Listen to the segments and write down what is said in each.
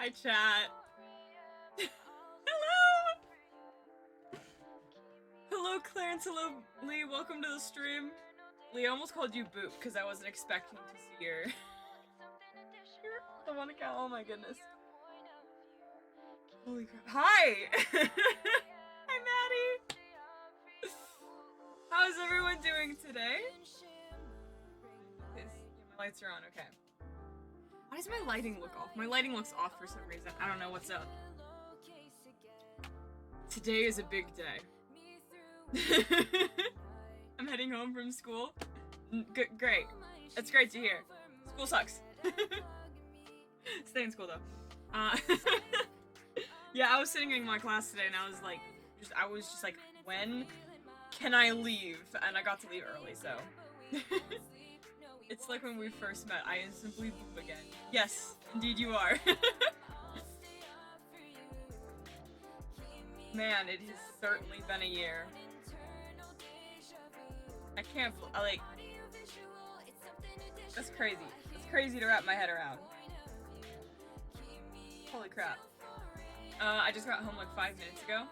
Hi, chat. Hello! Hello, Clarence. Hello, Lee. Welcome to the stream. Lee, I almost called you Boop because I wasn't expecting to see your... the one account. Oh my goodness. Holy crap. Hi! Hi, Maddie! How's everyone doing today? My lights are on, okay. Why does my lighting look off? My lighting looks off for some reason. I don't know what's up. Today is a big day. I'm heading home from school. Great. That's great to hear. School sucks. Stay in school though. Yeah, I was sitting in my class today and I was just like, when can I leave? And I got to leave early, so. It's like when we first met, I instantly boop again. Yes, indeed you are. Man, it has certainly been a year. I can't, like, that's crazy. It's crazy to wrap my head around. Holy crap. I just got home like 5 minutes ago.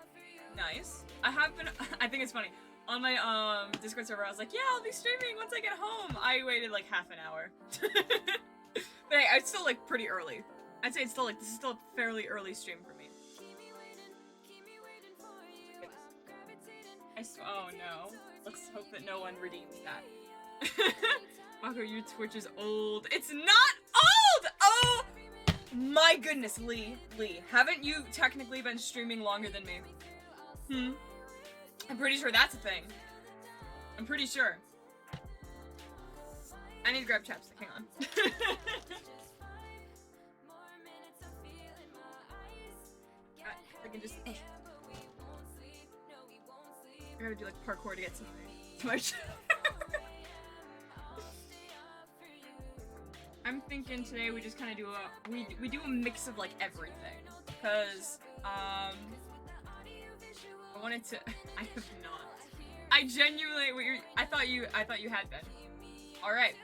Nice. I think it's funny. On my Discord server, I was like, yeah, I'll be streaming once I get home. I waited like half an hour. But hey, it's still like pretty early. I'd say it's still like, this is still a fairly early stream for me. Oh no. Let's hope that no one redeems that. Mako, your Twitch is old. It's not old! Oh my goodness, Lee. Haven't you technically been streaming longer than me? I'm pretty sure that's a thing. I'm pretty sure. I need to grab chapstick, hang on. I can just... I gotta do like parkour to get to my I'm thinking today we just kind of do a... We do a mix of like everything. Because, I wanted to. I have not. I genuinely. I thought you had been. All right.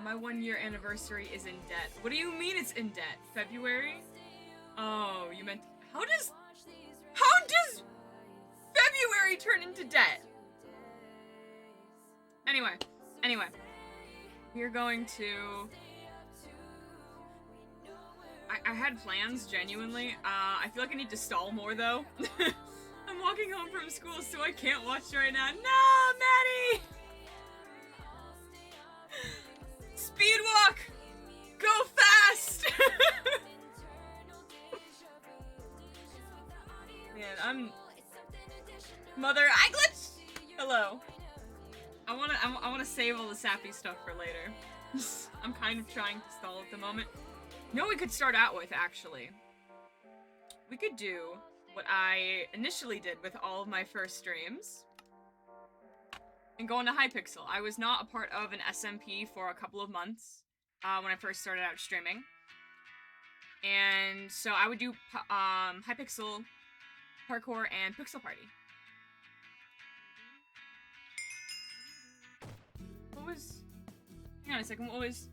My 1-year anniversary is in debt. What do you mean it's in debt? February? Oh, you meant. How does February turn into debt? Anyway, we're going to. I had plans, genuinely. I feel like I need to stall more, though. I'm walking home from school, so I can't watch right now. No, Maddie! Speed walk! Go fast! Man, Mother, I glitched! Hello. I wanna save all the sappy stuff for later. I'm kind of trying to stall at the moment. You know what we could start out with, actually? We could do what I initially did with all of my first streams. And go into Hypixel. I was not a part of an SMP for a couple of months when I first started out streaming. And so I would do Hypixel, Parkour, and Pixel Party. What was... Hang on a second, what was...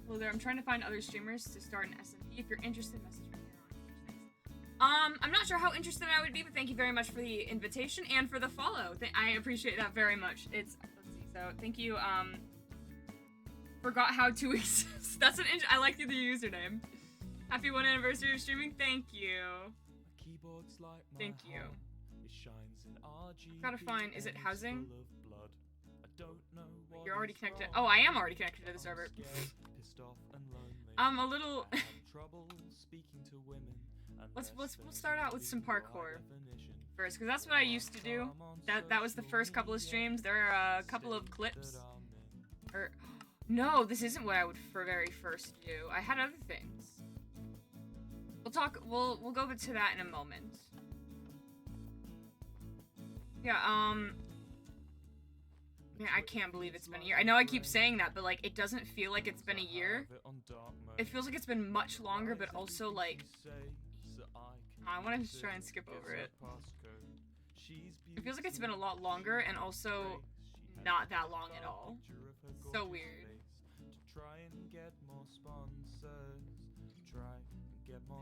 Hello there, I'm trying to find other streamers to start an SMP. If you're interested, message me on I'm not sure how interested I would be, but thank you very much for the invitation and for the follow. I appreciate that very much. Let's see, so thank you, forgot how to exist. That's I like the username. Happy 1 anniversary of streaming, thank you. Thank you. Gotta find, is it housing? You're already connected. Oh, I am already connected to the server. I'm a little... We'll start out with some parkour first, because that's what I used to do. That was the first couple of streams. There are a couple of clips. No, this isn't what I would very first do. I had other things. We'll go to that in a moment. Yeah, Man, I can't believe it's been a year. I know I keep saying that, but, like, it doesn't feel like it's been a year. It feels like it's been much longer, but also, like... I want to try and skip over it. It feels like it's been a lot longer, and also not that long at all. So weird.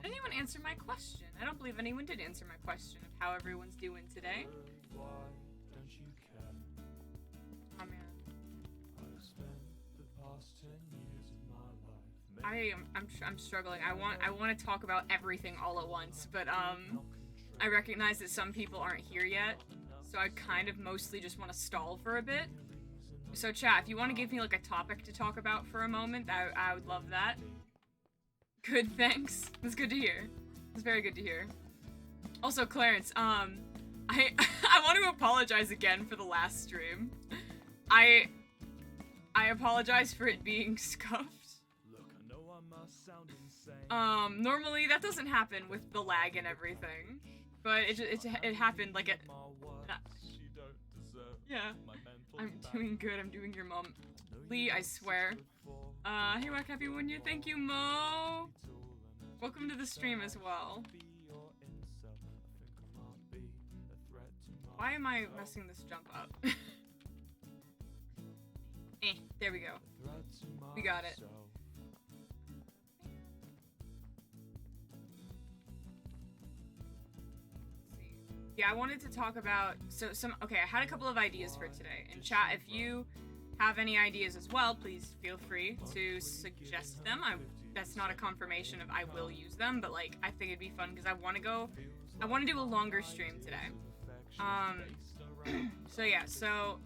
Did anyone answer my question? I don't believe anyone did answer my question of how everyone's doing today. Oh man. I'm struggling. I want to talk about everything all at once, but I recognize that some people aren't here yet, so I kind of mostly just want to stall for a bit. So chat, if you want to give me like a topic to talk about for a moment, I would love that. Good, thanks. That's good to hear. It's very good to hear. Also, Clarence, I want to apologize again for the last stream. I apologize for it being scuffed. Normally that doesn't happen with the lag and everything, but it happened like it. Yeah, I'm doing good. I'm doing your mom. Lee, I swear. Hey, Wack, happy 1 year. Thank you, Mo. Welcome to the stream as well. Why am I messing this jump up? There we go. We got it. Yeah, I wanted to talk about, okay, I had a couple of ideas for today. In chat, if you have any ideas as well, please feel free to suggest them. That's not a confirmation of I will use them, but like, I think it'd be fun because I want to do a longer stream today. So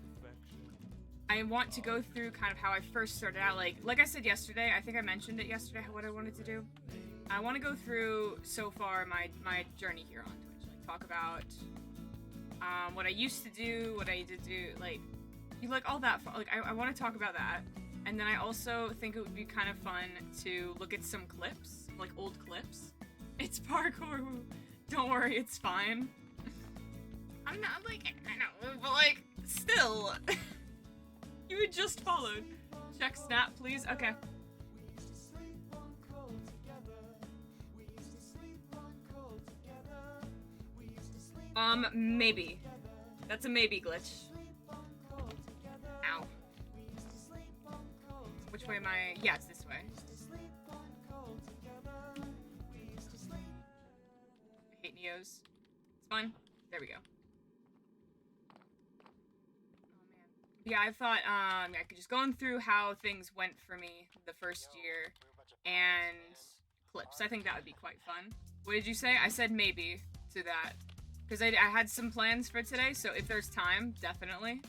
I want to go through kind of how I first started out. Like I said yesterday, I think I mentioned it yesterday, what I wanted to do. I want to go through, so far, my journey here on Twitch. Talk about what I used to do, what I did do, like all that. Like I want to talk about that, and then I also think it would be kind of fun to look at some clips, like old clips. It's parkour. Don't worry, it's fine. I'm not like I know, but like still, you had just followed. Check snap, please. Okay. Maybe. That's a maybe glitch. Ow. Which way am I? Yeah, it's this way. I hate Neos. It's fun. There we go. Oh man. Yeah, I thought, I could just going through how things went for me the first year and clips. I think that would be quite fun. What did you say? I said maybe to that. Because I had some plans for today, so if there's time, definitely.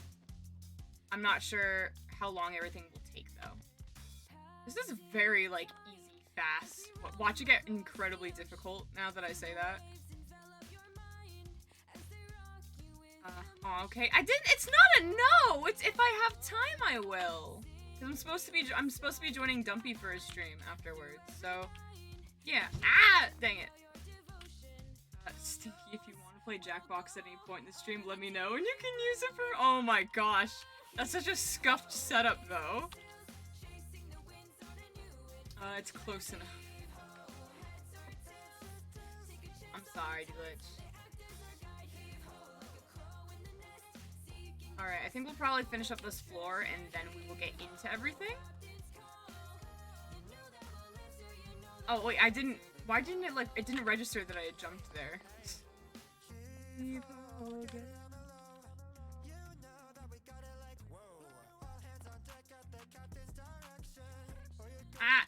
I'm not sure how long everything will take, though. This is very, like, easy, fast. Watch it get incredibly difficult now that I say that. Okay. It's not a no! It's if I have time, I will. Because I'm supposed to be joining Dumpy for his stream afterwards, so... Yeah. Ah! Dang it. Stinky, if you want to play Jackbox at any point in the stream, let me know, and you can use it for— oh my gosh. That's such a scuffed setup, though. It's close enough. I'm sorry, Glitch. Alright, I think we'll probably finish up this floor, and then we will get into everything. Oh, wait, why didn't it, like, it didn't register that I had jumped there. Ah!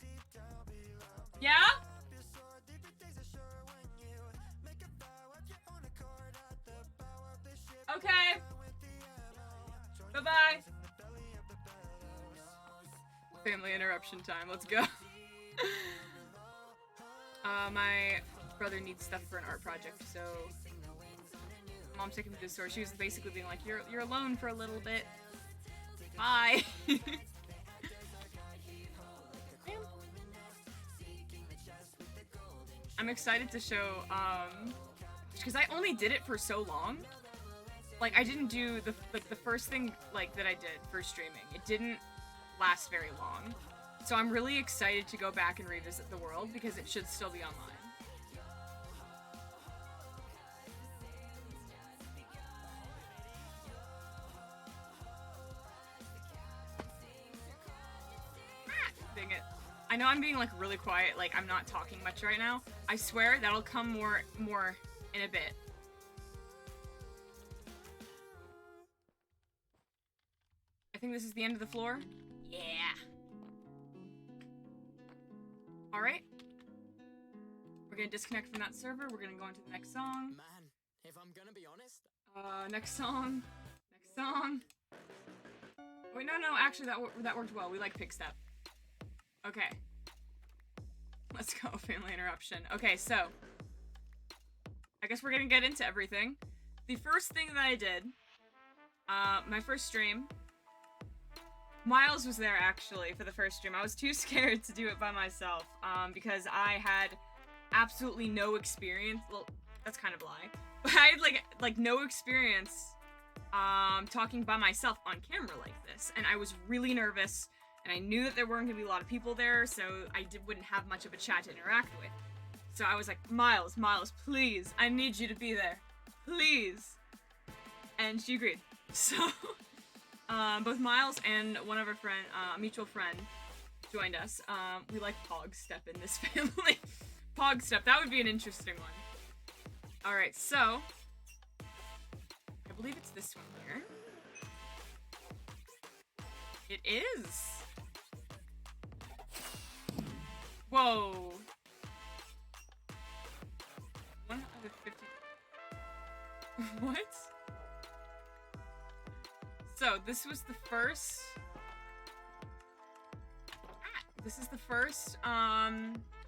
Yeah? Okay. Bye-bye. Family interruption time, let's go. My brother needs stuff for an art project, so Mom's taking me to the store. She was basically being like, you're alone for a little bit. Bye. I'm excited to show, because I only did it for so long. Like, I didn't do the first thing, like, that I did for streaming. It didn't last very long. So I'm really excited to go back and revisit the world, because it should still be online. Ah! I know I'm being like really quiet, like I'm not talking much right now. I swear that'll come more in a bit. I think this is the end of the floor. Yeah. Alright. We're gonna disconnect from that server. We're gonna go into the next song. Man, if I'm gonna be honest. Next song. Next song. Wait, no, actually that worked well. We like Pig Step. Okay. Let's go, family interruption. Okay, so. I guess we're gonna get into everything. The first thing that I did, my first stream, Miles was there actually for the first stream. I was too scared to do it by myself, because I had absolutely no experience. Well, that's kind of a lie. But I had like no experience talking by myself on camera like this, and I was really nervous, and I knew that there weren't gonna be a lot of people there, so I wouldn't have much of a chat to interact with. So I was like, Miles, please, I need you to be there, please. And she agreed. So both Miles and one of our friend, a mutual friend, joined us. We like Pog Step in this family. Pog Step, that would be an interesting one. Alright, so I believe it's this one here. It is. Whoa. 150. What? So this was the first. This is the first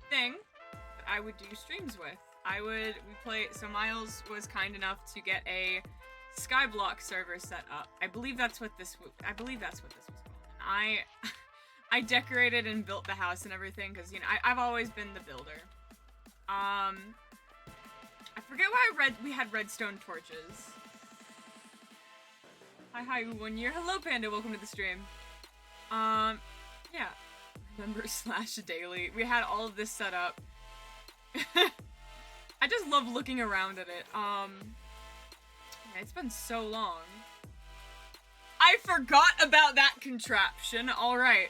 thing that I would do streams with. We play. So Miles was kind enough to get a Skyblock server set up. I believe that's what this was called. And I decorated and built the house and everything because, you know, I've always been the builder. I forget why we had redstone torches. Hi, 1 year. Hello, Panda. Welcome to the stream. Yeah. Remember /daily. We had all of this set up. I just love looking around at it. Yeah, it's been so long. I forgot about that contraption. Alright.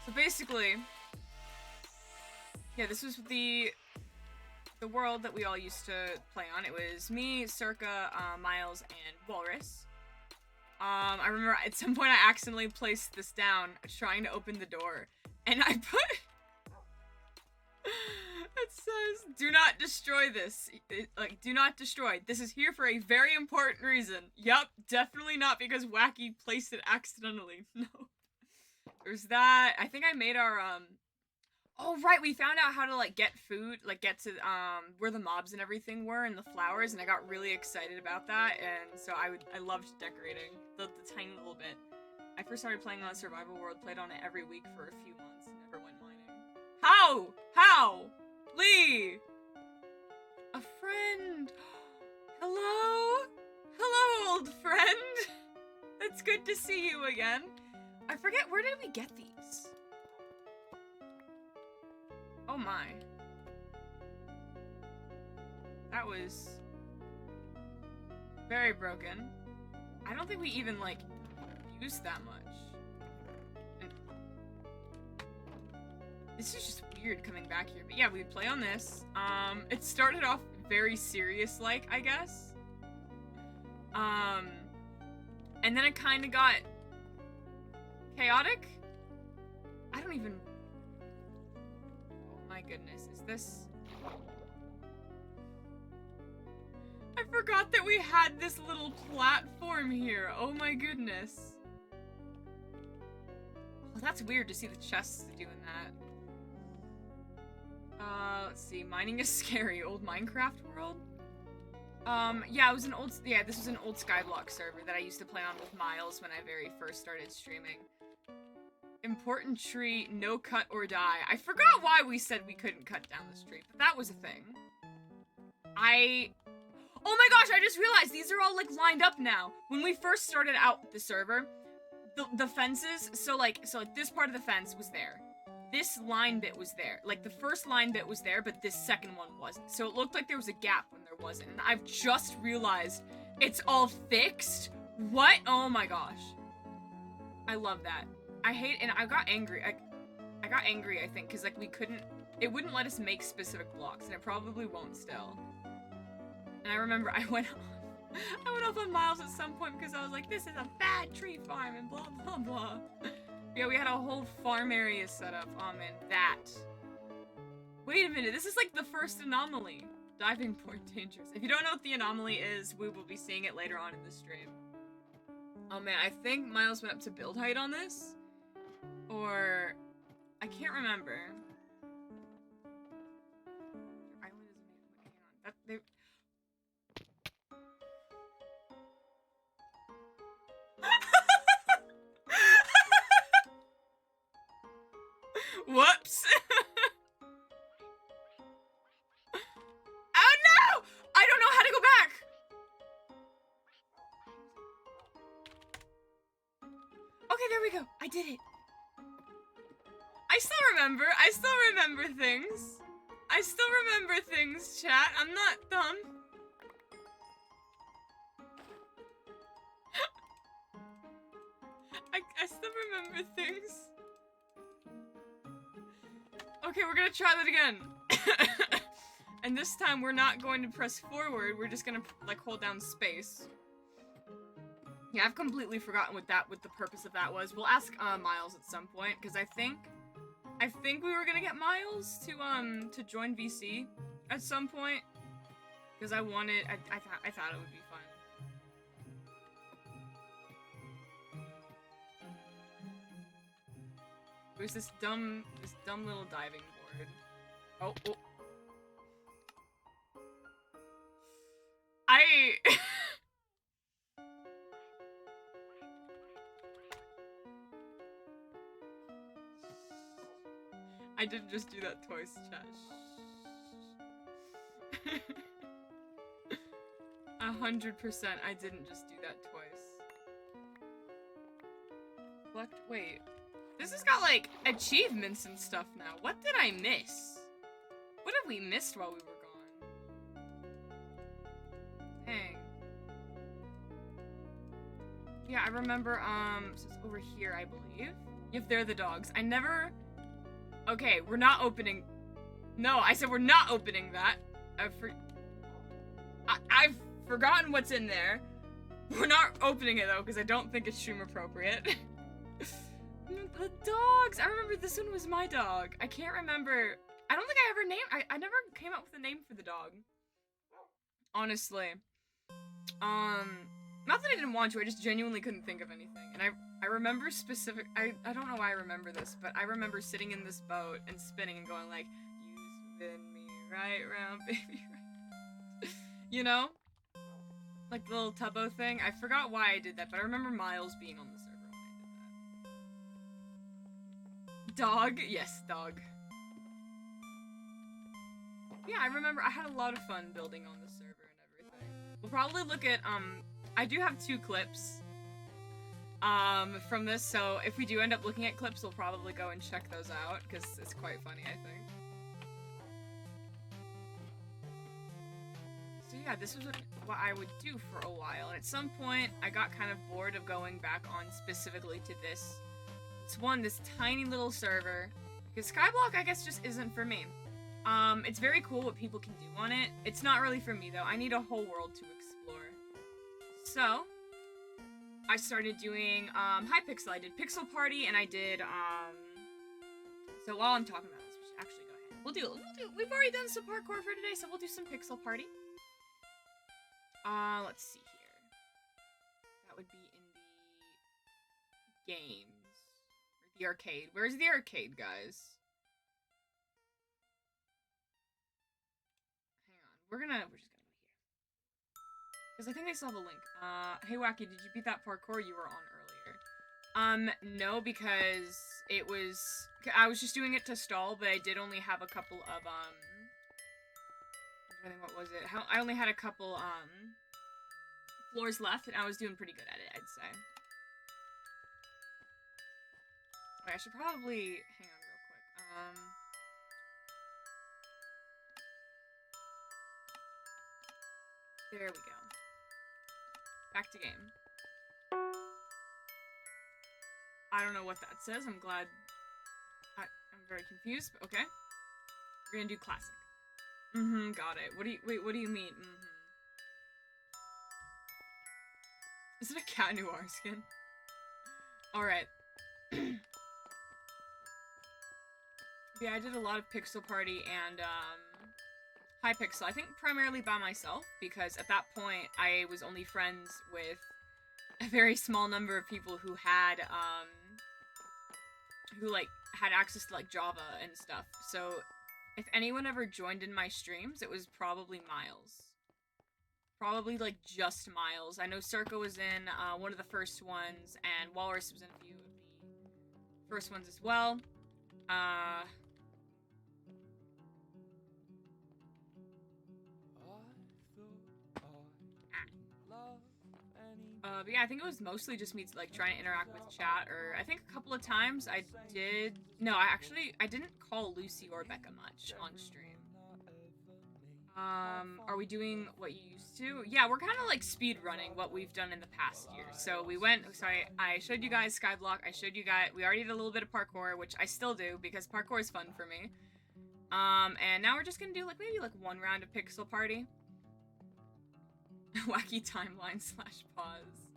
So basically, yeah, this was the world that we all used to play on. It was me, Circa, Miles, and Walrus. I remember at some point I accidentally placed this down trying to open the door, and I put it says, "Do not destroy this." Like, do not destroy. This is here for a very important reason. Yup, definitely not because Wacky placed it accidentally. No. There's that. I think I made our, oh, right, we found out how to, like, get food, like, get to, where the mobs and everything were and the flowers, and I got really excited about that, and so I loved decorating the tiny little bit. I first started playing on Survival World, played on it every week for a few months, never went mining. How? Lee! A friend! Hello? Hello, old friend! It's good to see you again. I forget, where did we get these? Oh my. That was very broken. I don't think we even, like, used that much. And this is just weird coming back here. But yeah, we'd play on this. It started off very serious-like, I guess. And then it kind of got chaotic? I don't even... Oh my goodness, is this... I forgot that we had this little platform here. Oh my goodness. Oh, that's weird to see the chests doing that. Let's see. Mining is scary. Old Minecraft world? Yeah, it was an old... Yeah, this was an old Skyblock server that I used to play on with Miles when I very first started streaming. Important tree, no cut or die. I forgot why we said we couldn't cut down this tree, but that was a thing. Oh my gosh, I just realized these are all, like, lined up now. When we first started out with the server, the fences, so like this part of the fence was there. This line bit was there. Like, the first line bit was there, but this second one wasn't. So it looked like there was a gap when there wasn't. And I've just realized it's all fixed. What? Oh my gosh. I love that. I hate, and I got angry. I got angry, I think, because, like, it wouldn't let us make specific blocks, and it probably won't still. And I remember I went off on Miles at some point because I was like, this is a bad tree farm, and blah, blah, blah. Yeah, we had a whole farm area set up. Oh, man, that. Wait a minute, this is, like, the first anomaly. Diving board dangerous. If you don't know what the anomaly is, we will be seeing it later on in the stream. Oh, man, I think Miles went up to build height on this. Or... I can't remember. Island is amazing. Hang on. They... Whoops! Oh no! I don't know how to go back! Okay, there we go. I did it. I still remember things. I still remember things, chat. I'm not dumb. I still remember things. Okay, we're gonna try that again. And this time we're not going to press forward, we're just gonna, like, hold down space. Yeah, I've completely forgotten what the purpose of that was. We'll ask, Miles at some point, because I think we were gonna get Miles to join VC at some point. Because I thought it would be fun. There's this dumb little diving board. Oh. I didn't just do that twice, chat. 100% I didn't just do that twice. Wait. This has got, like, achievements and stuff now. What did I miss? What have we missed while we were gone? Dang. Yeah, I remember, so it's over here, I believe. If they're the dogs. Okay, we're not opening... No, I said we're not opening that. I've forgotten what's in there. We're not opening it, though, because I don't think it's stream appropriate. The dogs! I remember this one was my dog. I can't remember... I don't think I ever named... I never came up with a name for the dog. Honestly. Not that I didn't want to, I just genuinely couldn't think of anything. And I remember specific... I don't know why I remember this, but I remember sitting in this boat and spinning and going like, you spin me right round, baby, right. You know? Like the little tubbo thing. I forgot why I did that, but I remember Miles being on the server when I did that. Dog? Yes, dog. Yeah, I remember I had a lot of fun building on the server and everything. We'll probably look at, I do have 2 clips, from this, so if we do end up looking at clips, we'll probably go and check those out, because it's quite funny, I think. So yeah, this was what I would do for a while, and at some point, I got kind of bored of going back on specifically to this tiny little server, because Skyblock, I guess, just isn't for me. It's very cool what people can do on it. It's not really for me, though. I need a whole world to explore. So, I started doing, Hypixel. I did Pixel Party, and I did, so while I'm talking about this, we should actually go ahead. We've already done some parkour for today, so we'll do some Pixel Party. Let's see here. That would be in the games. Or the arcade. Where's the arcade, guys? Hang on. We're just gonna go here. Because I think they still have a link. Hey Wacky, did you beat that parkour you were on earlier? No, because it was... I was just doing it to stall, but I did only have a couple of, what was it? I only had a couple, floors left, and I was doing pretty good at it, I'd say. Wait, I should probably... Hang on real quick. There we go. Back to game. I don't know what that says. I'm glad... I'm very confused, but okay. We're gonna do classic. Got it. What do you mean? Is it a Cat Noir skin? Alright. Yeah, I did a lot of Pixel Party and, Hypixel. I think primarily by myself, because at that point, I was only friends with a very small number of people who had, had access to, like, Java and stuff. So, if anyone ever joined in my streams, it was probably Miles. Probably, like, just Miles. I know Circa was in, one of the first ones, and Walrus was in a few of the first ones as well. But yeah, I think it was mostly just me, like, trying to interact with chat, or I think a couple of times I did... No, I didn't call Lucy or Becca much on stream. Are we doing what you used to? Yeah, we're kind of, like, speed running what we've done in the past year. So we went... So I showed you guys Skyblock, I showed you guys... We already did a little bit of parkour, which I still do, because parkour is fun for me. And now we're just gonna do, like, maybe, like, one round of Pixel Party. Wacky timeline / pause.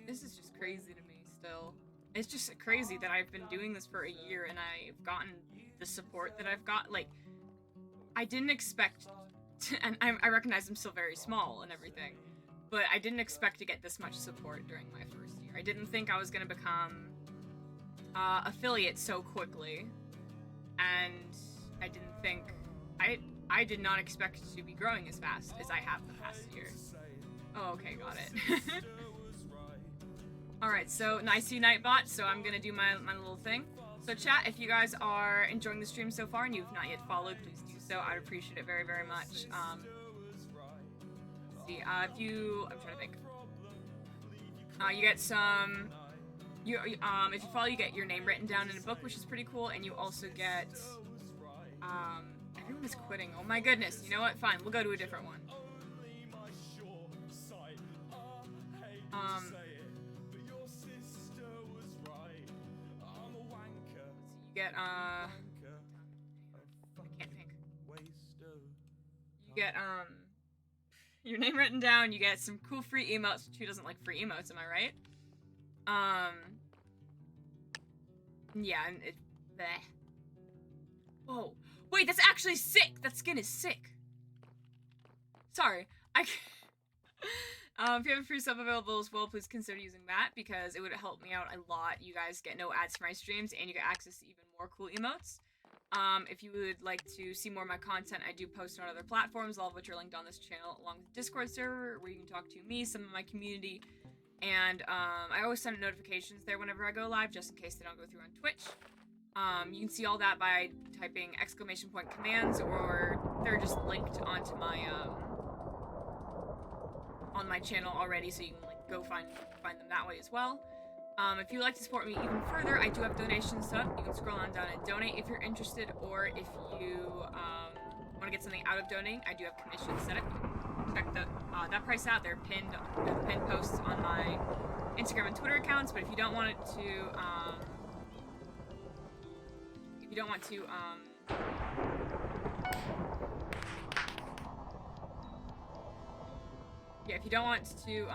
This is just crazy to me still. It's just crazy that I've been doing this for a year and I've gotten the support that I've got. Like, I didn't expect to, and I recognize I'm still very small and everything, but I didn't expect to get this much support during my first year. I didn't think I was gonna become affiliate so quickly, and I didn't think I did not expect to be growing as fast as I have the past year. Oh, okay, got it. Alright, so nice to you, Nightbot, so I'm gonna do my little thing. So chat, if you guys are enjoying the stream so far and you've not yet followed, please do so. I'd appreciate it very, very much. Let's see, if you... I'm trying to think. You get some... if you follow, you get your name written down in a book, which is pretty cool, and you also get, everyone is quitting. Oh my goodness. You know what? Fine. We'll go to a different one. You get, I can't think. You get, your name written down, you get some cool free emotes, which who doesn't like free emotes, am I right? Yeah, and it... Bleh. Whoa. Wait, that's actually sick! That skin is sick! Sorry. If you have a free sub available as well, please consider using that, because it would help me out a lot. You guys get no ads for my streams, and you get access to even more cool emotes. If you would like to see more of my content, I do post on other platforms, all of which are linked on this channel, along with the Discord server, where you can talk to me, some of my community, and I always send notifications there whenever I go live, just in case they don't go through on Twitch. You can see all that by typing ! commands, or they're just linked onto my on my channel already, so you can like go find them that way as well. If you'd like to support me even further, I do have donations set up. You can scroll on down and donate if you're interested, or if you want to get something out of donating, I do have commissions set up. Check that price out. They're pinned posts on my Instagram and Twitter accounts. But if you don't want it to, if you don't want to, yeah, if you don't want to,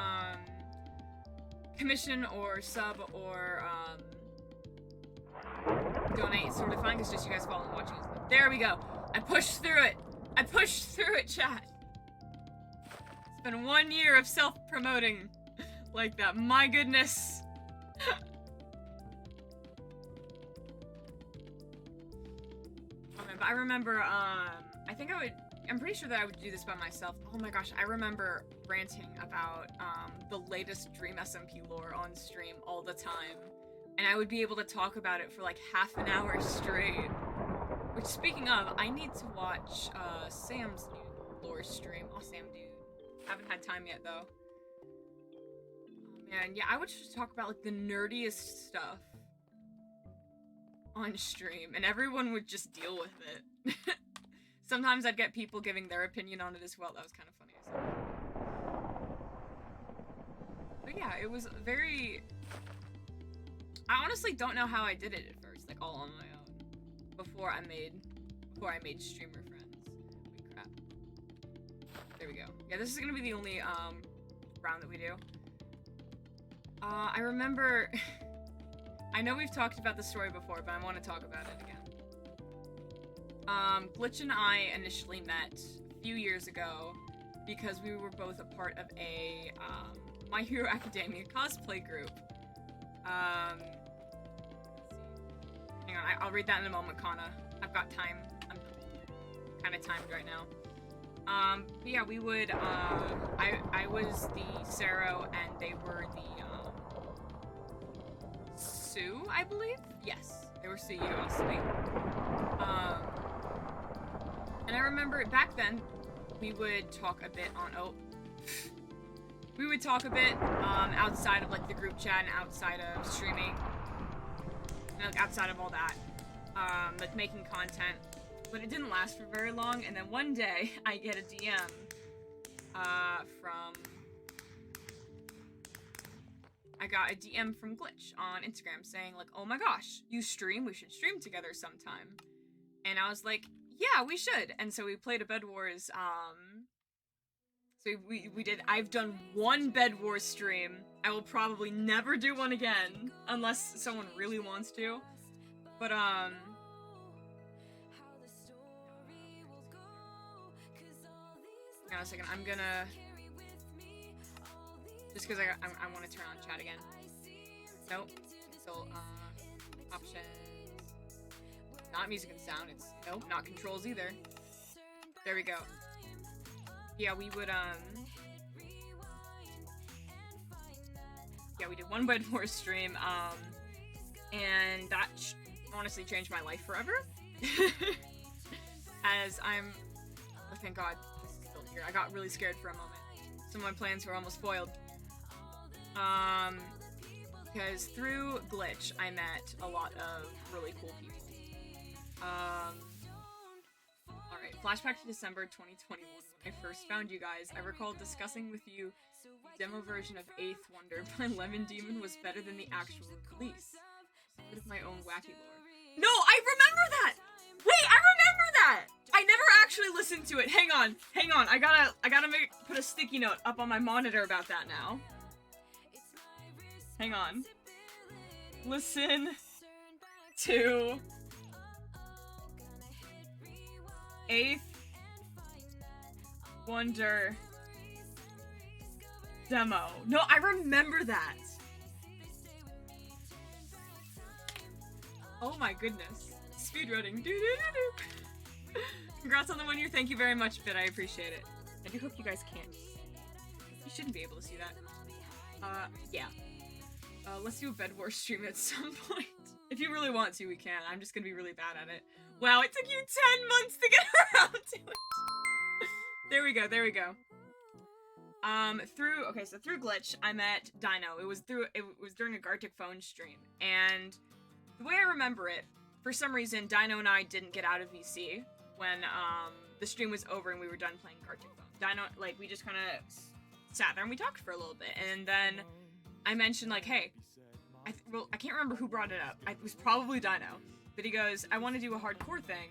commission or sub or, donate, sort of fine, because just you guys following and watching is... There we go! I pushed through it! I pushed through it, chat! It's been 1 year of self-promoting like that. My goodness! Okay, but I remember, I think I'm pretty sure that I would do this by myself. Oh my gosh, I remember ranting about, the latest Dream SMP lore on stream all the time. And I would be able to talk about it for like half an hour straight. Which, speaking of, I need to watch, Sam's new lore stream. Oh, Sam, dude. Haven't had time yet, though. Oh, man, yeah, I would just talk about, like, the nerdiest stuff on stream, and everyone would just deal with it. Sometimes I'd get people giving their opinion on it as well. That was kind of funny as well. But yeah, it was very... I honestly don't know how I did it at first, like all on my own. Before I made streamer friends. Wait, crap. There we go. Yeah, this is gonna be the only round that we do. I remember... I know we've talked about the story before, but I want to talk about it again. Glitch and I initially met a few years ago because we were both a part of a My Hero Academia cosplay group. Let's see. Hang on, I'll read that in a moment, Kana. I've got time. I'm kind of timed right now. But yeah, we would, I was the Sero and they were the, Sue, I believe? Yes, they were Sue, I was Sweet. And I remember back then, we would talk a bit on, we would talk a bit, outside of, like, the group chat and outside of streaming. And, like, outside of all that. Like, making content. But it didn't last for very long, and then one day, I get a DM, I got a DM from Glitch on Instagram saying, like, oh my gosh, you stream? We should stream together sometime. And I was like, yeah, we should. And so we played a Bed Wars, so we did, I've done one Bed Wars stream. I will probably never do one again, unless someone really wants to. But, hang on a second, I'm gonna... Just because I want to turn on chat again. Nope. So, options. Not music and sound, it's... Nope, not controls either. There we go. Yeah, we would, yeah, we did one Bed Wars stream, and that honestly changed my life forever. As I'm... Oh, thank God. This is still here. I got really scared for a moment. Some of my plans were almost spoiled. Because through Glitch, I met a lot of really cool people. Alright, flashback to December 2021. When I first found you guys, I recall discussing with you the demo version of 8th Wonder by Lemon Demon was better than the actual release. A bit of my own wacky lore. No, I remember that! Wait, I remember that! I never actually listened to it. Hang on. I gotta put a sticky note up on my monitor about that now. Hang on. Listen to 8th Wonder demo. No, I remember that. Oh my goodness. Speedrunning. Congrats on the 1 year. Thank you very much, Bit. I appreciate it. I do hope you guys can't. You shouldn't be able to see that. Yeah. Let's do a Bed Wars stream at some point. If you really want to, we can. I'm just gonna be really bad at it. Wow, it took you 10 months to get around to it. There we go. Through Glitch, I met Dino. It was during a Gartic phone stream, and the way I remember it, for some reason, Dino and I didn't get out of VC when the stream was over and we were done playing Gartic phone. Dino, like, we just kind of sat there and we talked for a little bit, and then I mentioned, like, hey, I can't remember who brought it up. It was probably Dino. But he goes, I want to do a hardcore thing.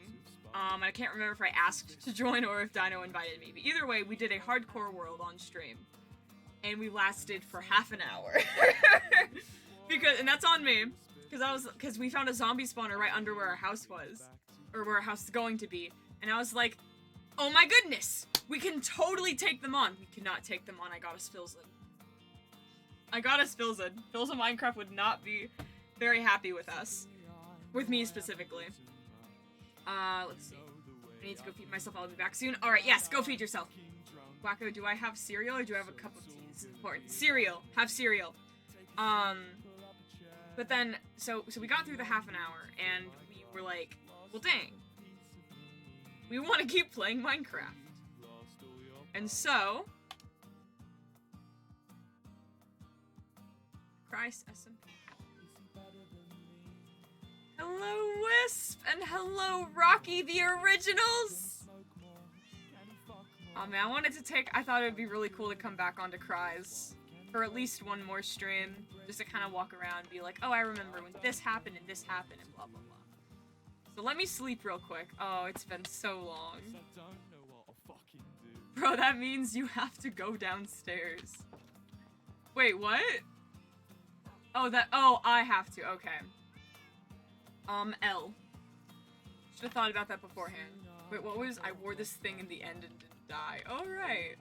I can't remember if I asked to join or if Dino invited me. But either way, we did a hardcore world on stream. And we lasted for half an hour. And that's on me. Because we found a zombie spawner right under where our house was. Or where our house is going to be. And I was like, oh my goodness! We can totally take them on. We cannot take them on. I got us Filzin. Filzin Minecraft would not be very happy with us. With me specifically. Let's see. I need to go feed myself. I'll be back soon. Alright, yes, go feed yourself. Wacko, do I have cereal or do I have a cup of tea? This is important. Cereal. Have cereal. But then, so we got through the half an hour and we were like, well dang. We want to keep playing Minecraft. And so... Christ, SMP. Hello, Wisp, and hello, Rocky the Originals! Oh man, I thought it would be really cool to come back onto Cries. for at least one more stream, just to kind of walk around and be like, oh, I remember when this happened and blah, blah, blah. So let me sleep real quick. Oh, it's been so long. Bro, that means you have to go downstairs. Wait, what? Oh, I have to, okay. L. Should've thought about that beforehand. Wait, what was, I wore this thing in the end and didn't die. Alright.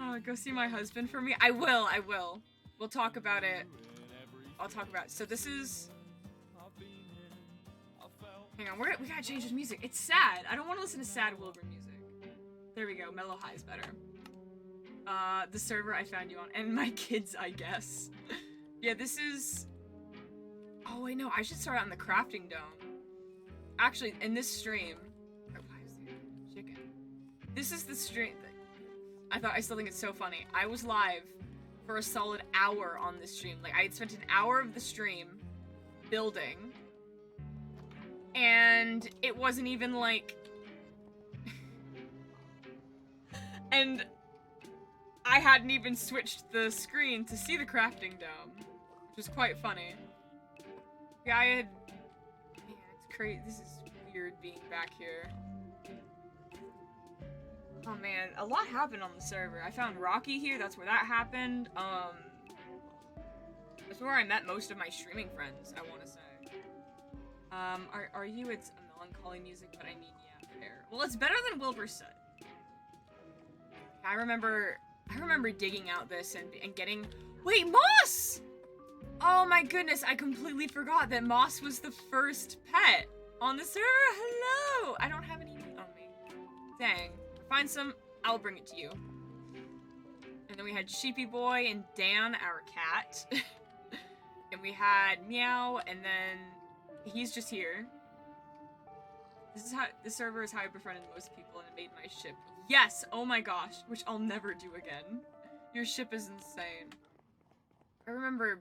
Oh, go see my husband for me? I will. We'll talk about it. I'll talk about it. So this is... Hang on, we gotta change this music. It's sad. I don't want to listen to sad Wilbur music. There we go. Mellow High is better. The server I found you on. And my kids, I guess. Yeah, this is... Oh, wait, no. I should start on the crafting dome. Actually, in this stream... Oh, why is there chicken? This is the stream... I still think it's so funny. I was live for a solid hour on this stream. Like, I had spent an hour of the stream building. And it wasn't even, like... And I hadn't even switched the screen to see the crafting dome, which was quite funny. Yeah, I had... Man, it's crazy. This is weird being back here. Oh man, a lot happened on the server. I found Rocky here, that's where that happened. That's where I met most of my streaming friends, I want to say. Are you? It's a melancholy music, but I mean, yeah, fair. Well, it's better than Wilbur said. I remember digging out this and getting... Wait, Moss! Oh my goodness, I completely forgot that Moss was the first pet on the server. Hello! I don't have any meat on me. Dang. Find some, I'll bring it to you. And then we had Sheepy Boy and Dan, our cat. And we had Meow, and then he's just here. This server is how I befriended most people and it made my ship. Yes! Oh my gosh, which I'll never do again. Your ship is insane. I remember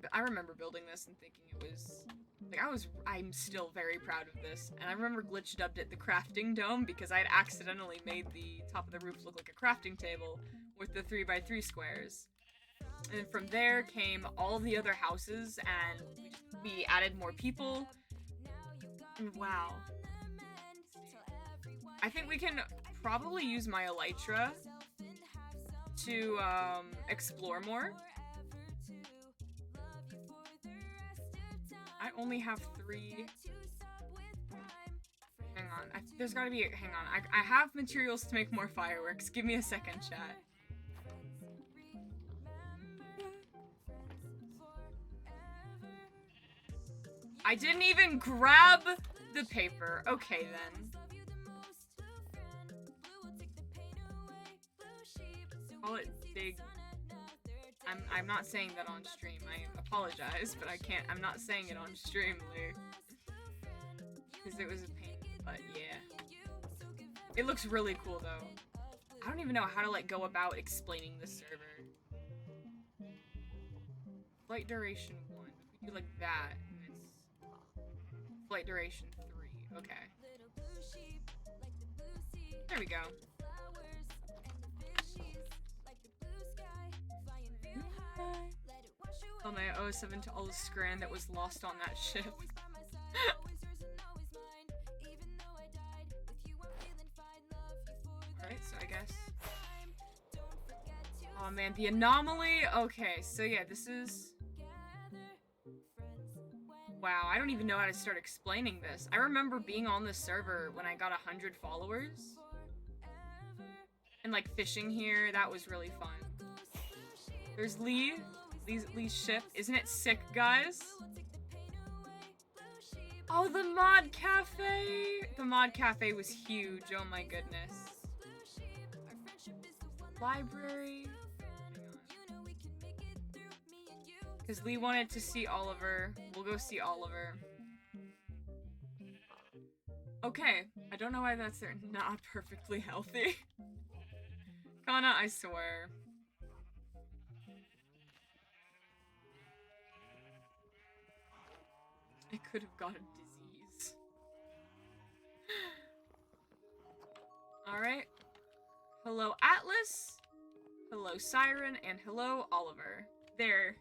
building this and thinking it was... Like, I'm still very proud of this. And I remember Glitch dubbed it the crafting dome because I had accidentally made the top of the roof look like a crafting table with the 3x3 squares. And then from there came all of the other houses and we added more people. And wow. I think we can probably use my elytra to explore more. I only have 3. Hang on. There's gotta be... Hang on. I have materials to make more fireworks. Give me a second, chat. I didn't even grab the paper. Okay, then. Call it big... I'm not saying that on stream. I apologize, but I can't. I'm not saying it on stream, Lee. Because it was a pain, but yeah. It looks really cool, though. I don't even know how to, like, go about explaining this server. Flight duration 1. If we do like that, and it's... Flight duration 3. Okay. There we go. Oh my 07 to all the scran that was lost on that ship. Alright, so I guess... Oh man, the anomaly! Okay, so yeah, this is... Wow, I don't even know how to start explaining this. I remember being on this server when I got 100 followers. And like fishing here, that was really fun. There's Lee's ship. Isn't it sick, guys? Oh, the mod cafe! The mod cafe was huge, oh my goodness. Library. Because Lee wanted to see Oliver. We'll go see Oliver. Okay, I don't know why that's there. Not perfectly healthy. Kana, I swear. I could have got a disease. Alright. Hello, Atlas. Hello, Siren, and hello, Oliver. There.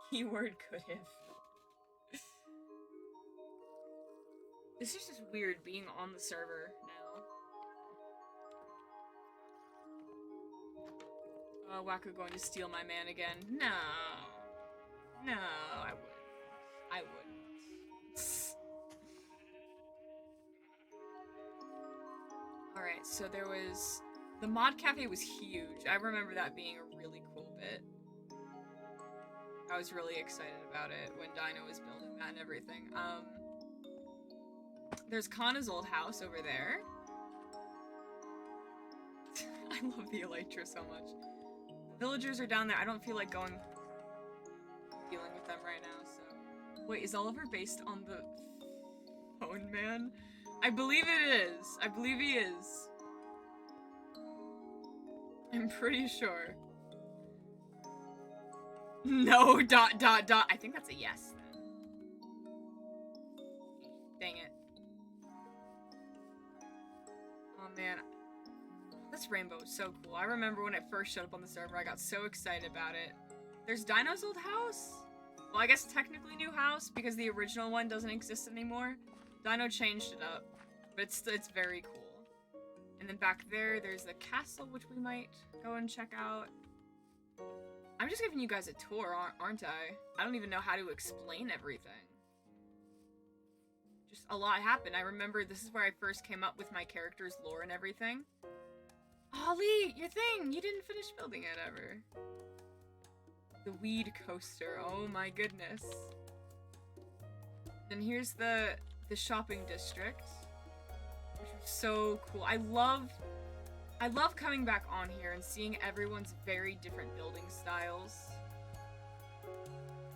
Keyword could have. This is just weird being on the server now. Oh, Wacko going to steal my man again. No. No, I wouldn't. I wouldn't. Alright, so there was... The mod cafe was huge. I remember that being a really cool bit. I was really excited about it when Dino was building that and everything. There's Kana's old house over there. I love the Elytra so much. The villagers are down there. I don't feel like dealing with them right now, so... Wait, is Oliver based on the phone man? I believe it is. I believe he is. I'm pretty sure. No, ... I think that's a yes, then. Dang it. Oh, man. This rainbow is so cool. I remember when it first showed up on the server, I got so excited about it. There's Dino's old house? Well, I guess technically new house, because the original one doesn't exist anymore. Dino changed it up, but it's very cool. And then back there, there's the castle, which we might go and check out. I'm just giving you guys a tour, aren't I? I don't even know how to explain everything. Just a lot happened. I remember this is where I first came up with my character's lore and everything. Ollie, your thing! You didn't finish building it ever. The weed coaster. Oh my goodness. Then here's the shopping district, which was so cool. I love coming back on here and seeing everyone's very different building styles.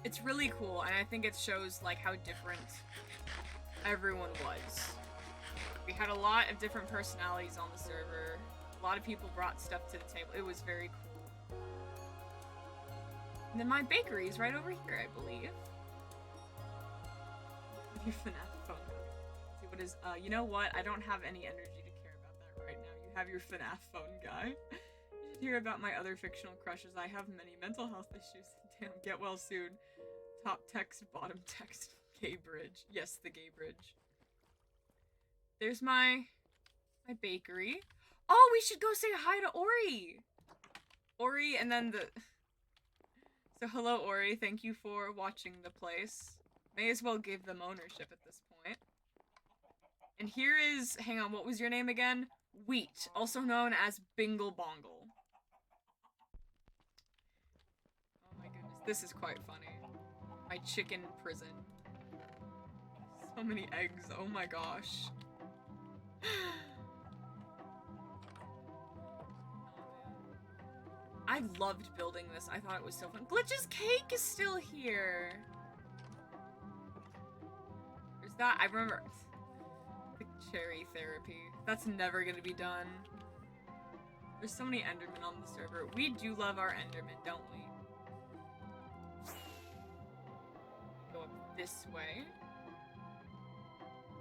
It's really cool, and I think it shows like how different everyone was. We had a lot of different personalities on the server. A lot of people brought stuff to the table. It was very cool. And then my bakery is right over here, I believe. Your FNAF phone. See what is, you know what? I don't have any energy to care about that right now. You have your FNAF phone, guy. You should hear about my other fictional crushes. I have many mental health issues. Damn, get well soon. Top text, bottom text. Gay bridge. Yes, the gay bridge. There's my bakery. Oh, we should go say hi to Ori! Ori, and then the... So hello, Ori. Thank you for watching the place. May as well give them ownership at this point. And here is... Hang on, what was your name again? Wheat, also known as Bingle Bongle. Oh my goodness, this is quite funny. My chicken prison. So many eggs, oh my gosh. I loved building this. I thought it was so fun. Glitch's cake is still here. There's that. I remember the cherry therapy. That's never gonna be done. There's so many Endermen on the server. We do love our Endermen, don't we? Go up this way.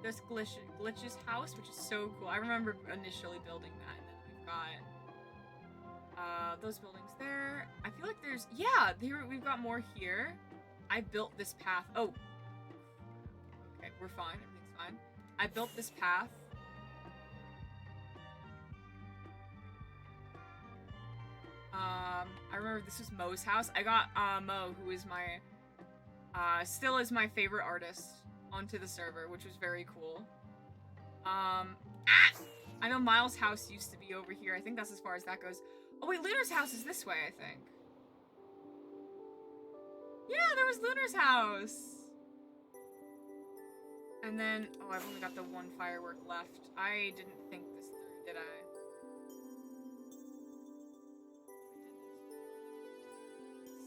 There's Glitch's house, which is so cool. I remember initially building that, and then we've got those buildings there. I feel like there's... Yeah, we've got more here. I built this path. Oh. Okay, we're fine. Everything's fine. I built this path. I remember this was Mo's house. I got Mo, who is my... still is my favorite artist, onto the server, which was very cool. I know Miles' house used to be over here. I think that's as far as that goes. Oh wait, Lunar's house is this way, I think. Yeah, there was Lunar's house! And then, oh, I've only got the one firework left. I didn't think this through, did I?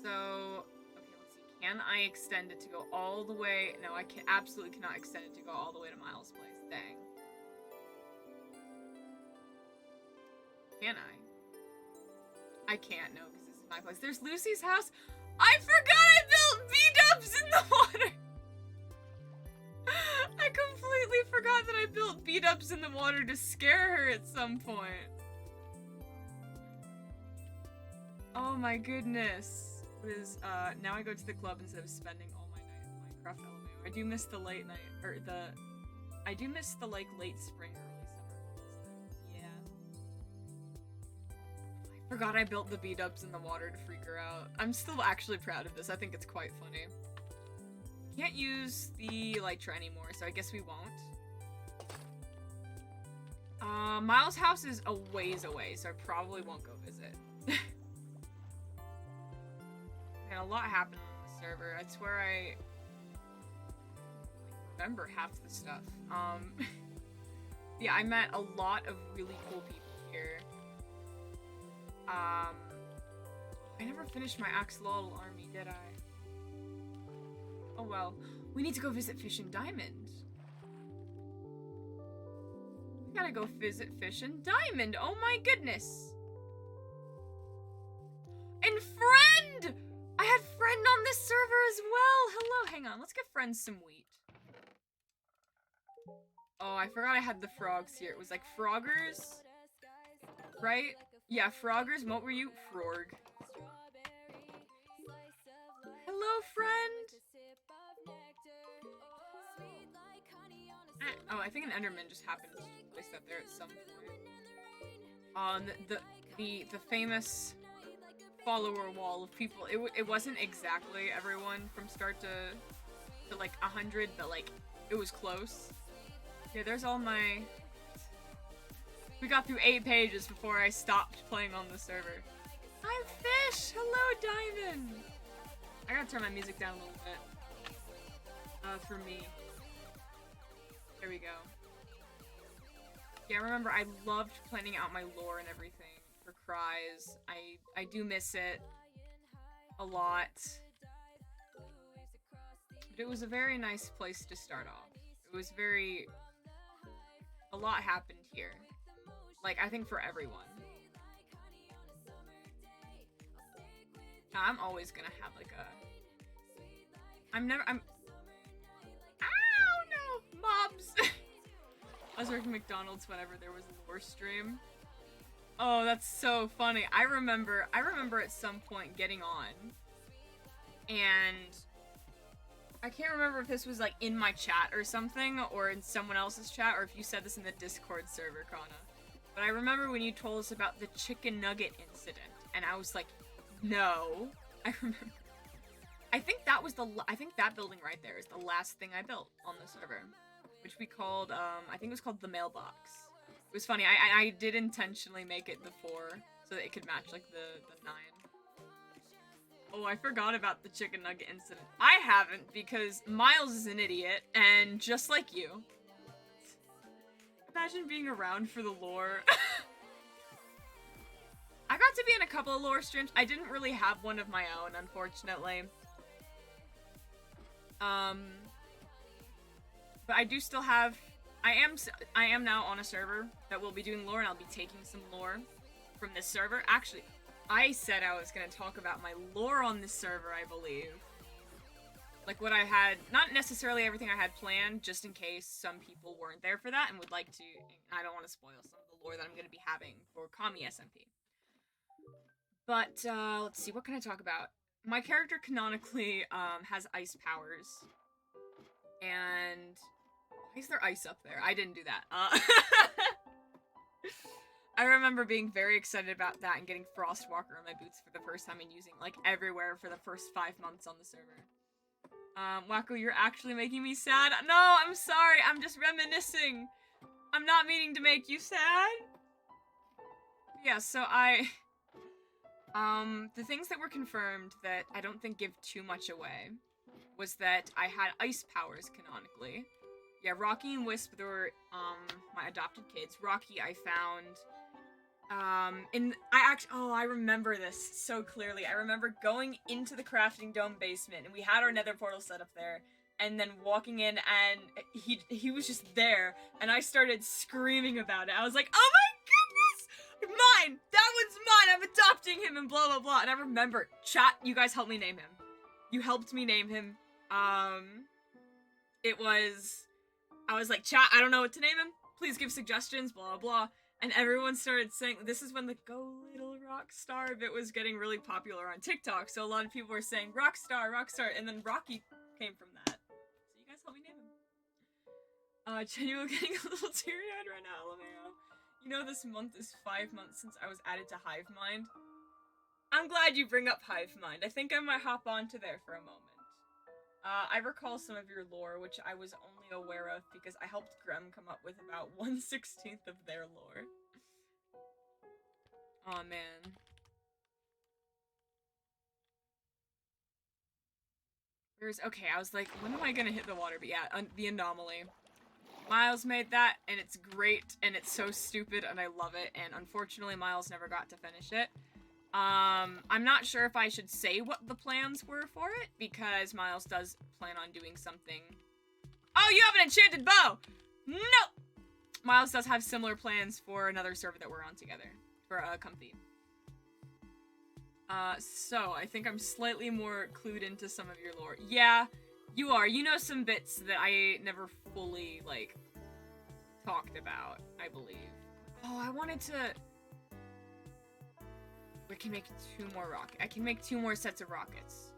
So, okay, let's see. Can I extend it to go all the way? No, I absolutely cannot extend it to go all the way to Miles' place. Dang. Can I? I can't, no, because this is my place. There's Lucy's house. I forgot I built B-dubs in the water! I completely forgot that I built B-dubs in the water to scare her at some point. Oh my goodness. Now I go to the club instead of spending all my night at Minecraft LMAO. I do miss the late night, I do miss the, like, late spring, early summer months, though. Yeah. I forgot I built the B-dubs in the water to freak her out. I'm still actually proud of this. I think it's quite funny. Can't use the Elytra anymore, so I guess we won't. Miles' house is a ways away, so I probably won't go visit. Man, a lot happened on the server. I swear I remember half the stuff. Yeah, I met a lot of really cool people here. I never finished my Axolotl army, did I? Oh well. We need to go visit Fish and Diamond. We gotta go visit Fish and Diamond. Oh my goodness. And Friend! I had Friend on this server as well. Hello, hang on. Let's get Friend some wheat. Oh, I forgot I had the frogs here. It was like Froggers, right? Yeah, Froggers. What were you? Frorg. Hello, Friend. Oh, I think an Enderman just happened to place that there at some point. The famous follower wall of people. It wasn't exactly everyone from start to like 100, but like it was close. Yeah, there's all my. We got through 8 pages before I stopped playing on the server. I'm Fish. Hello, Diamond. I gotta turn my music down a little bit. For me. There we go. Yeah, I remember I loved planning out my lore and everything for Cries. I do miss it a lot. But it was a very nice place to start off. It was very... A lot happened here. Like, I think for everyone. I'm always gonna have like a... Ow, no! Mobs! I was working McDonald's whenever there was a lore stream. Oh, that's so funny. I remember at some point getting on. And... I can't remember if this was like in my chat or something, or in someone else's chat, or if you said this in the Discord server, Kana. But I remember when you told us about the chicken nugget incident, and I was like, no. I remember. I think that was I think that building right there is the last thing I built on the server, which we called, I think it was called the mailbox. It was funny, I did intentionally make it the 4, so that it could match, like, the 9. Oh, I forgot about the chicken nugget incident. I haven't, because Miles is an idiot, and just like you. Imagine being around for the lore. I got to be in a couple of lore streams. I didn't really have one of my own, unfortunately. But I do still have... I am now on a server that will be doing lore, and I'll be taking some lore from this server. Actually, I said I was going to talk about my lore on this server, I believe. Like what I had, not necessarily everything I had planned, just in case some people weren't there for that and would like to, I don't want to spoil some of the lore that I'm going to be having for Kami SMP. But, let's see, what can I talk about? My character canonically, has ice powers. And... why is there ice up there? I didn't do that. I remember being very excited about that and getting Frostwalker on my boots for the first time and using, like, everywhere for the first 5 months on the server. Wacko, you're actually making me sad. No, I'm sorry. I'm just reminiscing. I'm not meaning to make you sad. Yeah, so the things that were confirmed that I don't think give too much away was that I had ice powers canonically. Yeah, Rocky and Wisp, they were, my adopted kids. Rocky, I found, I remember this so clearly. I remember going into the Crafting Dome basement, and we had our nether portal set up there, and then walking in, and he was just there, and I started screaming about it. I was like, oh my goodness! Mine! That one's mine! I'm adopting him, and blah, blah, blah. And I remember, chat, you guys helped me name him. You helped me name him. I was like, chat, I don't know what to name him. Please give suggestions, blah, blah, blah. And everyone started saying, this is when the Go Little Rockstar bit was getting really popular on TikTok, so a lot of people were saying, Rockstar, Rockstar, and then Rocky came from that. So you guys help me name him. Genuinely getting a little teary-eyed right now, LMAO. You know this month is 5 months since I was added to Hivemind. I'm glad you bring up Hivemind. I think I might hop onto there for a moment. I recall some of your lore, which I was only aware of because I helped Grem come up with about 1/16 of their lore. Aw, man. Okay, I was like, when am I gonna hit the water? But yeah, the anomaly. Miles made that, and it's great, and it's so stupid, and I love it, and unfortunately Miles never got to finish it. I'm not sure if I should say what the plans were for it, because Miles does plan on doing something. Oh, you have an enchanted bow! No! Miles does have similar plans for another server that we're on together, for Comfy. So, I think I'm slightly more clued into some of your lore. Yeah, you are. You know some bits that I never fully, like, talked about, I believe. Oh, I wanted to... We can make 2 more rockets. I can make 2 more sets of rockets.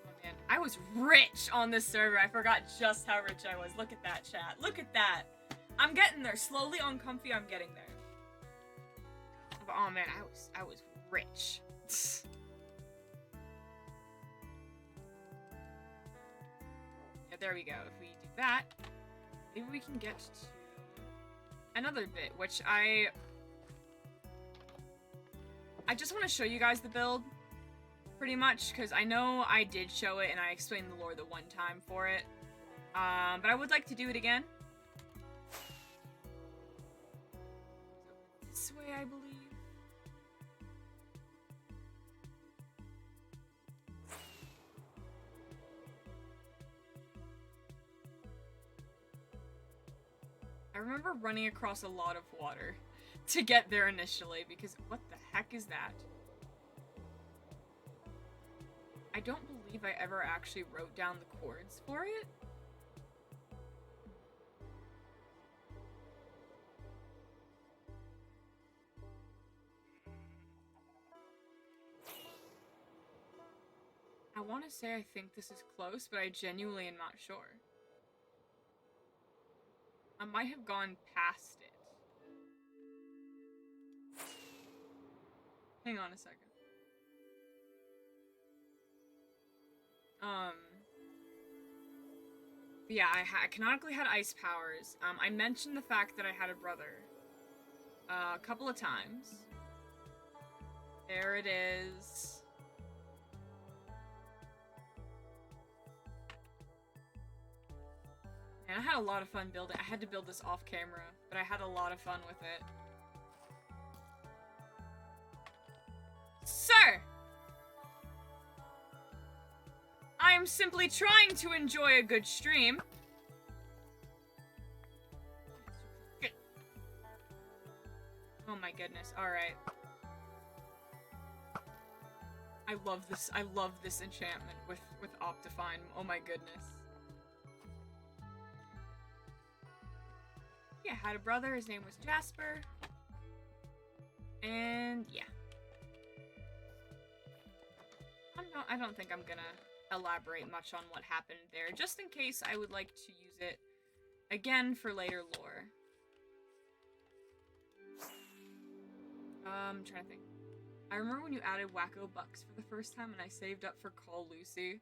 Oh man, I was rich on this server. I forgot just how rich I was. Look at that, chat. Look at that. I'm getting there. Slowly on Comfy, I'm getting there. But, oh man, I was rich. Yeah, there we go. If we do that, maybe we can get to another bit, which I just want to show you guys the build, pretty much, because I know I did show it and I explained the lore the one time for it, but I would like to do it again. This way, I believe. I remember running across a lot of water to get there initially, because what the heck is that? I don't believe I ever actually wrote down the chords for it. I want to say I think this is close, but I genuinely am not sure. I might have gone past it. Hang on a second. Yeah, I canonically had ice powers. I mentioned the fact that I had a brother a couple of times. There it is. And I had a lot of fun building. I had to build this off camera, but I had a lot of fun with it. Sir! I am simply trying to enjoy a good stream. Oh my goodness, alright. I love this enchantment with Optifine. Oh my goodness. Yeah, I had a brother, his name was Jasper. And yeah. I don't think I'm gonna elaborate much on what happened there, just in case I would like to use it again for later lore. I'm trying to think. I remember when you added Wacko Bucks for the first time and I saved up for Call Lucy,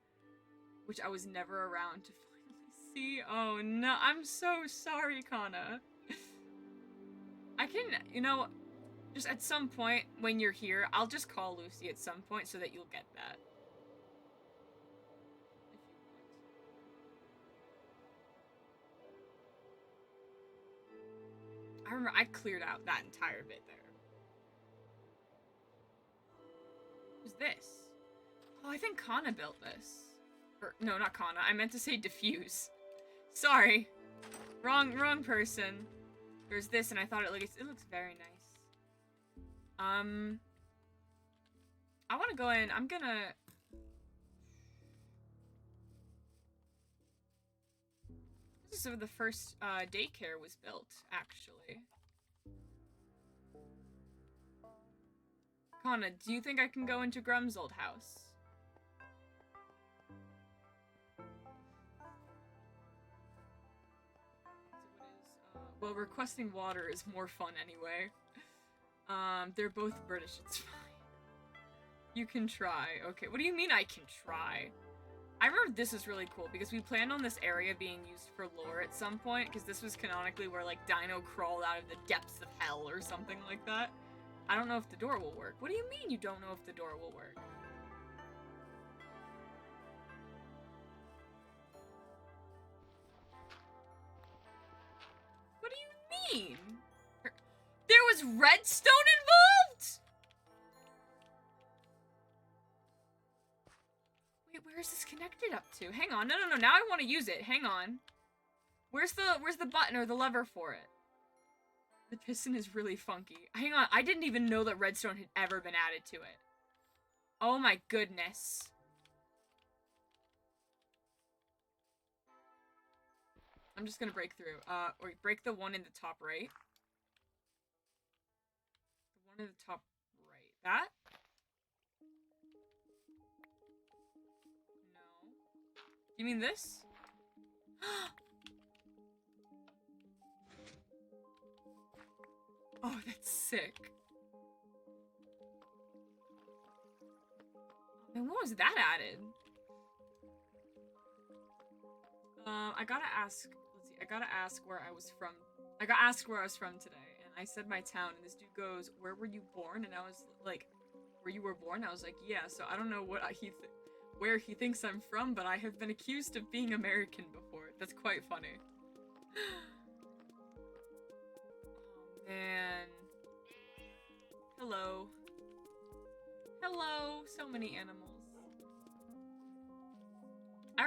which I was never around to finally see. Oh no, I'm so sorry, Kana. I can, you know, just at some point when you're here, I'll just call Lucy at some point so that you'll get that. I remember I cleared out that entire bit there. Who's this? Oh, I think Kana built this. Or, no, not Kana. I meant to say Diffuse. Sorry. Wrong person. There's this, and I thought it looks very nice. I want to go in. I'm gonna... So the first daycare was built, actually. Kana, do you think I can go into Grum's old house? Well, requesting water is more fun anyway. They're both British, it's fine. You can try. Okay, what do you mean I can try? I remember this is really cool because we planned on this area being used for lore at some point because this was canonically where like Dino crawled out of the depths of hell or something like that. I don't know if the door will work. What do you mean you don't know if the door will work? What do you mean? There was redstone involved? Wait, where is this connected up to? Hang on, no, now I want to use it. Hang on. Where's the button or the lever for it? The piston is really funky. Hang on, I didn't even know that redstone had ever been added to it. Oh my goodness. I'm just gonna break through. Or break the one in the top right. The one in the top right. That? No. You mean this? Oh, that's sick. And what was that added? I gotta ask, let's see, I gotta ask where I was from. I got asked where I was from today, and I said my town, and this dude goes, where were you born? And I was like, where you were born? I was like, yeah, so I don't know what where he thinks I'm from, but I have been accused of being American before. That's quite funny. Oh, man. Hello. Hello, so many animals. I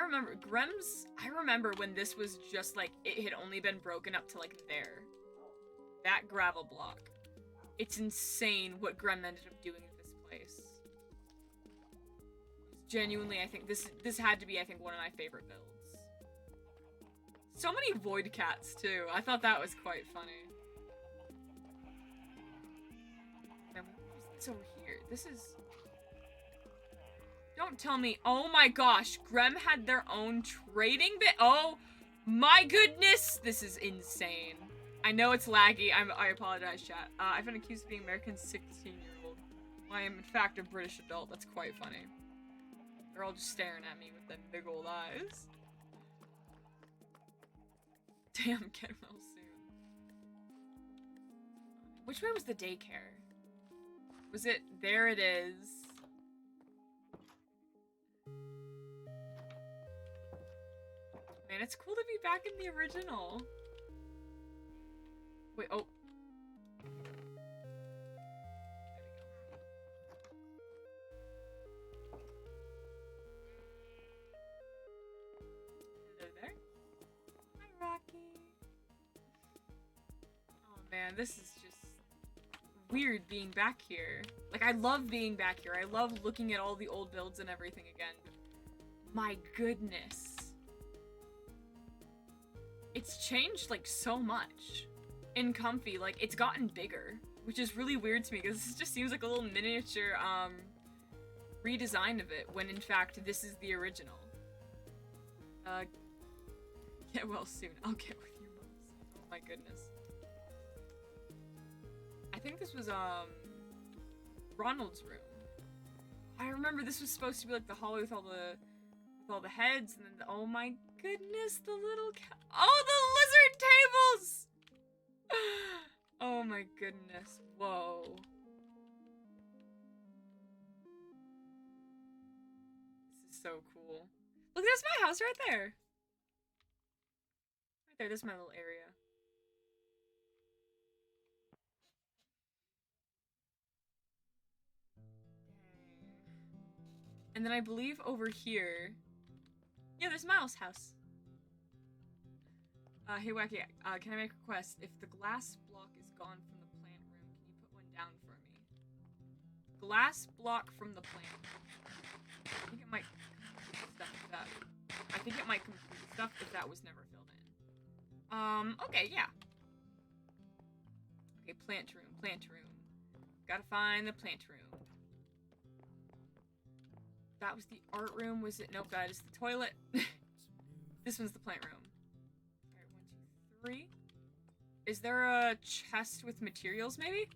remember when this was just like, it had only been broken up to like there. That gravel block. It's insane what Grem ended up doing with this place. Genuinely, I think this had to be, I think, one of my favorite builds. So many void cats too. I thought that was quite funny. Man, what was this over here? This is... Don't tell me. Oh my gosh. Grem had their own trading bit. Oh my goodness. This is insane. I know it's laggy. I apologize, chat. I've been accused of being American 16-year-old. I am, in fact, a British adult. That's quite funny. They're all just staring at me with them big old eyes. Damn, get well soon. Which way was the daycare? Was it... There it is. Man, it's cool to be back in the original. Wait, oh. There we go. Hello there. Hi, Rocky. Oh man, this is just weird being back here. Like, I love being back here. I love looking at all the old builds and everything again. My goodness. It's changed, like, so much. In Comfy, like, it's gotten bigger. Which is really weird to me, because this just seems like a little miniature, redesign of it, when in fact, this is the original. Get well soon. I'll get with you well soon. Oh my goodness. I think this was, Ronald's room. I remember this was supposed to be, like, the hallway with all the heads, and then, oh my goodness, the little cat. Oh, the lizard tables! Oh my goodness. Whoa. This is so cool. Look, there's my house right there. Right there, there's my little area. And then I believe over here... Yeah, there's Miles' house. Hey Wacky, can I make a request? If the glass block is gone from the plant room, can you put one down for me? Glass block from the plant. I think it might complete stuff if that. I think it might complete stuff if that was never filled in. Okay, yeah. Okay, plant room, plant room. Gotta find the plant room. That was the art room, was it? Nope, that is the toilet. This one's the plant room. Alright, 1, 2, 3. Is there a chest with materials, maybe?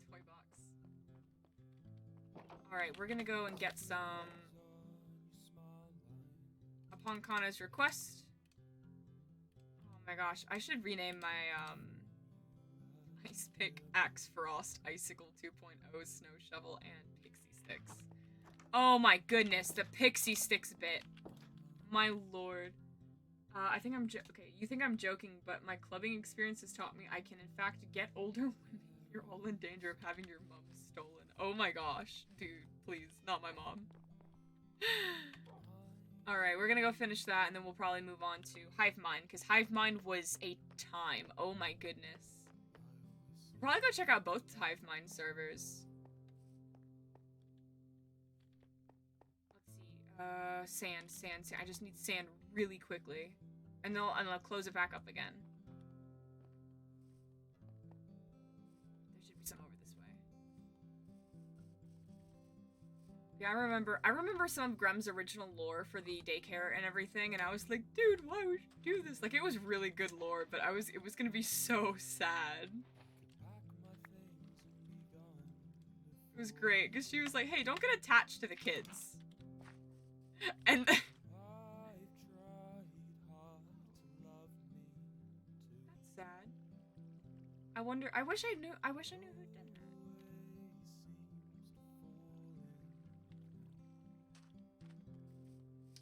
Toy box. Alright, we're gonna go and get some... Upon Kana's request. Oh my gosh, I should rename my, Ice Pick, Axe Frost, Icicle 2.0, Snow Shovel, and Pixie Sticks. Oh my goodness, the Pixie Sticks bit. My lord. I think I'm okay, you think I'm joking, but my clubbing experience has taught me I can in fact get older women. You're all in danger of having your mum stolen. Oh my gosh. Dude, please, not my mom. Alright, we're gonna go finish that, and then we'll probably move on to Hive Mind, because Hive Mind was a time. Oh my goodness. We'll probably go check out both Hive Mind servers. Let's see. Sand. I just need sand really quickly. And then I'll close it back up again. There should be some over this way. Yeah, I remember some of Grem's original lore for the daycare and everything, and I was like, dude, why would you do this? Like, it was really good lore, but it was gonna be so sad. It was great, because she was like, hey, don't get attached to the kids. And that's sad. I wish I knew who did that.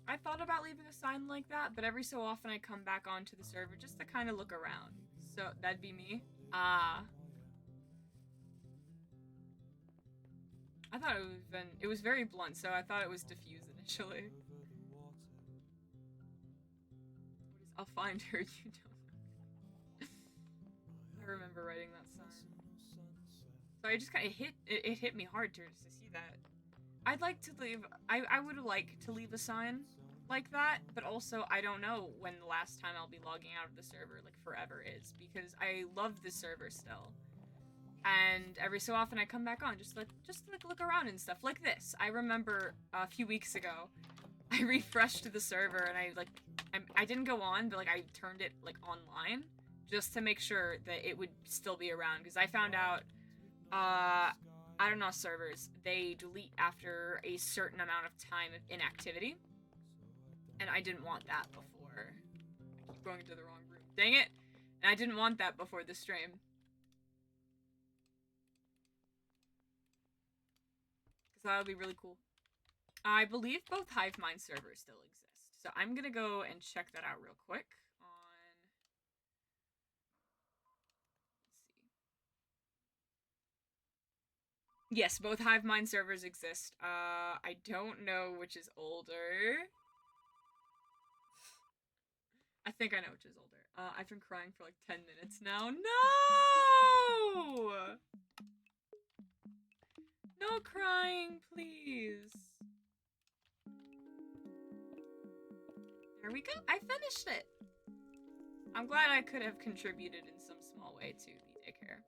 I thought about leaving a sign like that, but every so often I come back onto the server just to kind of look around. So that'd be me. I thought it was very blunt, so I thought it was diffused initially. I'll find her, you don't. I remember writing that sign. So I just kind of it hit me hard to see that. I'd like to leave, I would like to leave a sign like that, but also I don't know when the last time I'll be logging out of the server, like forever is, because I love the server still. And every so often I come back on just to look around and stuff like this. I remember a few weeks ago, I refreshed the server and I didn't go on, but like I turned it like online just to make sure that it would still be around, because I found out I don't know, servers, they delete after a certain amount of time of inactivity, and I didn't want that before. I keep going to the wrong room, dang it, and I didn't want that before the stream. That would be really cool. I believe both Hive Mind servers still exist. So I'm gonna go and check that out real quick on... Let's see. Yes, both Hive Mind servers exist. I don't know which is older. I think I know which is older. I've been crying for like 10 minutes now. No! No crying, please. There we go. I finished it. I'm glad I could have contributed in some small way to the daycare.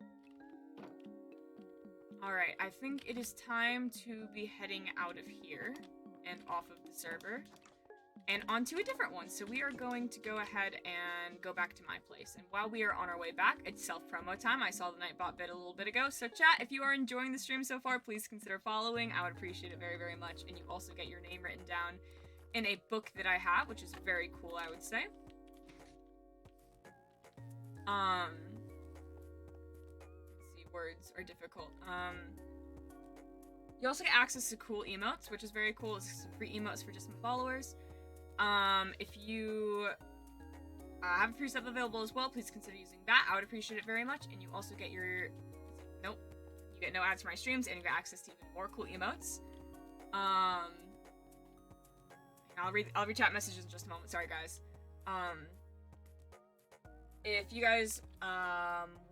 Alright, I think it is time to be heading out of here and off of the server and onto a different one. So we are going to go ahead and go back to my place. And while we are on our way back, it's self-promo time. I saw the Nightbot bit a little bit ago. So chat, if you are enjoying the stream so far, please consider following. I would appreciate it very, very much. And you also get your name written down in a book that I have, which is very cool, I would say. Let's see, words are difficult. You also get access to cool emotes, which is very cool. It's some free emotes for just my followers. If you have a free sub available as well, please consider using that. I would appreciate it very much. And you also get your... Nope. You get no ads for my streams, and you get access to even more cool emotes. I'll read chat messages in just a moment. Sorry, guys. If you guys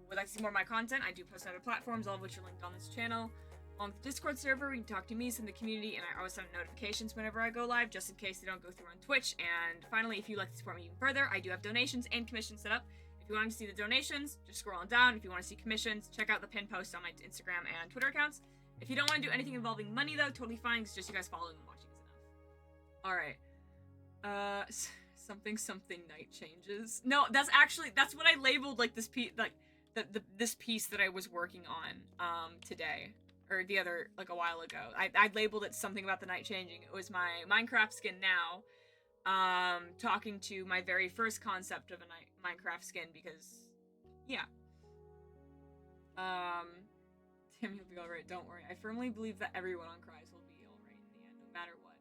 would like to see more of my content, I do post on other platforms, all of which are linked on this channel. On the Discord server, you can talk to me, send the community, and I always send notifications whenever I go live, just in case they don't go through on Twitch. And finally, if you'd like to support me even further, I do have donations and commissions set up. If you want to see the donations, just scroll on down. If you want to see commissions, check out the pinned post on my Instagram and Twitter accounts. If you don't want to do anything involving money, though, totally fine. It's just you guys following and watching is enough. Alright. Something night changes. No, that's what I labeled, like, this piece, like, this piece that I was working on, today. Or the other, like, a while ago. I labeled it something about the night changing. It was my Minecraft skin now, talking to my very first concept of a Minecraft skin, because, yeah. Tim, you'll be alright, don't worry. I firmly believe that everyone on Cries will be alright in the end, no matter what.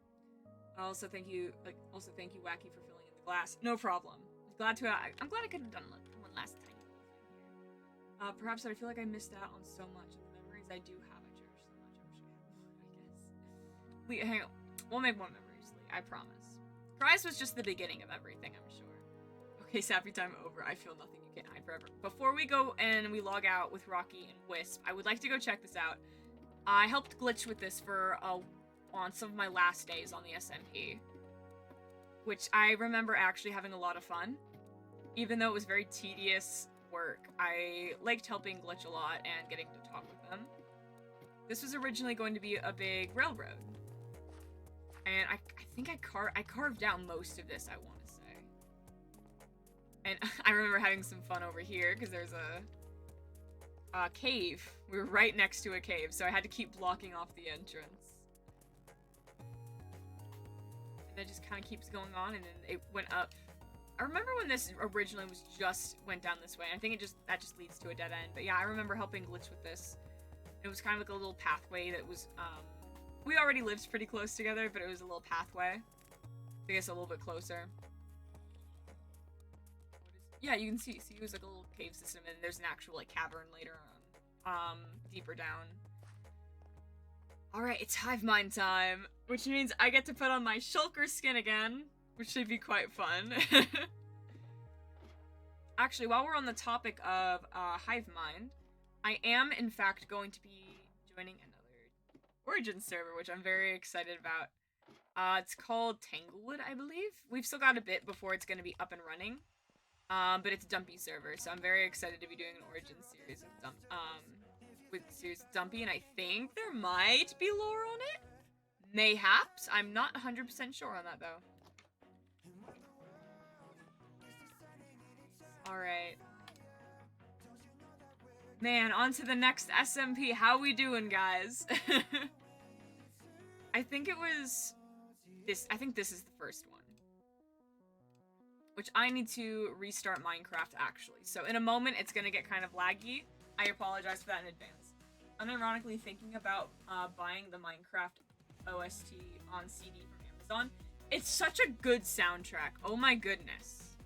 Also, thank you, Wacky, for filling in the glass. No problem. I'm glad I could have done one last tiny little thing here. Perhaps I feel like I missed out on so much of the memories I do have. I cherish so much. I wish I had more, I guess. Hang on. We'll make more memories, Lee. I promise. Cries was just the beginning of everything, I'm sure. Okay, Sappy time over. I feel nothing you can't hide forever. Before we go and we log out with Rocky and Wisp, I would like to go check this out. I helped glitch with this for on some of my last days on the SMP, which I remember actually having a lot of fun. Even though it was very tedious work, I liked helping glitch a lot and getting to talk with them. This was originally going to be a big railroad. And I think I carved out most of this, I want to say. And I remember having some fun over here, because there's a cave. We were right next to a cave, so I had to keep blocking off the entrance. And it just kind of keeps going on, and then it went up. I remember when this originally went down this way. I think that just leads to a dead end. But yeah, I remember helping glitch with this. It was kind of like a little pathway that was, we already lived pretty close together, but it was a little pathway. I guess a little bit closer. Yeah, you can see it was like a little cave system, and there's an actual, like, cavern later on, deeper down. Alright, it's Hive Mind time, which means I get to put on my Shulker skin again, which should be quite fun. Actually, while we're on the topic of Hive Mind, I am, in fact, going to be joining another Origin server, which I'm very excited about. It's called Tanglewood, I believe. We've still got a bit before it's going to be up and running. But it's a Dumpy server, so I'm very excited to be doing an Origin series with Dumpy, and I think there might be lore on it? Mayhaps? I'm not 100% sure on that, though. Alright. Man, on to the next SMP. How we doing, guys? I think it was this. I think this is the first one. Which I need to restart Minecraft, actually. So in a moment, it's gonna get kind of laggy. I apologize for that in advance. Unironically thinking about buying the Minecraft OST on CD from Amazon. It's such a good soundtrack. Oh my goodness.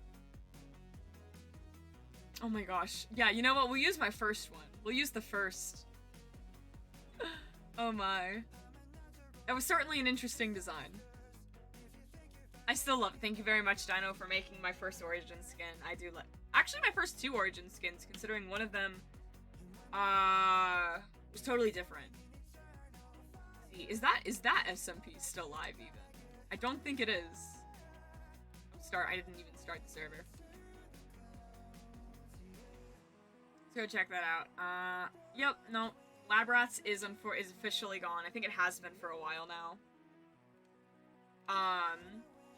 Oh my gosh. Yeah, you know what? We'll use my first one. We'll use the first. Oh my. That was certainly an interesting design. I still love it. Thank you very much, Dino, for making my first Origin skin. I do like... Actually, my first 2 Origin skins, considering one of them, was totally different. See, is that SMP still live, even? I don't think it is. I didn't even start the server. Let's go check that out. Yep, no. Labrats is officially gone. I think it has been for a while now.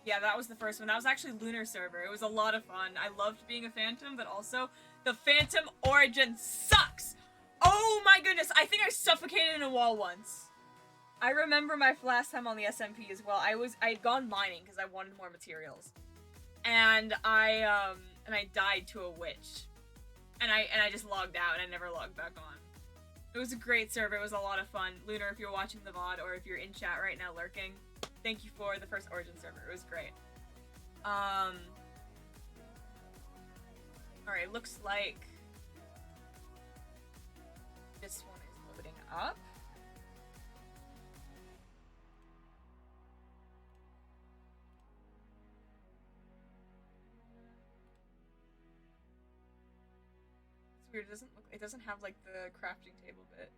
Yeah, that was the first one. That was actually Lunar server. It was a lot of fun. I loved being a Phantom, but also the Phantom Origin sucks! Oh my goodness, I think I suffocated in a wall once. I remember my last time on the SMP as well. I had gone mining because I wanted more materials. And I died to a witch. And I just logged out and I never logged back on. It was a great server. It was a lot of fun. Lunar, if you're watching the VOD or if you're in chat right now lurking, thank you for the first Origin server. It was great. Alright, looks like this one is loading up. It's weird, it doesn't have like the crafting table bit.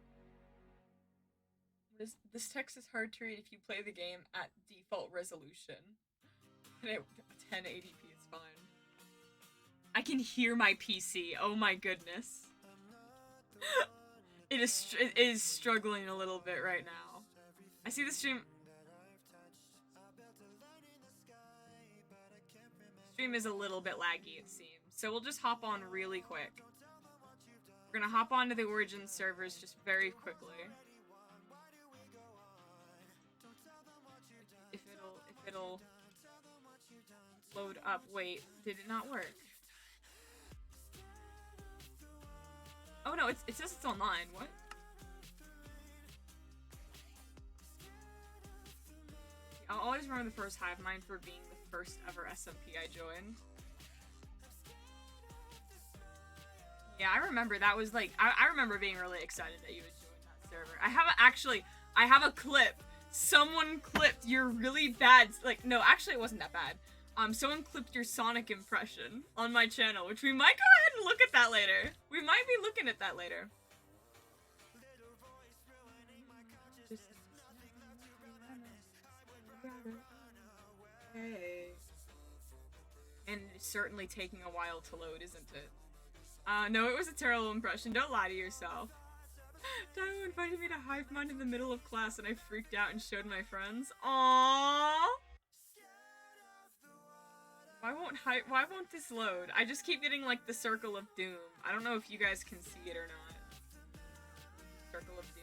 This text is hard to read if you play the game at default resolution. And at 1080p is fine. I can hear my PC. Oh my goodness. It is struggling a little bit right now. I see the stream. Stream is a little bit laggy, it seems. So we'll just hop on really quick. We're gonna hop onto the Origin servers just very quickly. If it'll load up. Wait, did it not work? Oh no, it says it's online. What? I'll always remember the first hive mind for being the first ever SMP I joined. Yeah, I remember that was like, I remember being really excited that you would join that server. I have a clip. Someone clipped your really bad, like, no, actually it wasn't that bad. Someone clipped your Sonic impression on my channel, which we might go ahead and look at that later. We might be looking at that later. Hey. And it's certainly taking a while to load, isn't it? No, it was a terrible impression. Don't lie to yourself. Dino invited me to hive mind in the middle of class and I freaked out and showed my friends. Aww. Why won't this load? I just keep getting like the circle of doom. I don't know if you guys can see it or not. Circle of doom.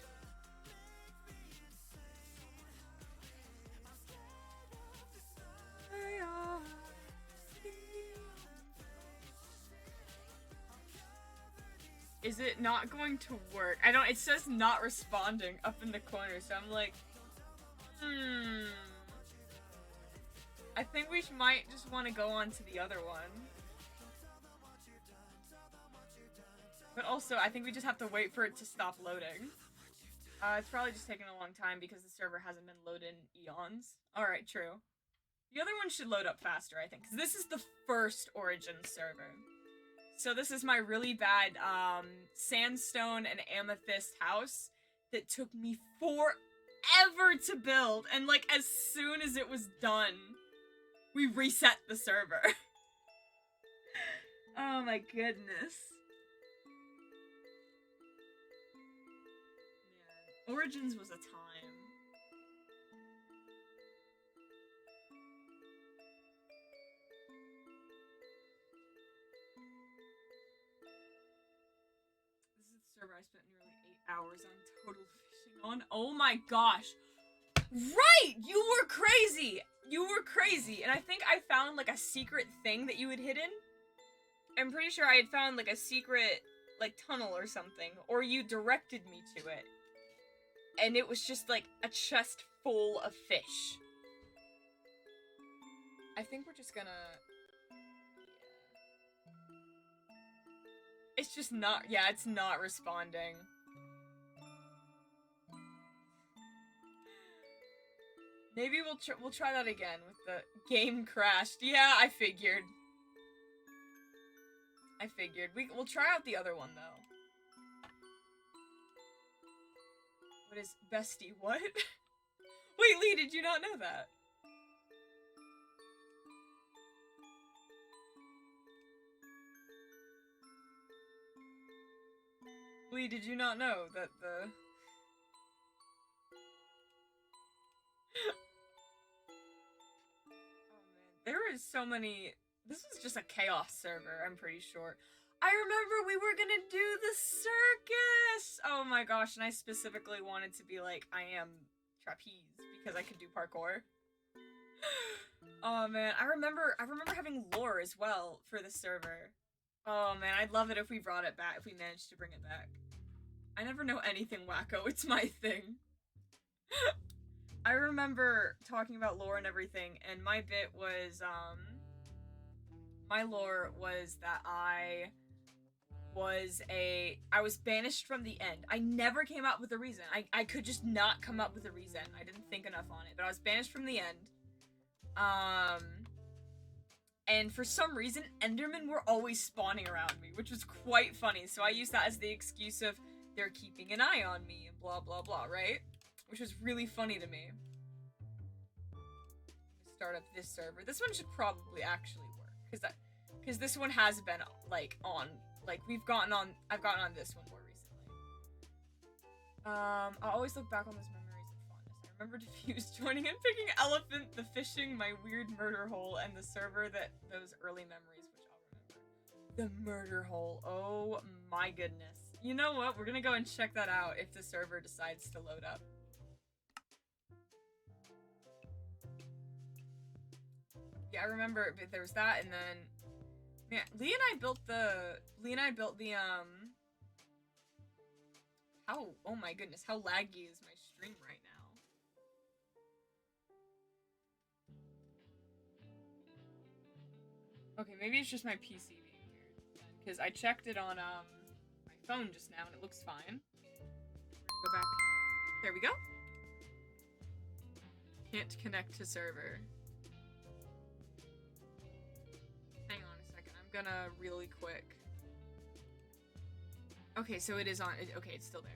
Is it not going to work? It says not responding up in the corner, so I'm like, I think we might just want to go on to the other one. But also, I think we just have to wait for it to stop loading. It's probably just taking a long time because the server hasn't been loaded in eons. Alright, true. The other one should load up faster, I think, because this is the first Origin server. So this is my really bad, sandstone and amethyst house that took me forever to build, and, like, as soon as it was done, we reset the server. Oh my goodness. Yeah, Origins was a time. Server I spent nearly 8 hours on total fishing on. Oh my gosh. Right! You were crazy! You were crazy! And I think I found like a secret thing that you had hidden. I'm pretty sure I had found like a secret like tunnel or something. Or you directed me to it. And it was just like a chest full of fish. I think we're just gonna... It's just not, yeah, it's not responding. Maybe we'll try that again with the game crashed. Yeah, I figured. We'll try out the other one though. What is bestie? What? Wait, Lee, did you not know that? Lee, did you not know that the... Oh man, there is so many... This was just a chaos server, I'm pretty sure. I remember we were gonna do the circus! Oh my gosh, and I specifically wanted to be like, I am trapeze, because I could do parkour. Oh man, I remember having lore as well for the server. Oh man, I'd love it if we brought it back, if we managed to bring it back. I never know anything wacko, it's my thing. I remember talking about lore and everything, and my bit was, my lore was that I was banished from the end. I never came up with a reason. I could just not come up with a reason. I didn't think enough on it, but I was banished from the end. And for some reason, Endermen were always spawning around me, which was quite funny. So I used that as the excuse of, they're keeping an eye on me, and blah, blah, blah, right? which was really funny to me. Start up this server. This one should probably actually work, because this one has been like on, like I've gotten on this one more recently. I always look back on those memories of fondness. I remember Diffuse joining and picking Elephant, the fishing, my weird murder hole, and the server that those early memories, which I'll remember. The murder hole. Oh my goodness. You know what? We're gonna go and check that out if the server decides to load up. Yeah, I remember there was that, and then yeah, Lee and I built the how, oh my goodness, how laggy is my stream right now? Okay, maybe it's just my PC being weird, because I checked it on my phone just now and it looks fine. We're gonna go back. There we go. Can't connect to server. Hang on a second, I'm gonna really quick. Okay, so it is on. Okay, it's still there.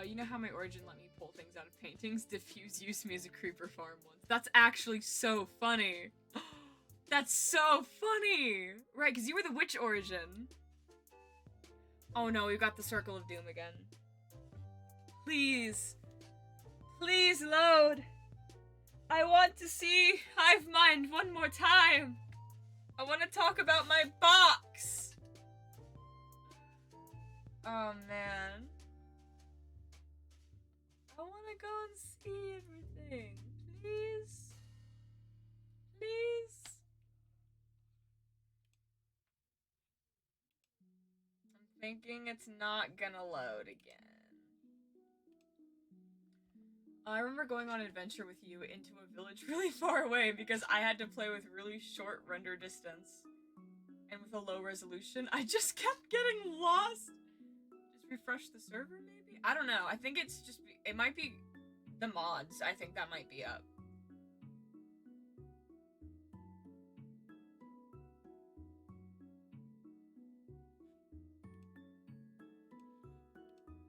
You know how my origin let me pull things out of paintings? Diffuse used me as a creeper farm once. That's actually so funny. That's so funny! Right, because you were the witch origin. Oh no, we've got the Circle of Doom again. Please. Please load. I want to see Hive Mind one more time. I want to talk about my box. Oh man. I want to go and see everything. Please. Please. I'm thinking it's not gonna load again. I remember going on an adventure with you into a village really far away because I had to play with really short render distance. And with a low resolution, I just kept getting lost. Just refresh the server, maybe? I don't know. I think it's just... It might be the mods. I think that might be up.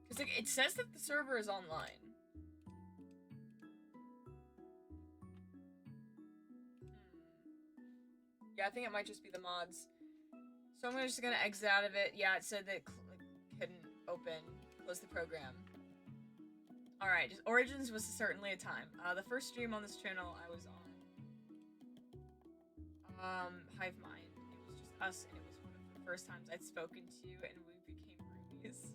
Because it says that the server is online. Yeah, I think it might just be the mods. So I'm just gonna exit out of it. Yeah, it said that it couldn't open. Close the program. Alright, just Origins was certainly a time. The first stream on this channel I was on. Hive Mind. It was just us, and it was one of the first times I'd spoken to you, and we became roomies.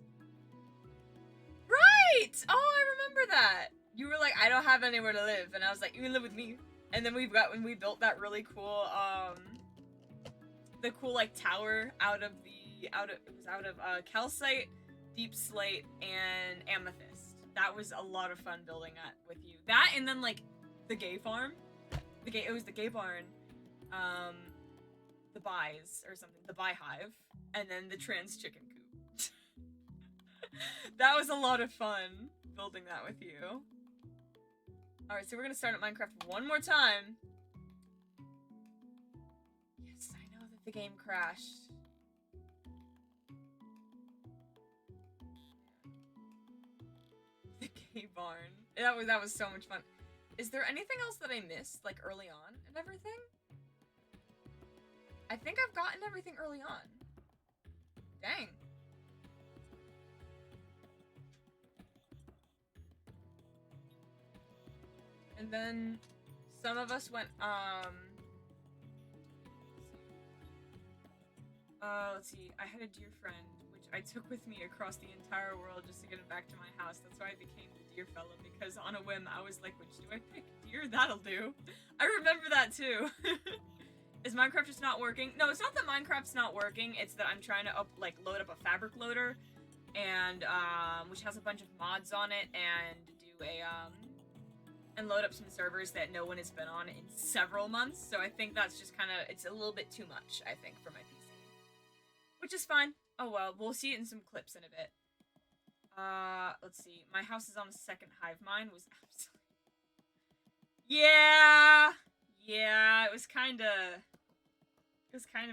Right! Oh, I remember that! You were like, I don't have anywhere to live, and I was like, you can live with me. And then when we built that really cool, the cool, like, tower out of calcite, deep slate, and amethyst. That was a lot of fun building that with you. That, and then, like, the gay farm. It was the gay barn. The Buys, or something. The Buy Hive. And then the trans chicken coop. That was a lot of fun, building that with you. Alright, so we're gonna start at Minecraft one more time. Yes, I know that the game crashed. The gay barn. That was so much fun. Is there anything else that I missed, like, early on and everything? I think I've gotten everything early on. Dang. And then some of us went, let's see, I had a deer friend, which I took with me across the entire world just to get him back to my house. That's why I became the deer fella, because on a whim, I was like, which do I pick? Deer? That'll do. I remember that too. Is Minecraft just not working? No, it's not that Minecraft's not working, it's that I'm trying to load up a fabric loader, and, which has a bunch of mods on it, and do a, and load up some servers that no one has been on in several months, so I think that's just kind of, it's a little bit too much, I think, for my PC. Which is fine. Oh well, we'll see it in some clips in a bit. Let's see. My house is on a second hive. Mine was absolutely... Yeah, it was kind of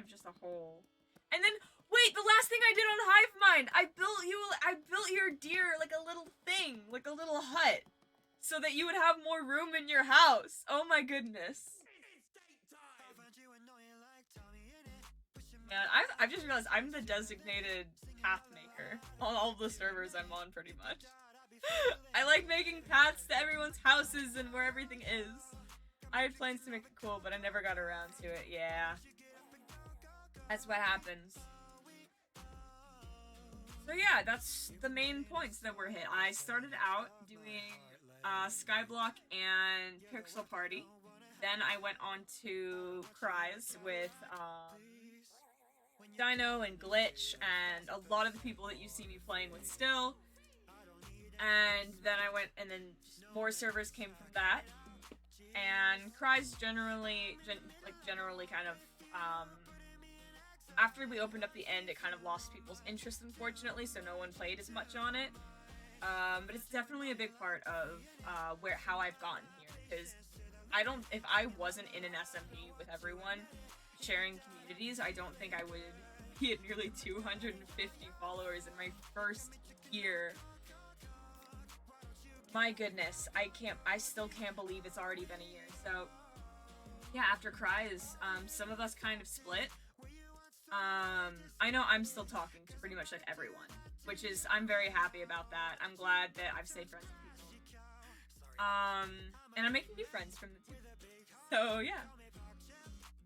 just a hole. And then, Wait, the last thing I did on Hivemind, I built your deer like a little thing, like a little hut, so that you would have more room in your house. Oh my goodness. Man, I've just realized I'm the designated path maker on all the servers I'm on, pretty much. I like making paths to everyone's houses and where everything is. I had plans to make it cool, but I never got around to it. Yeah. That's what happens. So yeah, that's the main points that were hit. I started out doing Skyblock and Pixel Party. Then I went on to Cries with Dino and Glitch and a lot of the people that you see me playing with still. And then I went, and then more servers came from that. And Cries generally kind of, after we opened up the end, it kind of lost people's interest, unfortunately, so no one played as much on it. But it's definitely a big part of how I've gotten here, because if I wasn't in an SMP with everyone sharing communities, I don't think I would be at nearly 250 followers in my first year. My goodness, I still can't believe it's already been a year. So, yeah, after Cries, some of us kind of split. I know I'm still talking to pretty much like everyone, which is, I'm very happy about that. I'm glad that I've stayed friends with people. And I'm making new friends from the team. So, yeah.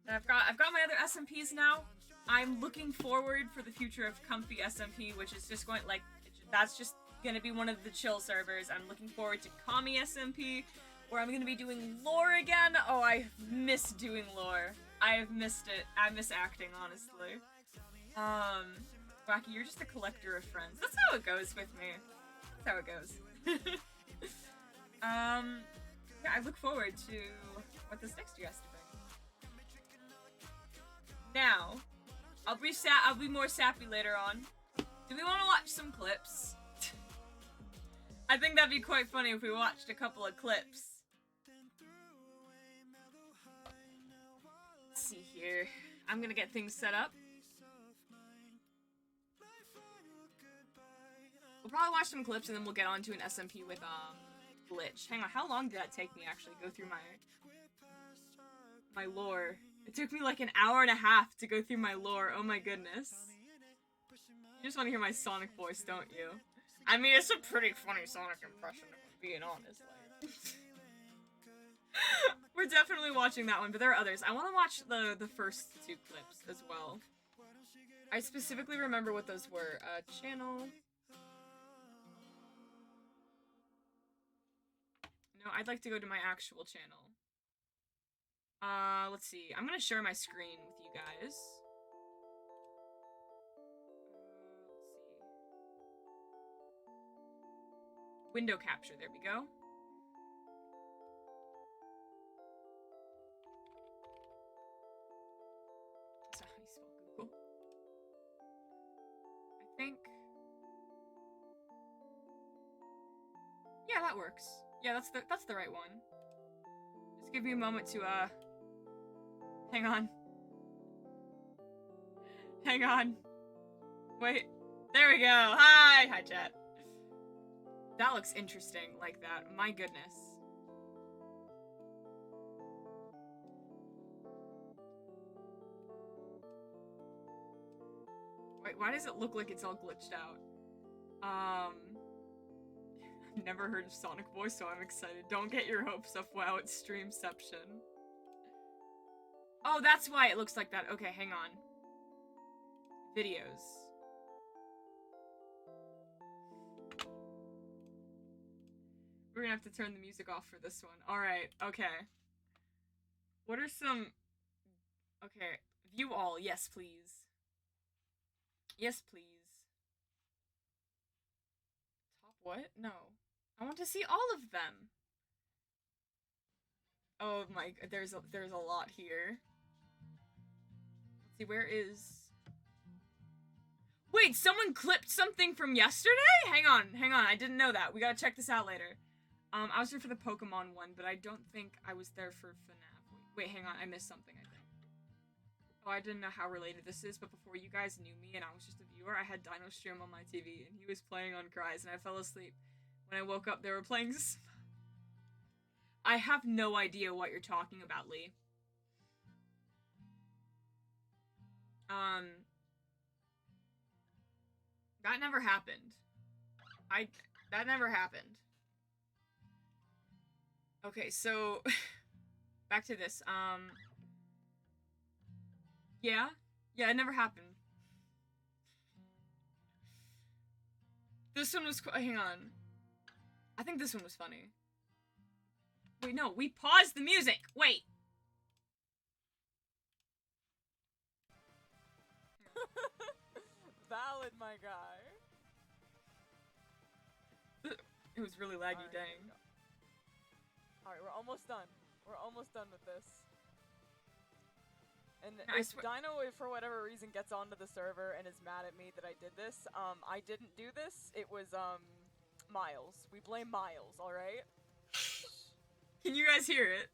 And I've got my other SMPs now. I'm looking forward for the future of Comfy SMP, which is just going, like, that's just gonna be one of the chill servers. I'm looking forward to Kami SMP, where I'm gonna be doing lore again. Oh, I miss doing lore. I have missed it. I miss acting, honestly. Wacky, you're just a collector of friends. That's how it goes with me. That's how it goes. Yeah, I look forward to what this next year has to bring. Now, I'll be more sappy later on. Do we want to watch some clips? I think that'd be quite funny if we watched a couple of clips. Let's see here. I'm gonna get things set up. We'll probably watch some clips and then we'll get on to an SMP with Glitch. Hang on, how long did that take me actually go through my lore? It took me like an hour and a half to go through my lore. Oh my goodness. You just want to hear my Sonic voice, don't you? I mean, it's a pretty funny Sonic impression, if I'm being honest. We're definitely watching that one, but there are others. I want to watch the first two clips as well. I specifically remember what those were. Channel. No, I'd like to go to my actual channel. Let's see. I'm gonna share my screen with you guys. Let's see. Window capture, there we go. That's not how you spell Google. I think. Yeah, that works. Yeah, that's the right one. Just give me a moment to hang on. Hang on. Wait. There we go. Hi! Hi, chat. That looks interesting, like that. My goodness. Wait, why does it look like it's all glitched out? I've never heard of Sonic voice, so I'm excited. Don't get your hopes up. Wow, it's Streamception. Oh, that's why it looks like that. Okay, hang on. Videos. We're gonna have to turn the music off for this one. Alright, okay. What are some... Okay, view all. Yes, please. Yes, please. Top what? No. I want to see all of them. Oh my... There's a lot here. Let's see, where is... Wait, someone clipped something from yesterday? Hang on, I didn't know that. We gotta check this out later. I was there for the Pokemon one, but I don't think I was there for FNAF. Wait, hang on, I missed something, I think. Oh, I didn't know how related this is, but before you guys knew me and I was just a viewer, I had Dino Stream on my TV, and he was playing on Cries, and I fell asleep. When I woke up, they were playing... I have no idea what you're talking about, Lee. That never happened. That never happened. Okay, so... back to this, yeah? Yeah, it never happened. This one was... hang on. I think this one was funny. Wait, no, we paused the music! Wait! Valid, my guy. It was really laggy, dang. Alright, we're almost done. We're almost done with this. And I if Dino, for whatever reason, gets onto the server and is mad at me that I did this, I didn't do this. It was, Miles. We blame Miles, alright? Can you guys hear it?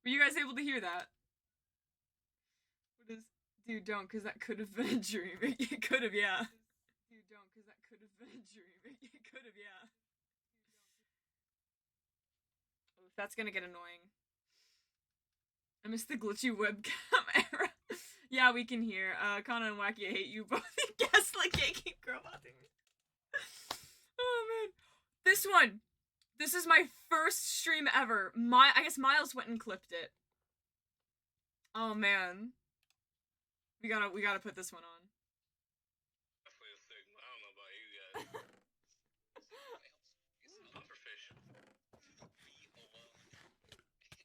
Were you guys able to hear that? What is... Dude, don't, cause that could have been a dream. It could have, yeah. Dude, don't, cause that could have been a dream. It could have, yeah. Oh, that's gonna get annoying. I miss the glitchy webcam era. Yeah, we can hear. Kana and Wacky, I hate you both. Gaslight keep roboting me. Oh, man. This one! This is my first stream ever. I guess Miles went and clipped it. Oh, man. We gotta put this one on. Definitely a thing. I don't know about you guys. Pufferfish.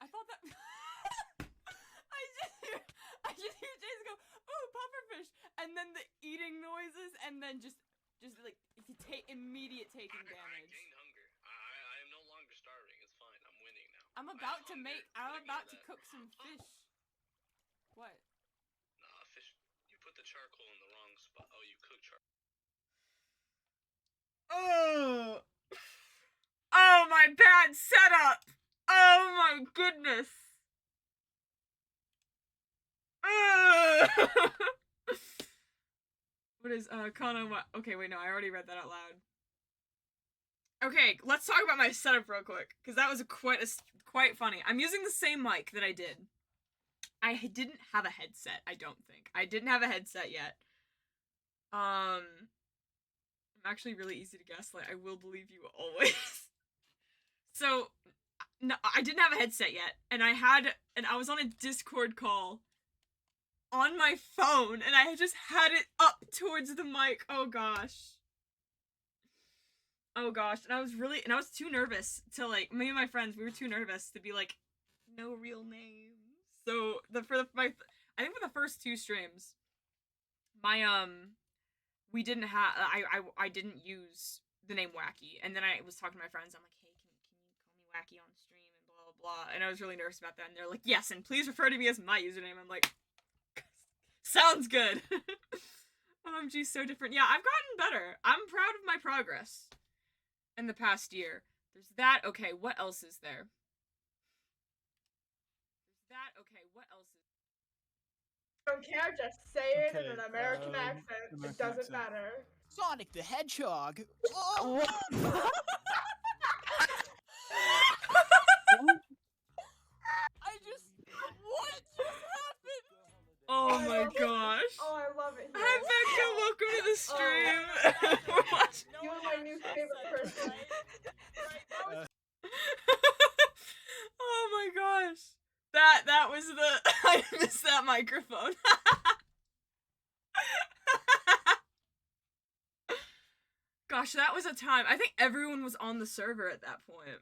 I thought that... I just hear Jason go, ooh, pufferfish! And then the eating noises, and then just like, immediate taking damage. I gained hunger. I am no longer starving. It's fine. I'm winning now. I'm about to cook some fish. What? Nah, fish. You put the charcoal in the wrong spot. Oh, you cook charcoal. Oh! Oh, my bad setup! Oh my goodness! What is, Kana, what? Okay, wait, no, I already read that out loud. Okay, let's talk about my setup real quick, because that was quite funny. I'm using the same mic that I did. I didn't have a headset, I don't think. I didn't have a headset yet. I'm actually really easy to gaslight. I will believe you always. So, no, I didn't have a headset yet, and I was on a Discord call on my phone, and I just had it up towards the mic. Oh gosh. Oh gosh, and I was too nervous to, like, me and my friends, we were too nervous to be like, no real names. So, I think for the first 2 streams, we didn't have, I didn't use the name Wacky, and then I was talking to my friends, I'm like, hey, can you call me Wacky on stream, and blah, blah, blah, and I was really nervous about that, and they're like, yes, and please refer to me as my username. I'm like, sounds good. OMG, so different. Yeah, I've gotten better. I'm proud of my progress in the past year. There's that. Okay, what else is there? There's that. Okay, what else is I don't care, just say it in an American accent. It doesn't matter. Sonic the Hedgehog. Oh! What just happened? Oh my gosh. Oh, I love it. Hi, Becca. Welcome to the stream. We're watching. You are my new favorite person. Oh my gosh. That was the... I missed that microphone. Gosh, that was a time. I think everyone was on the server at that point.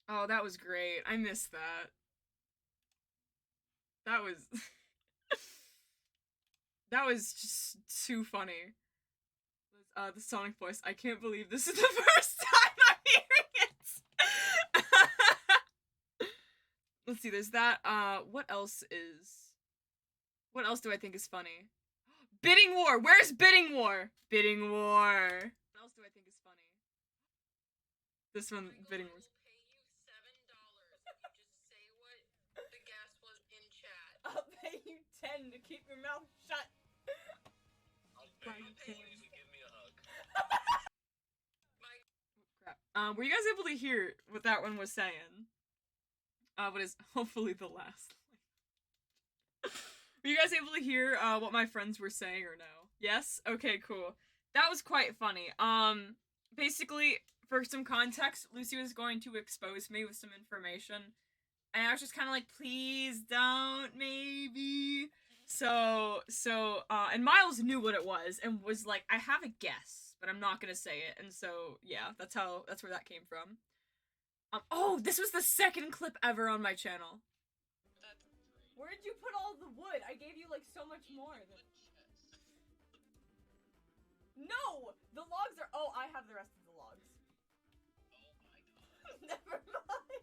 Oh, that was great. I missed that. That was... that was just too funny. The Sonic voice. I can't believe this is the first time I'm hearing it! Let's see, there's that. What else do I think is funny? Bidding War! Where's Bidding War? Bidding War! What else do I think is funny? This one, Bidding War. pretend to keep your mouth shut. I'll pay you to even give me a hug. Crap. Were you guys able to hear what that one was saying? What is hopefully the last line. Were you guys able to hear what my friends were saying or no? Yes? Okay, cool. That was quite funny. Basically, for some context, Lucy was going to expose me with some information. And I was just kind of like, please don't, maybe. And Miles knew what it was and was like, I have a guess, but I'm not gonna say it. And so, yeah, that's where that came from. Oh, this was the second clip ever on my channel. Where did you put all the wood? I gave you, like, so much more. No! The logs are- oh, I have the rest of the logs. Oh my god. Never mind.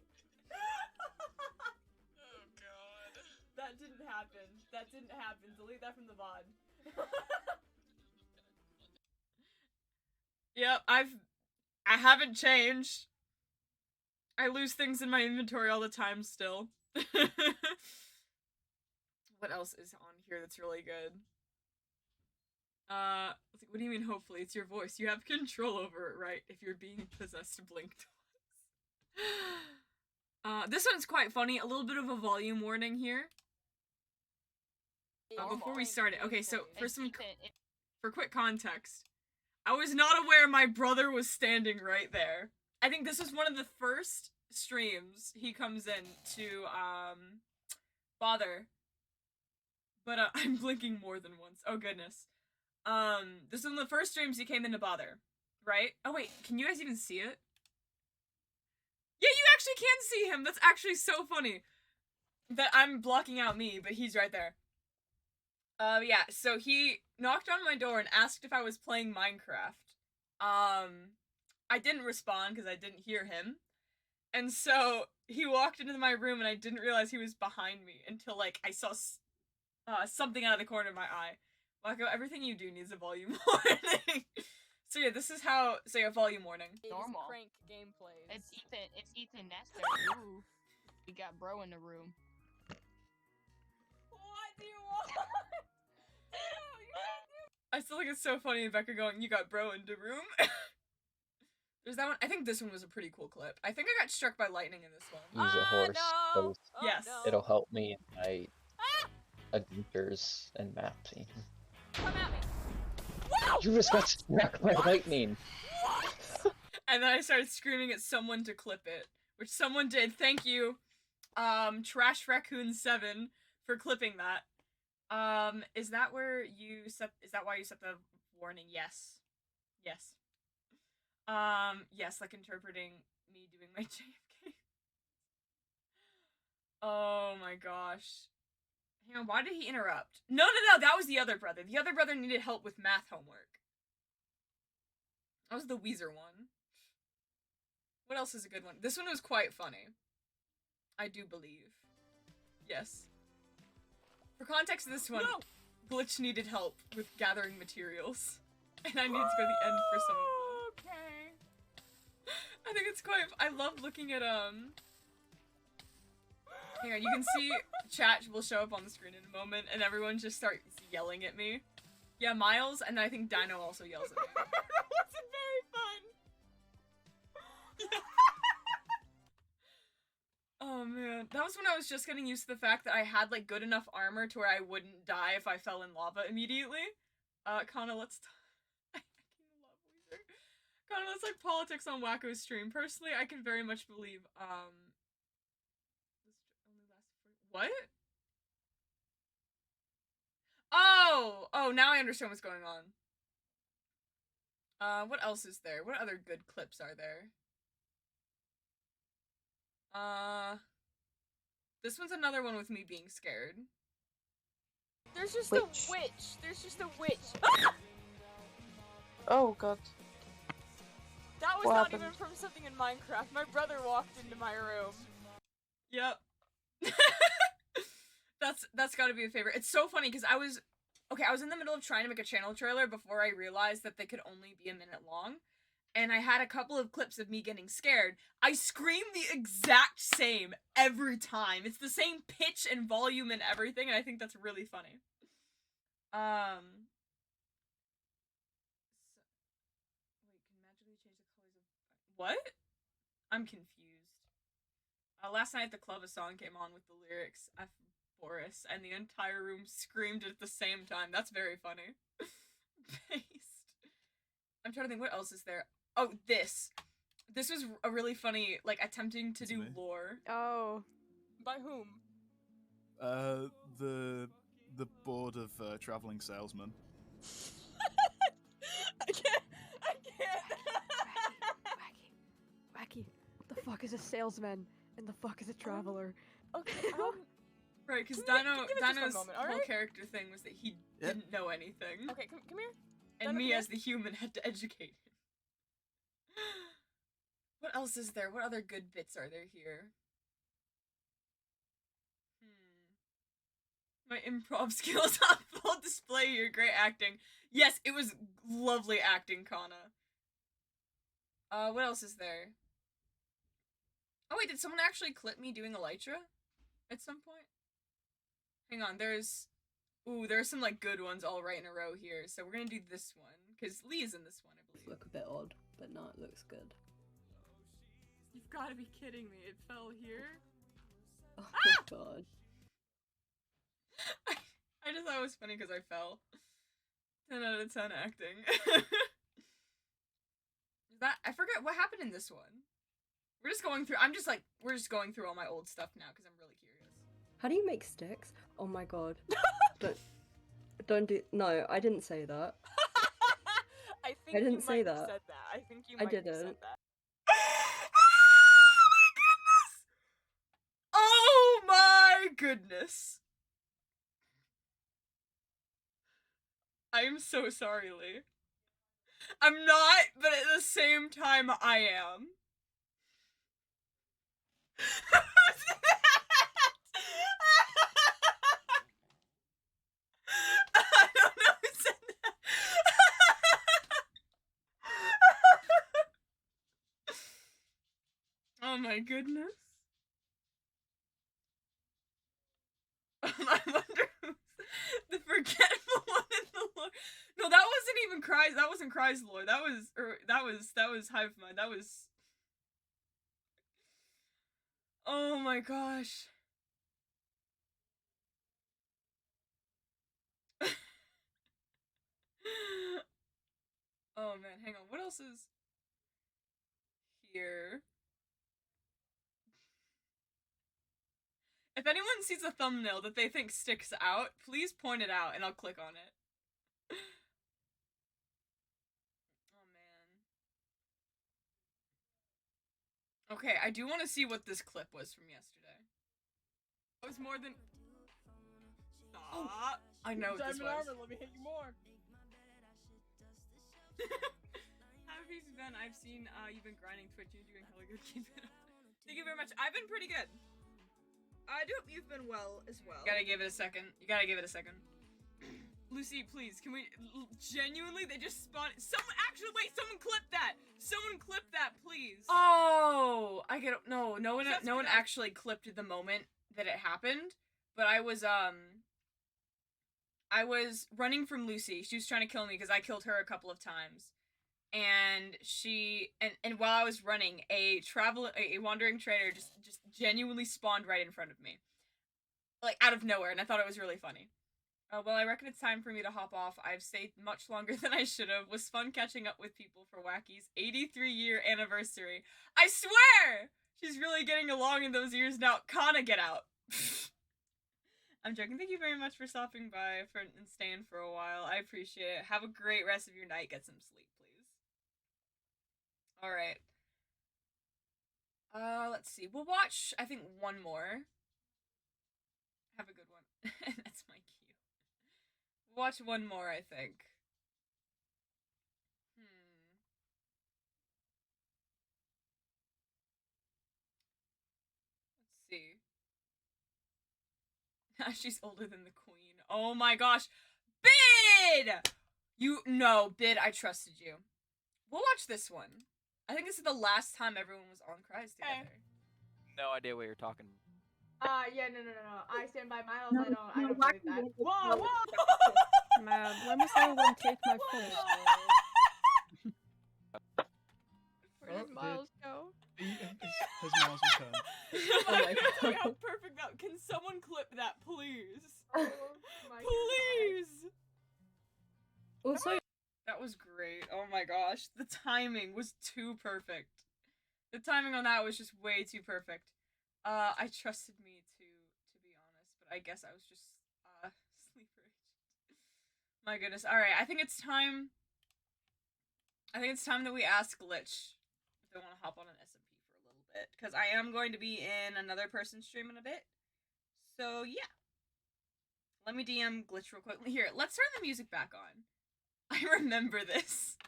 Oh god. That didn't happen. That didn't happen. Delete that from the VOD. Yep, I haven't changed. I lose things in my inventory all the time still. What else is on here that's really good? What do you mean hopefully? It's your voice. You have control over it, right? If you're being possessed, blink twice. This one's quite funny. A little bit of a volume warning here. Before we start it. Okay, so for quick context, I was not aware my brother was standing right there. I think this was one of the first streams he comes in to, bother. But, I'm blinking more than once. Oh, goodness. This is one of the first streams he came in to bother. Right? Oh, wait. Can you guys even see it? Yeah, you actually can see him! That's actually so funny. That I'm blocking out me, but he's right there. Yeah, so he knocked on my door and asked if I was playing Minecraft. I didn't respond because I didn't hear him. And so he walked into my room and I didn't realize he was behind me until, like, I saw something out of the corner of my eye. Wacko, everything you do needs a volume warning. So yeah, this is how, so yeah, volume warning. Normal. Crank gameplays. It's Ethan Nestor. Ooh. We got bro in the room. What do you want? I still think it's so funny Becca going, you got bro in the room. There's that one. I think this one was a pretty cool clip. I think I got struck by lightning in this one. Use a horse. No. Both. Yes. No. It'll help me in my adventures and map scene. Come at me. You just got struck by lightning! And then I started screaming at someone to clip it, which someone did. Thank you, Trash Raccoon 7 for clipping that. Is that where you set? Is that why you set the warning? Yes. Yes. Yes, like interpreting me doing my JFK. Oh my gosh. Hang on, why did he interrupt? No, that was the other brother. The other brother needed help with math homework. That was the Weezer one. What else is a good one? This one was quite funny. I do believe. Yes. For context of this one, no! Glitch needed help with gathering materials. And I need to go to the end for some of them. Okay. I think it's quite, I love looking at, hang on, you can see chat will show up on the screen in a moment, and everyone just starts yelling at me. Yeah, Miles, and I think Dino also yells at me. That wasn't very fun. Oh man, that was when I was just getting used to the fact that I had, like, good enough armor to where I wouldn't die if I fell in lava immediately. Kana, let's I fucking love Weezer. Kana, let's like politics on Wacko's stream. Personally, I can very much believe, what? Oh, now I understand what's going on. What else is there? What other good clips are there? This one's another one with me being scared. There's just a witch. There's just a witch. Oh god. That was not even from something in Minecraft. My brother walked into my room. Yep. That's gotta be a favorite. It's so funny because I was in the middle of trying to make a channel trailer before I realized that they could only be a minute long. and I had a couple of clips of me getting scared. I scream the exact same every time. It's the same pitch and volume and everything, and I think that's really funny. Wait, can magically change the colors of... What? I'm confused. Last night at the club, a song came on with the lyrics F Boris, and the entire room screamed at the same time. That's very funny. Based. I'm trying to think, what else is there? Oh, this. This was a really funny, like, attempting to do lore. Oh. By whom? The board of traveling salesmen. I can't. Wacky. What the fuck is a salesman? And the fuck is a traveler? Okay. Right, because Dino's whole character thing was that he didn't know anything. Okay, come here. And Dino, me, as the human, had to educate him. What else is there? What other good bits are there here? My improv skills on full display here. Great acting. Yes, it was lovely acting, Kana. What else is there? Oh wait, did someone actually clip me doing Elytra? At some point? Hang on, there's some like good ones all right in a row here. So we're gonna do this one, because Lee is in this one, I believe. Look a bit odd, but no, it looks good. You've gotta be kidding me, it fell here? Oh my god. I just thought it was funny because I fell. 10 out of 10 acting. I forget what happened in this one. We're just going through all my old stuff now because I'm really curious. How do you make sticks? Oh my god. Don't do. No, I didn't say that. I think I didn't you say might that. have said that. I think you might have said that. Oh my goodness! I am so sorry, Lee. I'm not, but at the same time, I am. Who's that? I don't know who said that. Oh my goodness. I wonder who's the forgetful one in the lore. No, that wasn't even Cry's. That wasn't Cry's lore. That was Hive Mind. That was. Oh my gosh. Oh man, hang on. What else is here? If anyone sees a thumbnail that they think sticks out, please point it out and I'll click on it. Oh man. Okay, I do want to see what this clip was from yesterday. It was more than... Stop. Oh, I know what this was. Armor, let me hit you more. How have you been? I've seen you've been grinding Twitch. You're doing hella good. Keep it up. Thank you very much. I've been pretty good. I do hope you've been well as well. You gotta give it a second. Lucy, please, can we genuinely? They just spawned. Someone clip that. Someone clip that, please. Oh, I get it. No one actually clipped the moment that it happened. But I was running from Lucy. She was trying to kill me because I killed her a couple of times. And and while I was running, a wandering trader just genuinely spawned right in front of me. Like, out of nowhere, and I thought it was really funny. Well, I reckon it's time for me to hop off. I've stayed much longer than I should have. Was fun catching up with people for Wacky's 83-year anniversary. I swear! She's really getting along in those years now. Kana, get out. I'm joking. Thank you very much for stopping by and staying for a while. I appreciate it. Have a great rest of your night. Get some sleep, please. Alright. Let's see. We'll watch, I think, one more. Have a good one. That's my cue. We'll watch one more, I think. Let's see. She's older than the queen. Oh my gosh. Bid! Bid, I trusted you. We'll watch this one. I think this is the last time everyone was on Cries together. No idea what you're talking. Yeah, no. I stand by Miles. I don't believe that. Whoa, whoa! Man, when was everyone take my fish? Where did Miles go? Has Miles returned? Oh my God. How perfect that. Can someone clip that, please? Oh my Please. Also, That was great. Oh my gosh, the timing was too perfect. The timing on that was just way too perfect. I trusted me to be honest, but I guess I was just sleeperish. My goodness. All right, I think it's time that we ask Glitch if they want to hop on an SMP for a little bit, because I am going to be in another person's stream in a bit. So yeah, let me DM Glitch real quick. Here, let's turn the music back on. I remember this.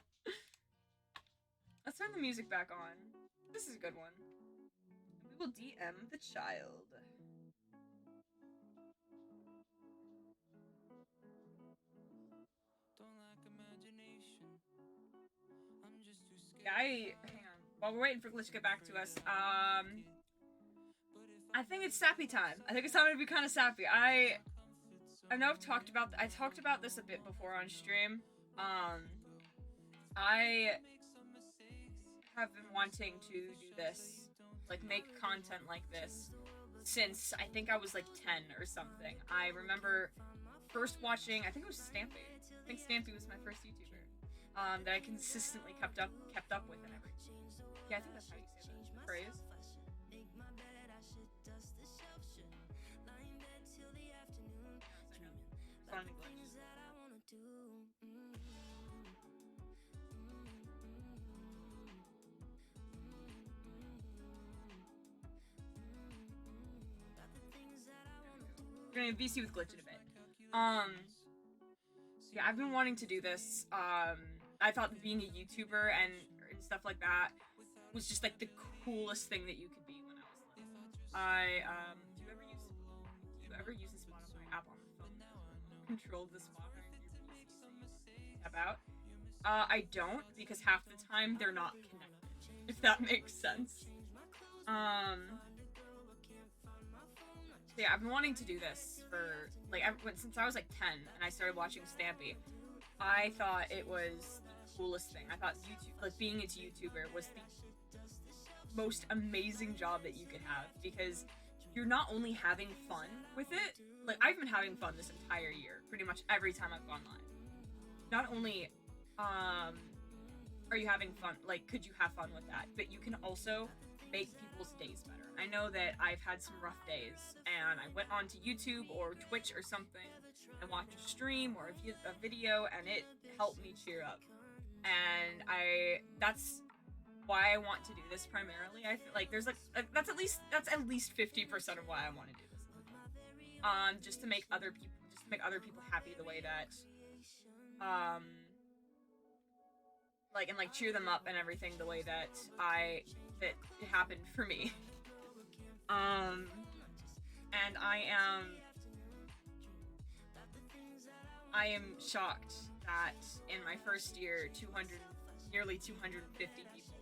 Let's turn the music back on. This is a good one. And we will DM the child. Yeah, hang on. While we're waiting for Glitch to get back to us, I think it's sappy time. I think it's time to be kind of sappy. I know I talked about this a bit before on stream. I have been wanting to do this, like make content like this, since I think I was like 10 or something. I remember first watching, I think it was Stampy. I think Stampy was my first YouTuber that I consistently kept up with and everything. Yeah, I think that's how you say that phrase. We're gonna VC with Glitch in a bit. Yeah, I've been wanting to do this. I thought being a YouTuber and stuff like that was just like the coolest thing that you could be when I was little. Do you ever use the Spotify app on the phone? Control the Spotify about? I don't, because half the time they're not connected, if that makes sense. Yeah, I've been wanting to do this for, like, since I was, like, 10, and I started watching Stampy. I thought it was the coolest thing. I thought YouTube, like, being a YouTuber was the most amazing job that you could have, because you're not only having fun with it, like, I've been having fun this entire year, pretty much every time I've gone live. Not only, are you having fun, like, could you have fun with that, but you can also make people's days better. I know that I've had some rough days, and I went onto YouTube or Twitch or something and watched a stream or a video, and it helped me cheer up. And that's why I want to do this primarily. I feel like there's that's at least 50% of why I want to do this. Just to make other people happy the way that like cheer them up and everything the way that it happened for me. And I am shocked that in my first year, nearly 250 people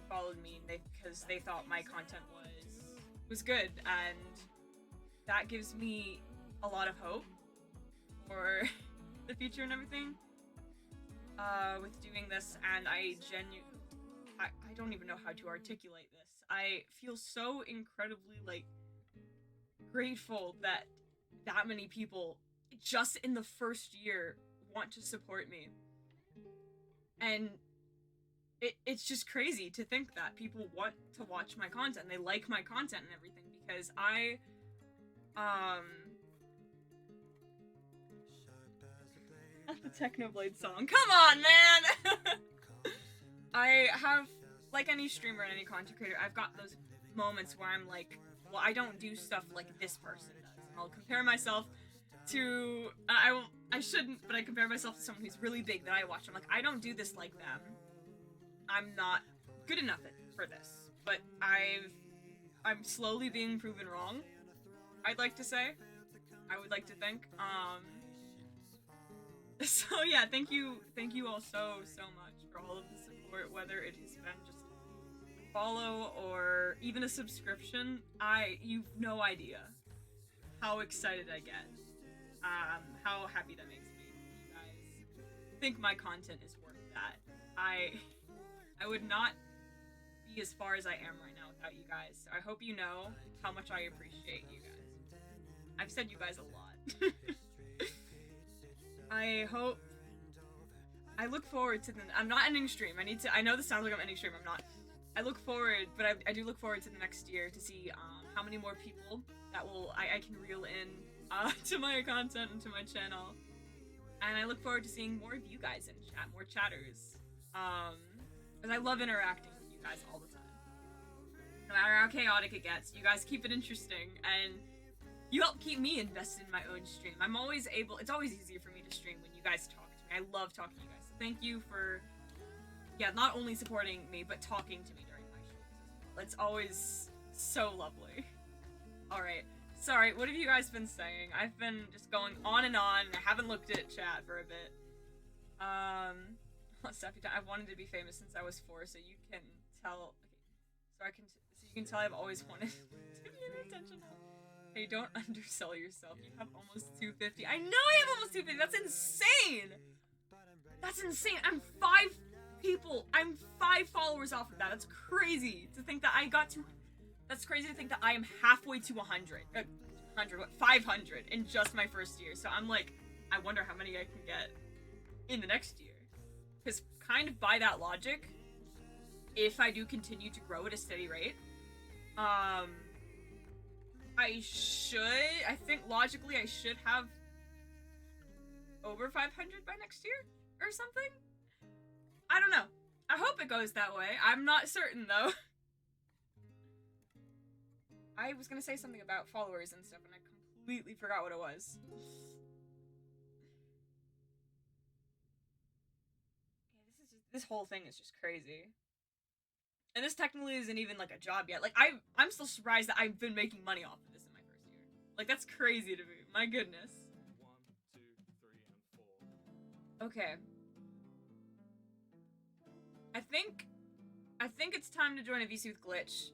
followed me because they thought my content was good, and that gives me a lot of hope for the future and everything with doing this. And I don't even know how to articulate this. I feel so incredibly like grateful that many people just in the first year want to support me. And it's just crazy to think that people want to watch my content, they like my content and everything, because the Technoblade song. Come on, man! I have, like any streamer and any content creator, I've got those moments where I'm like, well, I don't do stuff like this person does. I'll compare myself to, I shouldn't, but I compare myself to someone who's really big that I watch. I'm like, I don't do this like them. I'm not good enough for this. But I'm slowly being proven wrong, I'd like to say. I would like to think. So yeah, thank you all so much for all of the support, whether it has been just a follow or even a subscription. You've no idea how excited I get, how happy that makes me. You guys think my content is worth that. I would not be as far as I am right now without you guys. So I hope you know how much I appreciate you guys. I've said you guys a lot. I look forward to I'm not ending stream. I know this sounds like I'm ending stream. I'm not. I look forward, but I do look forward to the next year to see how many more people that I can reel in to my content and to my channel. And I look forward to seeing more of you guys in chat, more chatters. Because I love interacting with you guys all the time. No matter how chaotic it gets, you guys keep it interesting, and you help keep me invested in my own stream. It's always easier for me to stream when you guys talk to me. I love talking to you guys. So thank you for, not only supporting me, but talking to me during my shows as well. It's always so lovely. Alright, sorry, what have you guys been saying? I've been just going on and on. I haven't looked at chat for a bit. I've wanted to be famous since I was 4, so you can tell. Okay, so you can tell I've always wanted to be an attention hub. Hey, don't undersell yourself. You have almost 250. I know I have almost 250. That's insane. That's insane. I'm 5 followers off of that. That's crazy to think that I got to. That's crazy to think that I am halfway to 500 in just my first year. So I'm like, I wonder how many I can get in the next year. Because kind of by that logic, if I do continue to grow at a steady rate, I think logically I should have over 500 by next year or something? I don't know. I hope it goes that way. I'm not certain though. I was gonna say something about followers and stuff and I completely forgot what it was. This whole thing is just crazy. And this technically isn't even like a job yet. Like I'm still surprised that I've been making money off of this in my first year. Like that's crazy to me. My goodness. 1, 2, 3, and 4. Okay. I think it's time to join a VC with Glitch.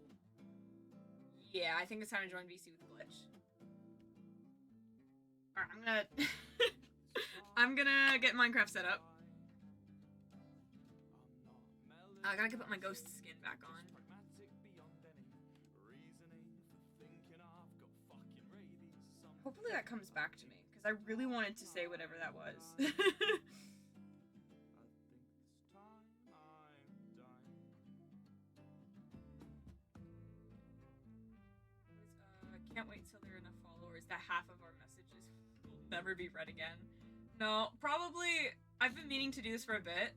Yeah, I think it's time to join VC with Glitch. Alright, I'm gonna get Minecraft set up. I gotta put my ghost skin back on. Hopefully that comes back to me, because I really wanted to say whatever that was. Can't wait till there are enough followers that half of our messages will never be read again. No, probably, I've been meaning to do this for a bit.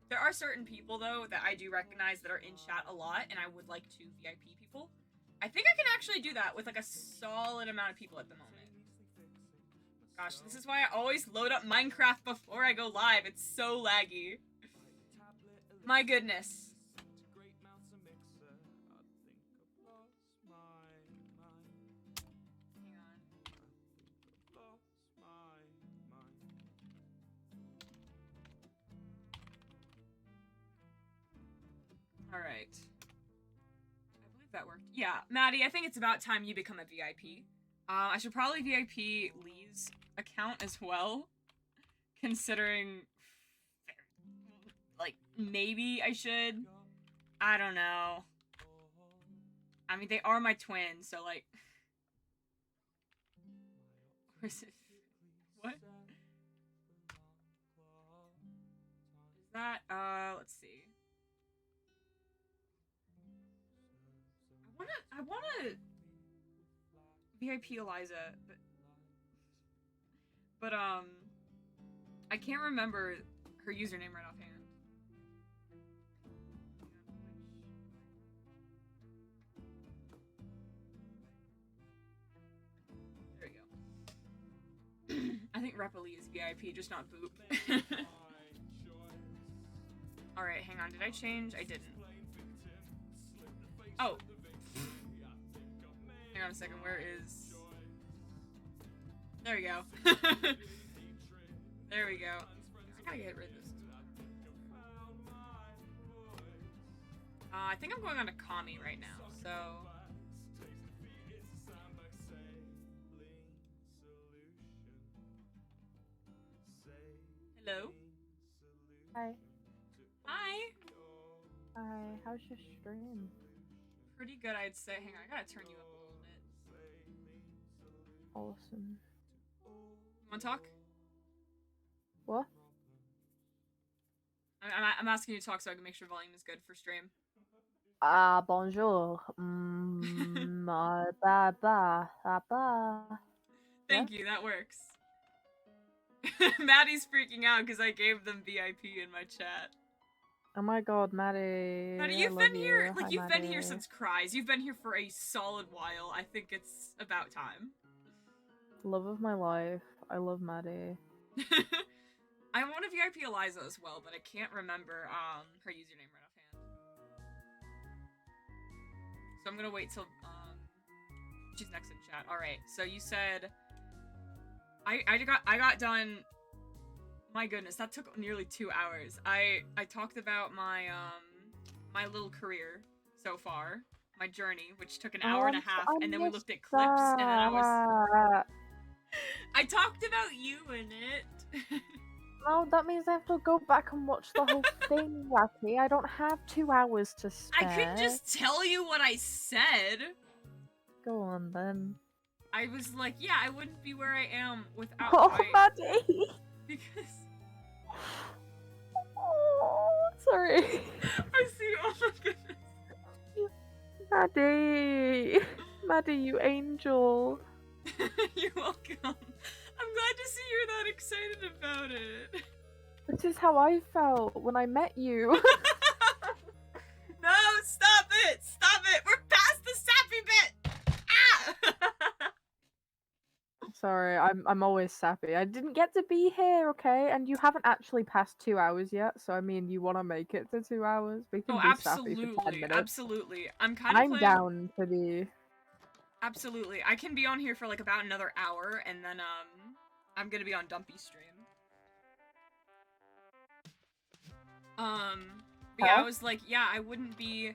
There are certain people, though, that I do recognize that are in chat a lot, and I would like to VIP people. I think I can actually do that with, like, a solid amount of people at the moment. Gosh, this is why I always load up Minecraft before I go live. It's so laggy. My goodness. Alright. I believe that worked. Yeah, Maddie, I think it's about time you become a VIP. I should probably VIP Lee's account as well. Considering... like, maybe I should? I don't know. I mean, they are my twins, so like... Where's it? What? Is that, let's see. I wanna VIP Eliza, but I can't remember her username right offhand. There we go. I think Repoli is VIP, just not Boop. Alright, hang on, did I change? I didn't. Oh. Hang on a second, where is... There we go. There we go. I gotta get rid of this. I think I'm going on to Kami right now, so... Hello? Hi. Hi! Hi, how's your stream? Pretty good, I'd say. Hang on, I gotta turn you up a little bit. Awesome. You wanna talk? What? I'm asking you to talk so I can make sure volume is good for stream. Bonjour. Ba ba ba. Thank you, that works. Maddie's freaking out because I gave them VIP in my chat. Oh my god, Maddie. Maddie, you've been here, like, you've been here since Cries. You've been here for a solid while. I think it's about time. Love of my life. I love Maddie. I want to VIP Eliza as well, but I can't remember her username right offhand. So I'm gonna wait till she's next in chat. All right. So you said I got done. My goodness, that took nearly 2 hours. I talked about my my little career so far, my journey, which took an hour and a half, and then we looked at clips, and then I talked about you in it. No, that means I have to go back and watch the whole thing, Wacky. I don't have 2 hours to spare. I couldn't just tell you what I said. Go on, then. I was like, yeah, I wouldn't be where I am without Maddie! Because... Oh, sorry. I see, oh my goodness. Maddie! Maddie, you angel. You're welcome. I'm glad to see you're that excited about it. This is how I felt when I met you. No, stop it! Stop it! We're past the sappy bit! Ah! Sorry, I'm always sappy. I didn't get to be here, okay? And you haven't actually passed 2 hours yet, so I mean, you want to make it to 2 hours? We can be sappy for 10 minutes. Absolutely. I'm kind of playing... down to be... Absolutely. I can be on here for like about another hour, and then I'm gonna be on Dumpy stream. But yeah, I was like, yeah, I wouldn't be...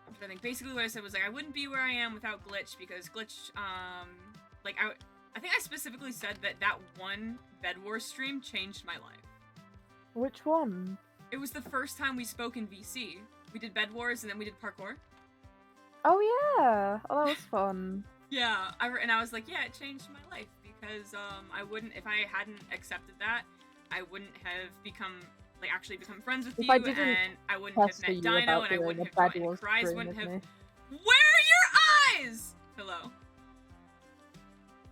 I'm trying to think. Basically what I said was like, I wouldn't be where I am without Glitch, because Glitch, like, I think I specifically said that one Bed Wars stream changed my life. Which one? It was the first time we spoke in VC. We did Bed Wars, and then we did Parkour. Oh yeah! Oh, that was fun. Yeah, and I was like, yeah, it changed my life, because, I wouldn't, if I hadn't accepted that, I wouldn't have actually become friends with you, and I wouldn't have met Dino, and I wouldn't have joined Cries, wouldn't have... Where are your eyes?! Hello.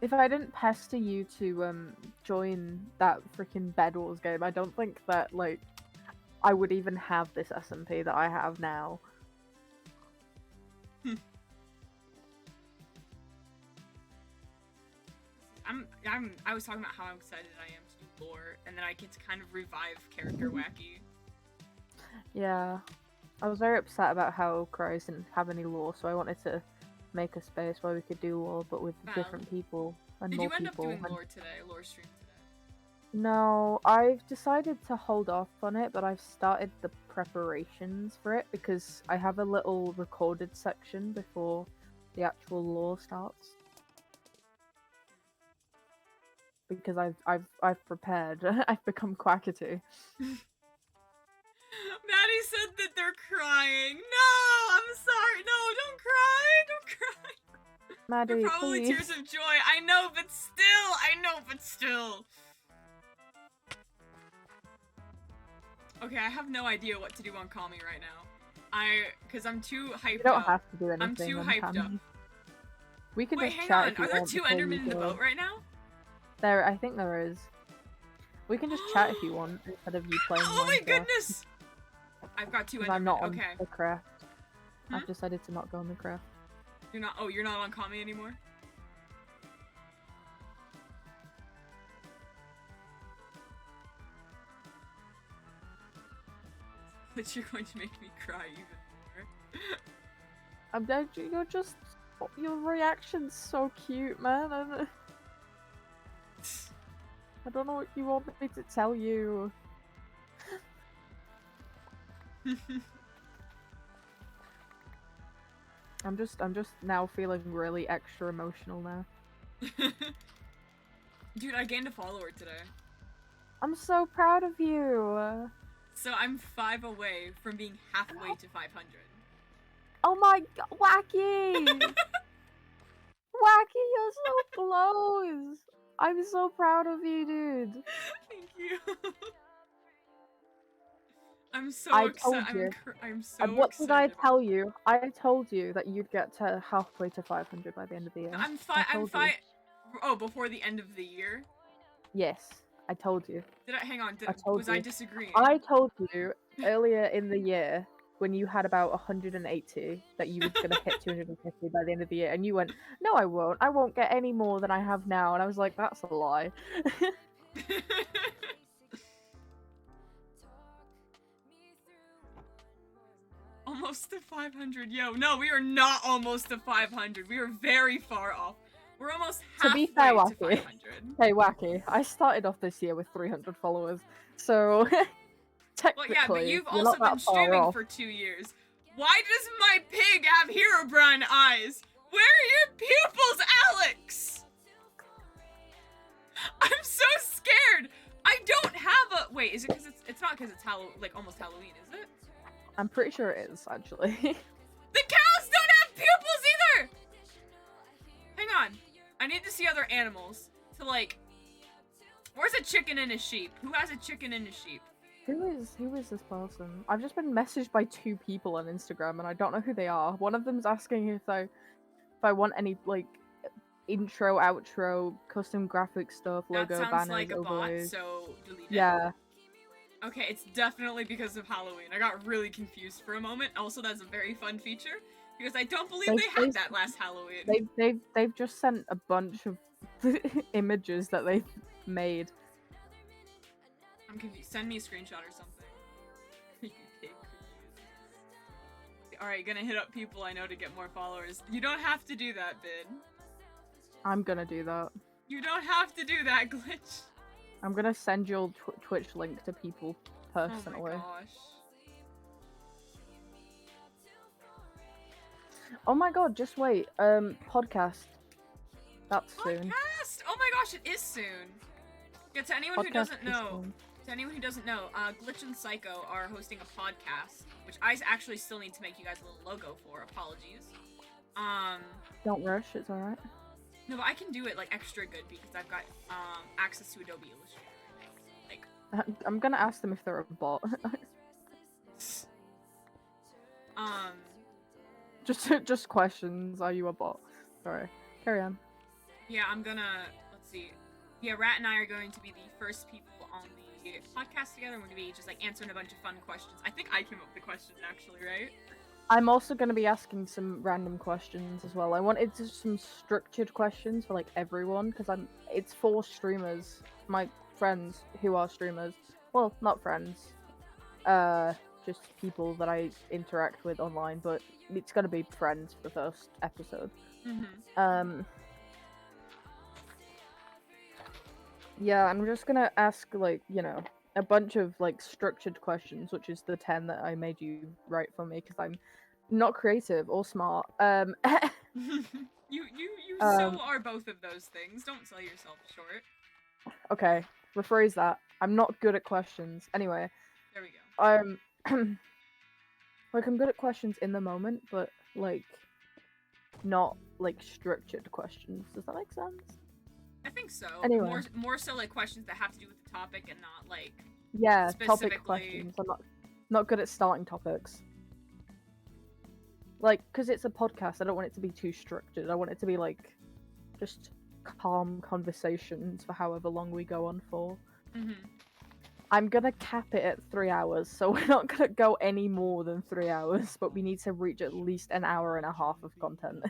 If I didn't pester you to, join that freaking Bed Wars game, I don't think that, like, I would even have this SMP that I have now. I was talking about how excited I am to do lore, and then I get to kind of revive character Wacky. Yeah. I was very upset about how Cries didn't have any lore, so I wanted to make a space where we could do lore, but with different people and Did more you end people. up doing lore today, lore stream today? No, I've decided to hold off on it, but I've started the preparations for it because I have a little recorded section before the actual lore starts. Because I've prepared. I've become Quackity. Maddie said that they're crying. No, I'm sorry. No, don't cry. Don't cry. Maddie, they're probably please. tears of joy. I know, but still. Okay, I have no idea what to do on Call Me right now. Because I'm too hyped up. You don't have to do anything. I'm too hyped up. We can Wait, just hang chat on. if you Are there want 2 before you Endermen in the go. boat right now? I think there is. We can just chat if you want instead of you playing. Oh my Minecraft. goodness! I've got 2 Endermen. I'm not on okay. the craft. I've decided to not go on the craft. You're not. Oh, you're not on Call Me anymore. But you're going to make me cry even more. Your reaction's so cute, man. I don't know what you want me to tell you. I'm just now feeling really extra emotional now. Dude, I gained a follower today. I'm so proud of you. So I'm 5 away from being halfway to 500. Oh my god, Wacky! Wacky, you're so close! I'm so proud of you, dude. Thank you. I'm so I told excited. you. I'm so What excited. did I tell you? I told you that you'd get to halfway to 500 by the end of the year. I'm told you. Oh, before the end of the year? Yes, I told you. Did I hang on? I disagreeing? I told you earlier in the year when you had about 180 that you was gonna hit 250 by the end of the year, and you went, "No, I won't. I won't get any more than I have now." And I was like, "That's a lie." Almost to 500. Yo, no, we are not almost to 500. We are very far off. We're almost To halfway be fair, to Wacky. 500. Hey, Wacky. I started off this year with 300 followers, so technically, Well, yeah, but you've you're also not that been far streaming off. for 2 years. Why does my pig have Herobrine eyes? Where are your pupils, Alex? I'm so scared. I don't have a. Wait, is it because it's not because it's almost Halloween, is it? I'm pretty sure it is actually. The cows don't have pupils either. Hang on, I need to see other animals to like. Where's a chicken and a sheep? Who has a chicken and a sheep? Who is this person? I've just been messaged by 2 people on Instagram and I don't know who they are. One of them's asking if I want any like intro, outro, custom graphic stuff, logo, That sounds banners, like a overlays. bot, so delete it. Yeah. Okay, it's definitely because of Halloween. I got really confused for a moment. Also, that's a very fun feature because I don't believe they had that last Halloween. They've just sent a bunch of images that they've made. I'm confused. Send me a screenshot or something. Alright, gonna hit up people I know to get more followers. You don't have to do that, Bid. I'm gonna do that. You don't have to do that, Glitch. I'm gonna send your Twitch link to people personally. Oh my gosh. Oh my god, just wait. Podcast. That's soon. Podcast! Oh my gosh, it is soon. Yeah, to anyone who doesn't know, Glitch and Psycho are hosting a podcast, which I actually still need to make you guys a little logo for. Apologies. Don't rush, it's alright. No, but I can do it like extra good because I've got access to Adobe Illustrator. Like, I'm gonna ask them if they're a bot. Just questions. Are you a bot? Sorry. Carry on. Yeah, I'm gonna. Let's see. Yeah, Rat and I are going to be the first people on the podcast together. We're gonna be just like answering a bunch of fun questions. I think I came up with the questions actually, right? I'm also going to be asking some random questions as well. I wanted some structured questions for like everyone because it's for streamers, my friends who are streamers. Well, not friends, just people that I interact with online. But it's going to be friends for the first episode. Yeah, I'm just gonna ask like a bunch of like structured questions, which is the 10 that I made you write for me because I'm not creative or smart. You so are both of those things. Don't sell yourself short. Okay, rephrase that. I'm not good at questions. Anyway. There we go. Like I'm good at questions in the moment, but like not like structured questions. Does that make sense? I think so. Anyway. More so like questions that have to do with the topic and not like topic questions. I'm not good at starting topics. Like, because it's a podcast, I don't want it to be too structured. I want it to be like just calm conversations for however long we go on for. I'm gonna cap it at 3 hours, so we're not gonna go any more than 3 hours, but we need to reach at least an hour and a half of content.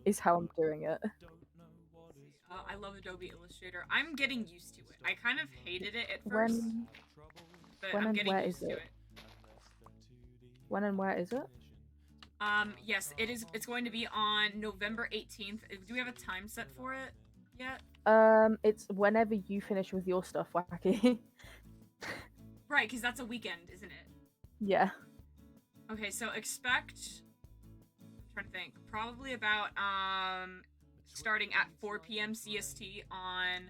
Is how I'm doing it. I love Adobe Illustrator. I'm getting used to it. I kind of hated it at first, but I'm getting used to it. When and where is it? Yes, it is. It's going to be on November 18th. Do we have a time set for it yet? It's whenever you finish with your stuff, Wacky. Right, because that's a weekend, isn't it? Yeah. Okay, so expect... I'm trying to think. Probably about, starting at 4 p.m. CST on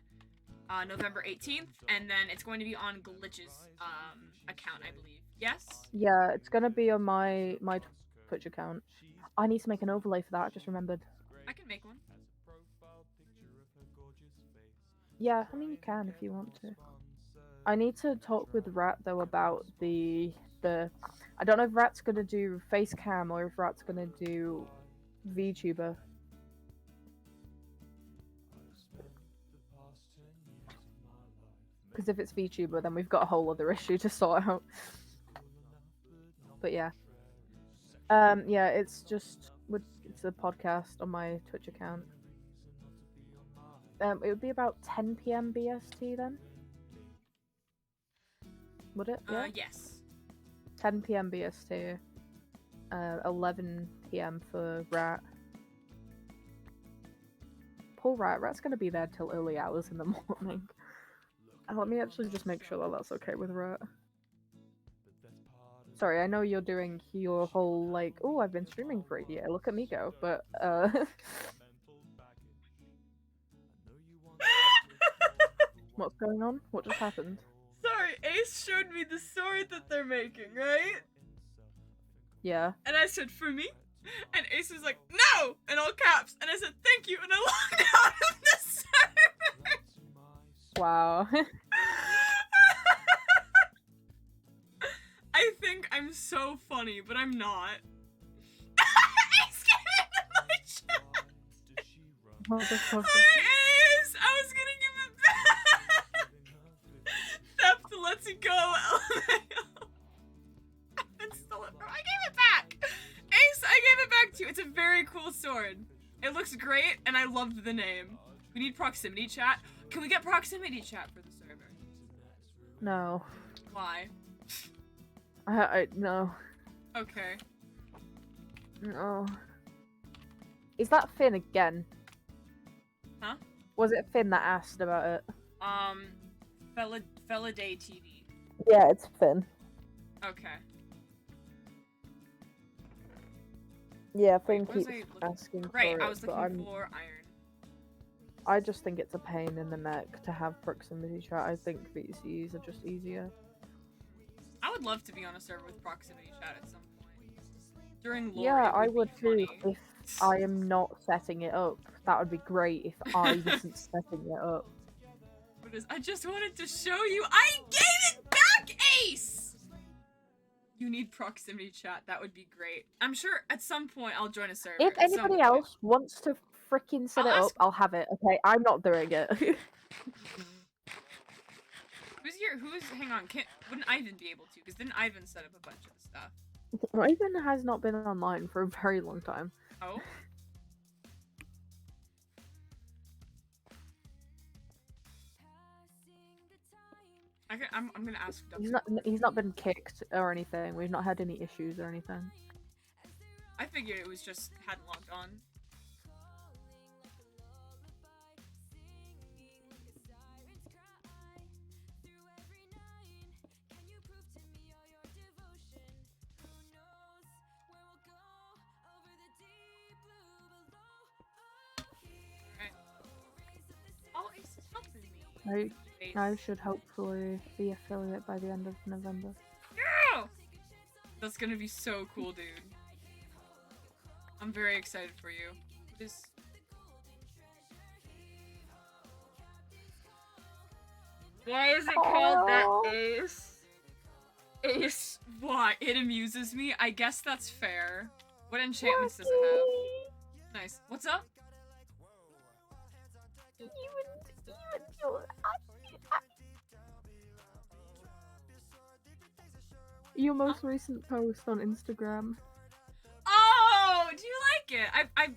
November 18th, and then it's going to be on Glitch's account, I believe. Yes? Yeah, it's gonna be on my Twitch account. I need to make an overlay for that, I just remembered. I can make one. Yeah, I mean you can if you want to. I need to talk with Rat though about the I don't know if Rat's gonna do face cam or if Rat's gonna do VTuber. Because if it's VTuber, then we've got a whole other issue to sort out. But yeah. Yeah, it's it's a podcast on my Twitch account. It would be about 10 p.m. BST then? Would it? Yeah? Yes. 10 p.m. BST. 11 p.m. for Rat. Poor Rat. Rat's gonna be there till early hours in the morning. Let me actually just make sure that that's okay with Rat. Sorry, I know you're doing your whole, like, oh, I've been streaming for a year, look at me go, but, What's going on? What just happened? Sorry, Ace showed me the sword that they're making, right? Yeah. And I said, for me? And Ace was like, no! In all caps. And I said, thank you, and I logged out of the server! Wow. I think I'm so funny, but I'm not. Ace came into my chat! What the fuck? Hi, Ace! I was gonna give it back! Theft lets it go, LMAO. I stole it from- I gave it back! Ace, I gave it back to you. It's a very cool sword. It looks great, and I loved the name. We need proximity chat. Can we get proximity chat for the server? No. Why? No. Okay. No. Is that Finn again? Huh? Was it Finn that asked about it? Fella Day TV. Yeah, it's Finn. Okay. Yeah, Finn What was keeps I asking Right, for it, I was but looking for iron. I just think it's a pain in the neck to have proximity chat. I think VCs are just easier. I would love to be on a server with proximity chat at some point. During lore, Yeah, it I would would be too. funny. If I am not setting it up, that would be great. If I wasn't setting it up. What is? I just wanted to show you. I gave it back, Ace. You need proximity chat. That would be great. I'm sure at some point I'll join a server. If at some anybody point. else wants to freaking set it up, I'll have it. Okay, I'm not doing it. Who's? Hang on. Wouldn't Ivan be able to? Because didn't Ivan set up a bunch of the stuff? Ivan has not been online for a very long time. Oh. I'm gonna ask. He's not been kicked or anything. We've not had any issues or anything. I figured it was just hadn't logged on. Oh, Ace is helping me. I should hopefully be affiliate by the end of November. Yeah! That's gonna be so cool, dude. I'm very excited for you. Why is it called that, Ace? Ace, why? It amuses me. I guess that's fair. What enchantments does it have? Nice. What's up? Your most recent post on Instagram. Oh, do you like it?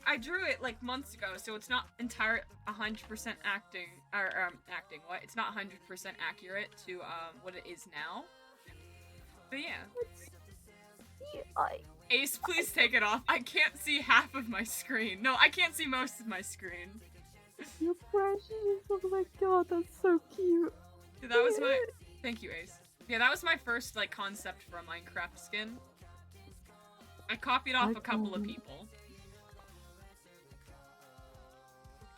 I drew it like months ago, so it's not 100% acting acting. What? It's not 100% accurate to what it is now. But yeah. Ace, please take it off. I can't see half of my screen. No, I can't see most of my screen. You're precious. Oh my god, that's so cute. Yeah, that was my. Thank you, Ace. Yeah, that was my first like concept for a Minecraft skin. I copied off a couple of people.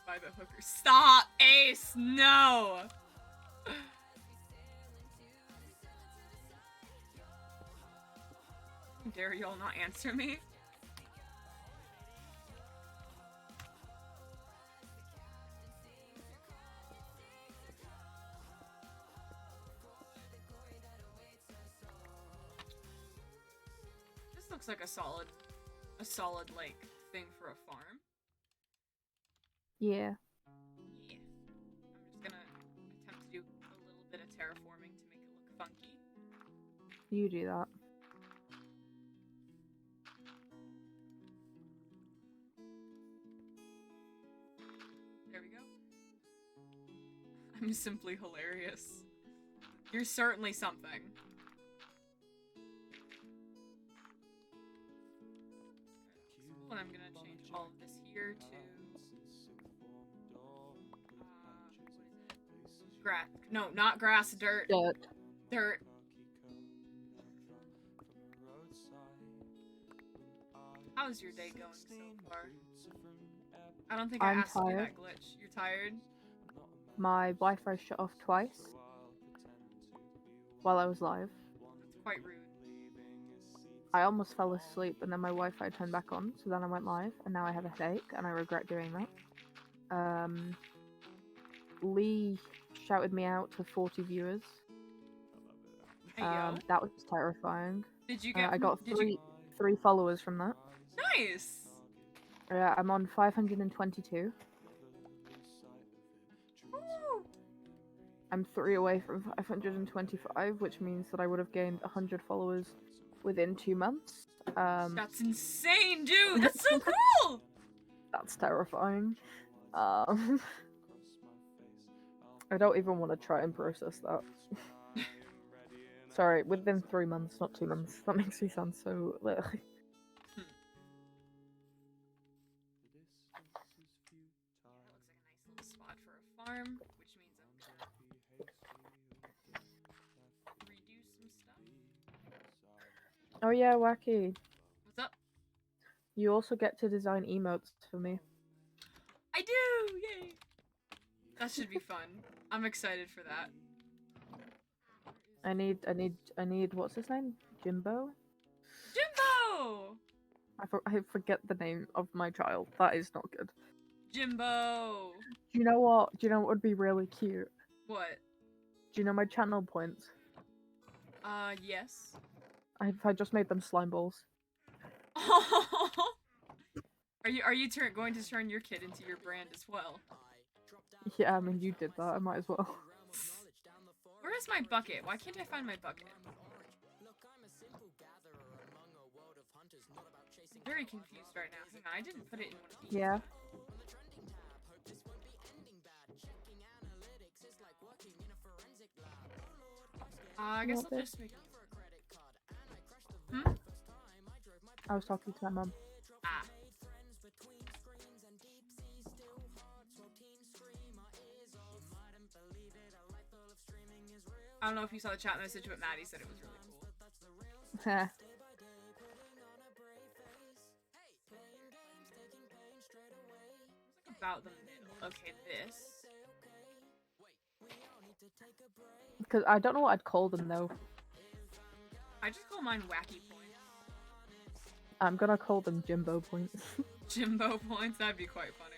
By the hooker. Stop, Ace! No! Dare y'all not answer me? This looks like a solid like thing for a farm. Yeah. Yeah. I'm just gonna attempt to do a little bit of terraforming to make it look funky. You do that. There we go. I'm simply hilarious. You're certainly something. And I'm gonna change all of this here to grass. No, not grass, dirt. Dirt. Dirt. How's your day going so far? I don't think I I'm asked you tired. that glitch. You're tired? My Wi-Fi shut off twice while I was live. That's quite rude. I almost fell asleep and then my Wi-Fi turned back on, so then I went live, and now I have a headache, and I regret doing that. Lee shouted me out to 40 viewers. Hey, yo. That was terrifying. Did you get? I got three followers from that. Nice. I'm on 522. Woo. I'm 3 away from 525, which means that I would have gained 100 followers within 2 months. That's insane, dude. That's so cool. That's terrifying. I don't even want to try and process that. Sorry, within 3 months, not 2 months. That makes me sound so. That looks like a nice little spot for a farm, which means I'm gonna redo some stuff. Oh yeah, Wacky. What's up? You also get to design emotes for me. I do! Yay! That should be fun. I'm excited for that. I need. What's his name? Jimbo. Jimbo! I forget the name of my child. That is not good. Jimbo! Do you know what? Do you know what would be really cute? What? Do you know my channel points? Yes. I just made them slime balls. Are you going to turn your kid into your brand as well? Yeah, I mean you did that. I might as well. Where is my bucket? Why can't I find my bucket? I'm very confused right now. Hang on, I didn't put it in one of these. Yeah. I guess I'll just make. I was talking to my mum. Ah. I don't know if you saw the chat message, but Maddie said it was really cool. About the middle. Okay, this. Because I don't know what I'd call them though. I just call mine wacky points. I'm gonna call them Jimbo points. Jimbo points? That'd be quite funny.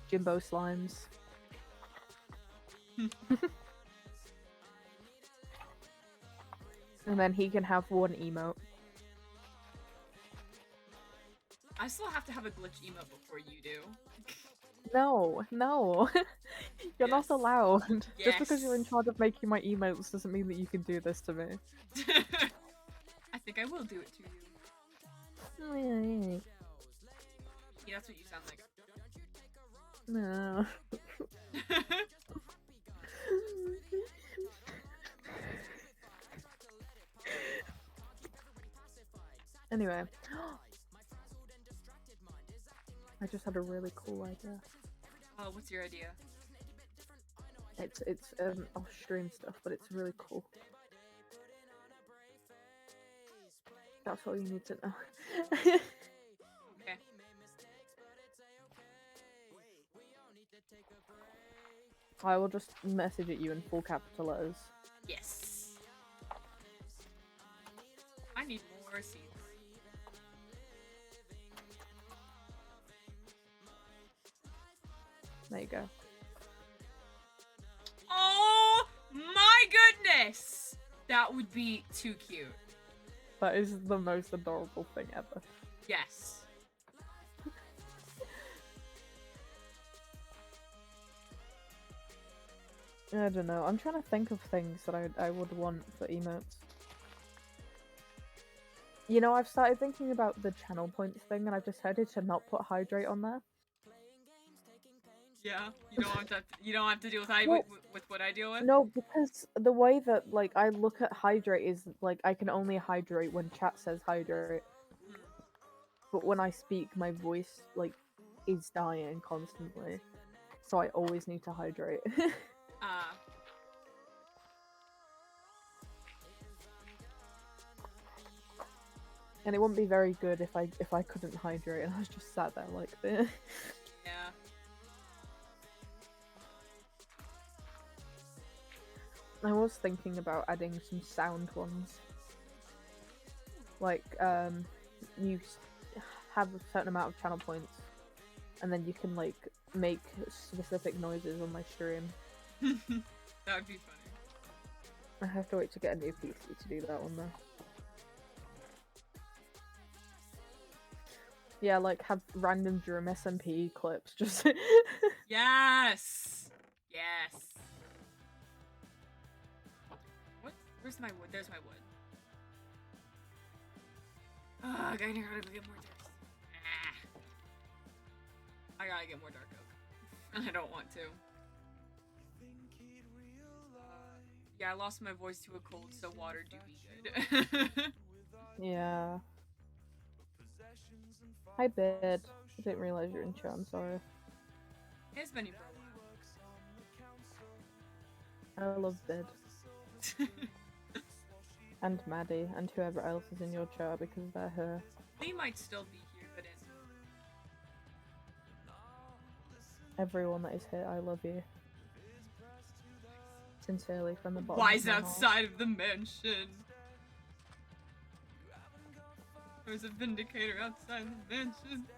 Jimbo slimes. And then he can have one emote. I still have to have a glitch emote before you do. No. You're Yes. not allowed. Just because you're in Yes. charge of making my emotes doesn't mean that you can do this to me. I think I will do it to you. Yeah, that's what you sound like. No. Anyway. just had a really cool idea. Oh, what's your idea? It's off stream stuff, but it's really cool. That's all you need to know. Okay. I will just message at you in full capital letters. Yes. I need more seeds. There you go. Oh my goodness! That would be too cute. That is the most adorable thing ever. Yes. I don't know. I'm trying to think of things that I would want for emotes. You know, I've started thinking about the channel points thing, and I've decided to not put hydrate on there. Yeah. You don't have to deal with with what I deal with. No, because the way that like I look at hydrate is like I can only hydrate when chat says hydrate. But when I speak, my voice like is dying constantly, so I always need to hydrate. And it wouldn't be very good if I couldn't hydrate and I was just sat there like this. Yeah. I was thinking about adding some sound ones. Like, you have a certain amount of channel points, and then you can, like, make specific noises on my stream. That would be funny. I have to wait to get a new PC to do that one, though. Yeah, like, have random drum SMP clips, just... Yes! Yes! What? Where's my wood? There's my wood. Oh, I gotta get more dirt. I gotta get more dark oak. And I don't want to. Yeah, I lost my voice to a cold, so water do be good. Yeah. Hi, Bid. I didn't realize you're in chat, I'm sorry. It's been for a I love Bid. And Maddie, and whoever else is in your chat because they're her. Lee might still be here, but in. Everyone that is here, I love you. Sincerely, from the bottom Why's of my heart. outside of the mansion? There's a vindicator outside the mansion.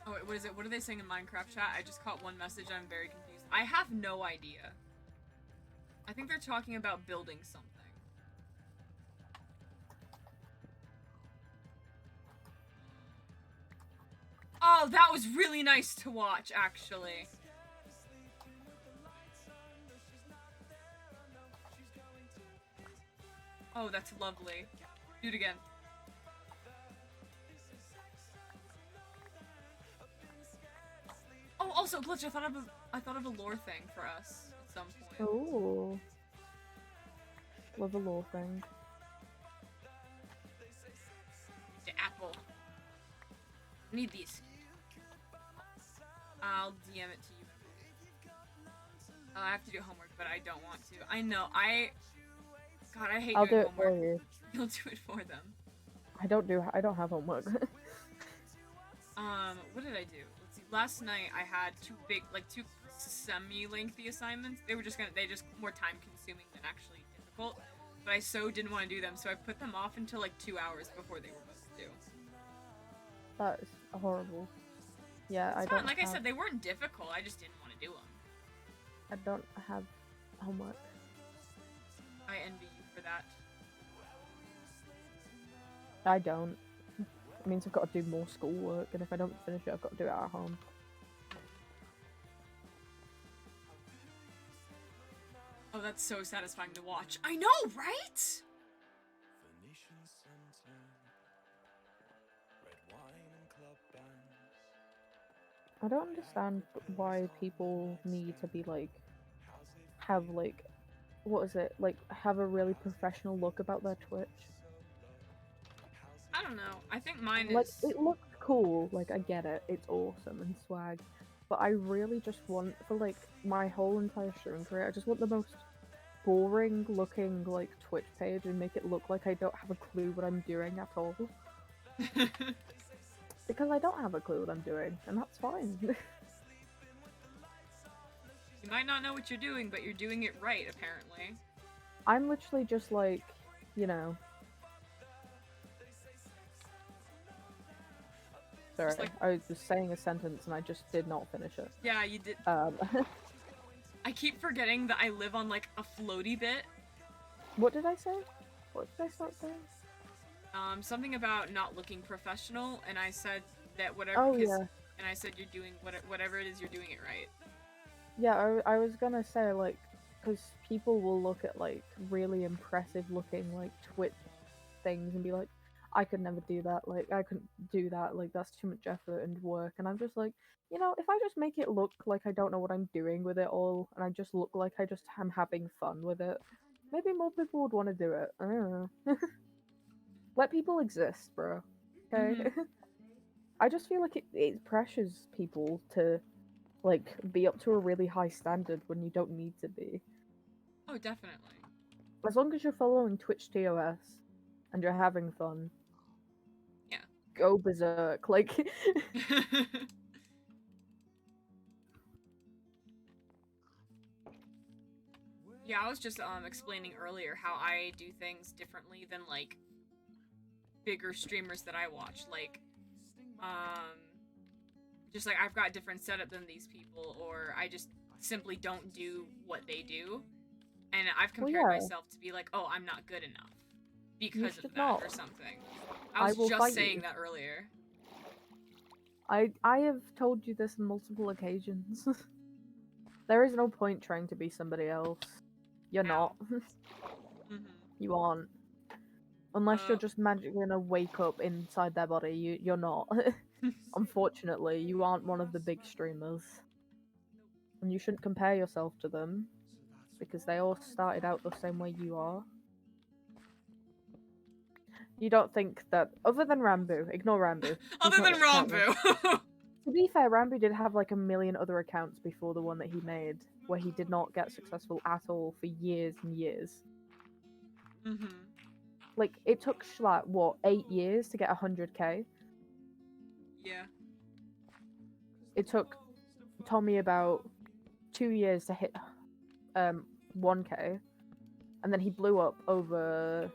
Oh wait, what is it? What are they saying in Minecraft chat? I just caught one message, I'm very confused. I have no idea. I think they're talking about building something. Oh, that was really nice to watch, actually. Oh, that's lovely. Do it again. Oh, also, Glitch, I thought of a lore thing for us at some point. Ooh. Love a lore thing. The apple. Need these. I'll DM it to you. I have to do homework, but I don't want to. I know, God, I hate I'll do doing it homework. for you. You'll do it for them. I don't have homework. What did I do? Let's see. Last night I had two semi-lengthy assignments. They just more time-consuming than actually difficult. But I so didn't want to do them, so I put them off until like 2 hours before they were supposed to. That is horrible. Yeah, It's fine. Like I said, they weren't difficult. I just didn't want to do them. I don't have homework. I envy you for that. I don't. It means I've got to do more schoolwork, and if I don't finish it, I've got to do it at home. Oh, that's so satisfying to watch. I know, right? I don't understand why people need to be like, have like what is it, like, have a really professional look about their Twitch. I don't know. I think mine Like, is. it looks cool, like, I get it, it's awesome and swag, but I really just want, for, like, my whole entire streaming career, I just want the most boring looking, like, Twitch page and make it look like I don't have a clue what I'm doing at all. Because I don't have a clue what I'm doing, and that's fine. You might not know what you're doing, but you're doing it right, apparently. I'm literally just like, you know... Sorry, like... I was just saying a sentence and I just did not finish it. Yeah, you did. I keep forgetting that I live on, like, a floaty bit. What did I say? What did I start saying? Something about not looking professional, and I said that whatever. Oh, yeah. And I said you're doing whatever it is, you're doing it right. Yeah, I was gonna say, like, because people will look at, like, really impressive looking, like, Twitch things and be like, I could never do that, like, I couldn't do that, like, that's too much effort and work, and I'm just like, you know, if I just make it look like I don't know what I'm doing with it all, and I just look like I just am having fun with it, maybe more people would want to do it, I don't know. Let people exist, bro, okay? Mm-hmm. I just feel like it pressures people to, like, be up to a really high standard when you don't need to be. Oh, definitely. As long as you're following Twitch TOS and you're having fun. Yeah. Go berserk, like... Yeah, I was just explaining earlier how I do things differently than, like, bigger streamers that I watch. Like, just like I've got different setup than these people, or I just simply don't do what they do. And I've compared myself to be like, oh, I'm not good enough because of that or something. I was just saying that earlier. I have told you this on multiple occasions. There is no point trying to be somebody else. You're not. You aren't. Unless you're just magically gonna wake up inside their body, you're not. Unfortunately, you aren't one of the big streamers. And you shouldn't compare yourself to them. Because they all started out the same way you are. You don't think that, other than Rambu, ignore Rambu. Other than Rambu! To be fair, Rambu did have like a million other accounts before the one that he made, where he did not get successful at all for years and years. Mm-hmm. Like, it took, like, what, 8 years to get 100k? Yeah. It took Tommy about 2 years to hit 1k, and then he blew up over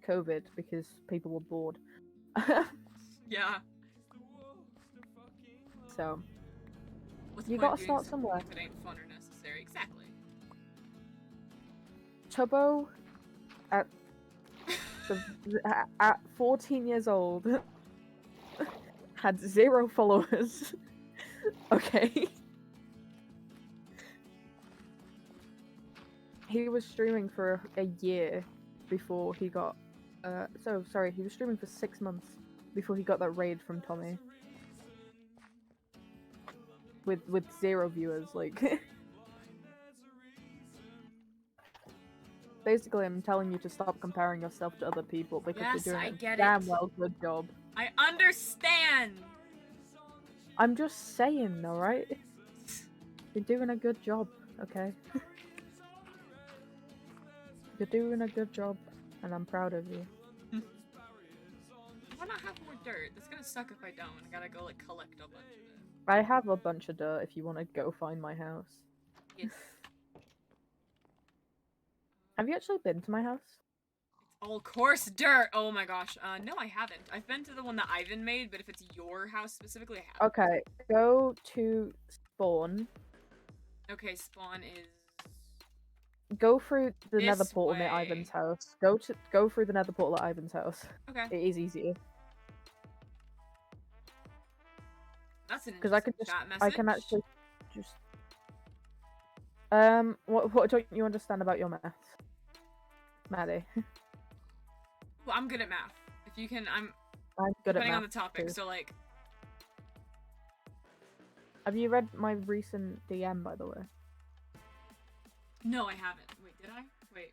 COVID because people were bored. Yeah. So, what's you gotta start somewhere. If it ain't fun or necessary, exactly. Tubbo, at 14 years old, had 0 followers. Okay. He was streaming for a year before he got, he was streaming for 6 months before he got that raid from Tommy. With 0 viewers, like... Basically, I'm telling you to stop comparing yourself to other people because you're doing a damn well good job. I understand! I'm just saying, alright? You're doing a good job, okay? You're doing a good job, and I'm proud of you. Why not have more dirt? It's gonna suck if I don't. I gotta go, like, collect a bunch of it. I have a bunch of dirt if you want to go find my house. Yes. Have you actually been to my house? It's all coarse dirt! Oh my gosh. No, I haven't. I've been to the one that Ivan made, but if it's your house specifically, I haven't. Okay, go to spawn. Okay, spawn is... Go through the this nether portal near way. Ivan's house. Go through the nether portal at Ivan's house. Okay. It is easier. That's an Because I can interesting just, chat message. I can actually just. What don't you understand about your maths, Maddie? Well, I'm good at math. If you can, I'm good at depending math on the topic. too. So like, have you read my recent DM, by the way? no, I haven't. Wait, Did I? Wait.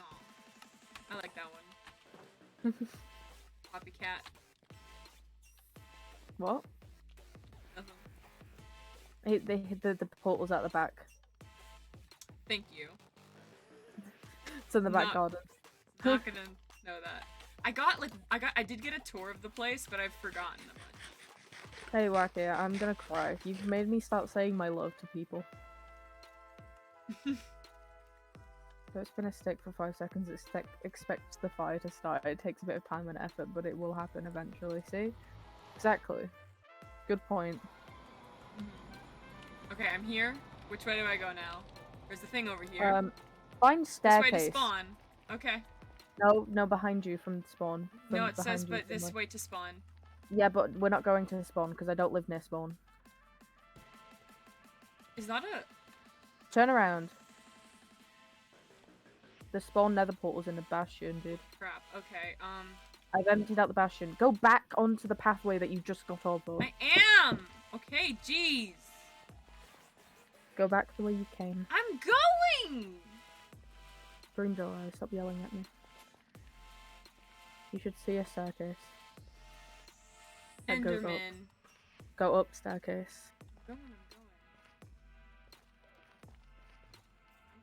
Aw. I like that one. Copycat. What? Nothing. The portal's at the back. Thank you. It's in the back garden. Not gonna know that. I did get a tour of the place, but I've forgotten them. Hey, Wacky, I'm gonna cry. You've made me start saying my love to people. So it's been a stick for 5 seconds. Expect the fire to start. It takes a bit of time and effort, but it will happen eventually. See? Exactly. Good point. Okay, I'm here. Which way do I go now? There's the thing over here. Find staircase. This way to spawn. Okay. No, behind you from spawn. No, it says, but this way to spawn. Yeah, but we're not going to spawn because I don't live near spawn. Is that a... Turn around. The spawn nether portal's in the bastion, dude. Crap, okay, I've emptied out the bastion. Go back onto the pathway that you just got off of. I am! Okay, jeez. Go back the way you came. I'm going! Green door eyes, stop yelling at me. You should see a staircase. That goes up. Enderman. Go up staircase. I'm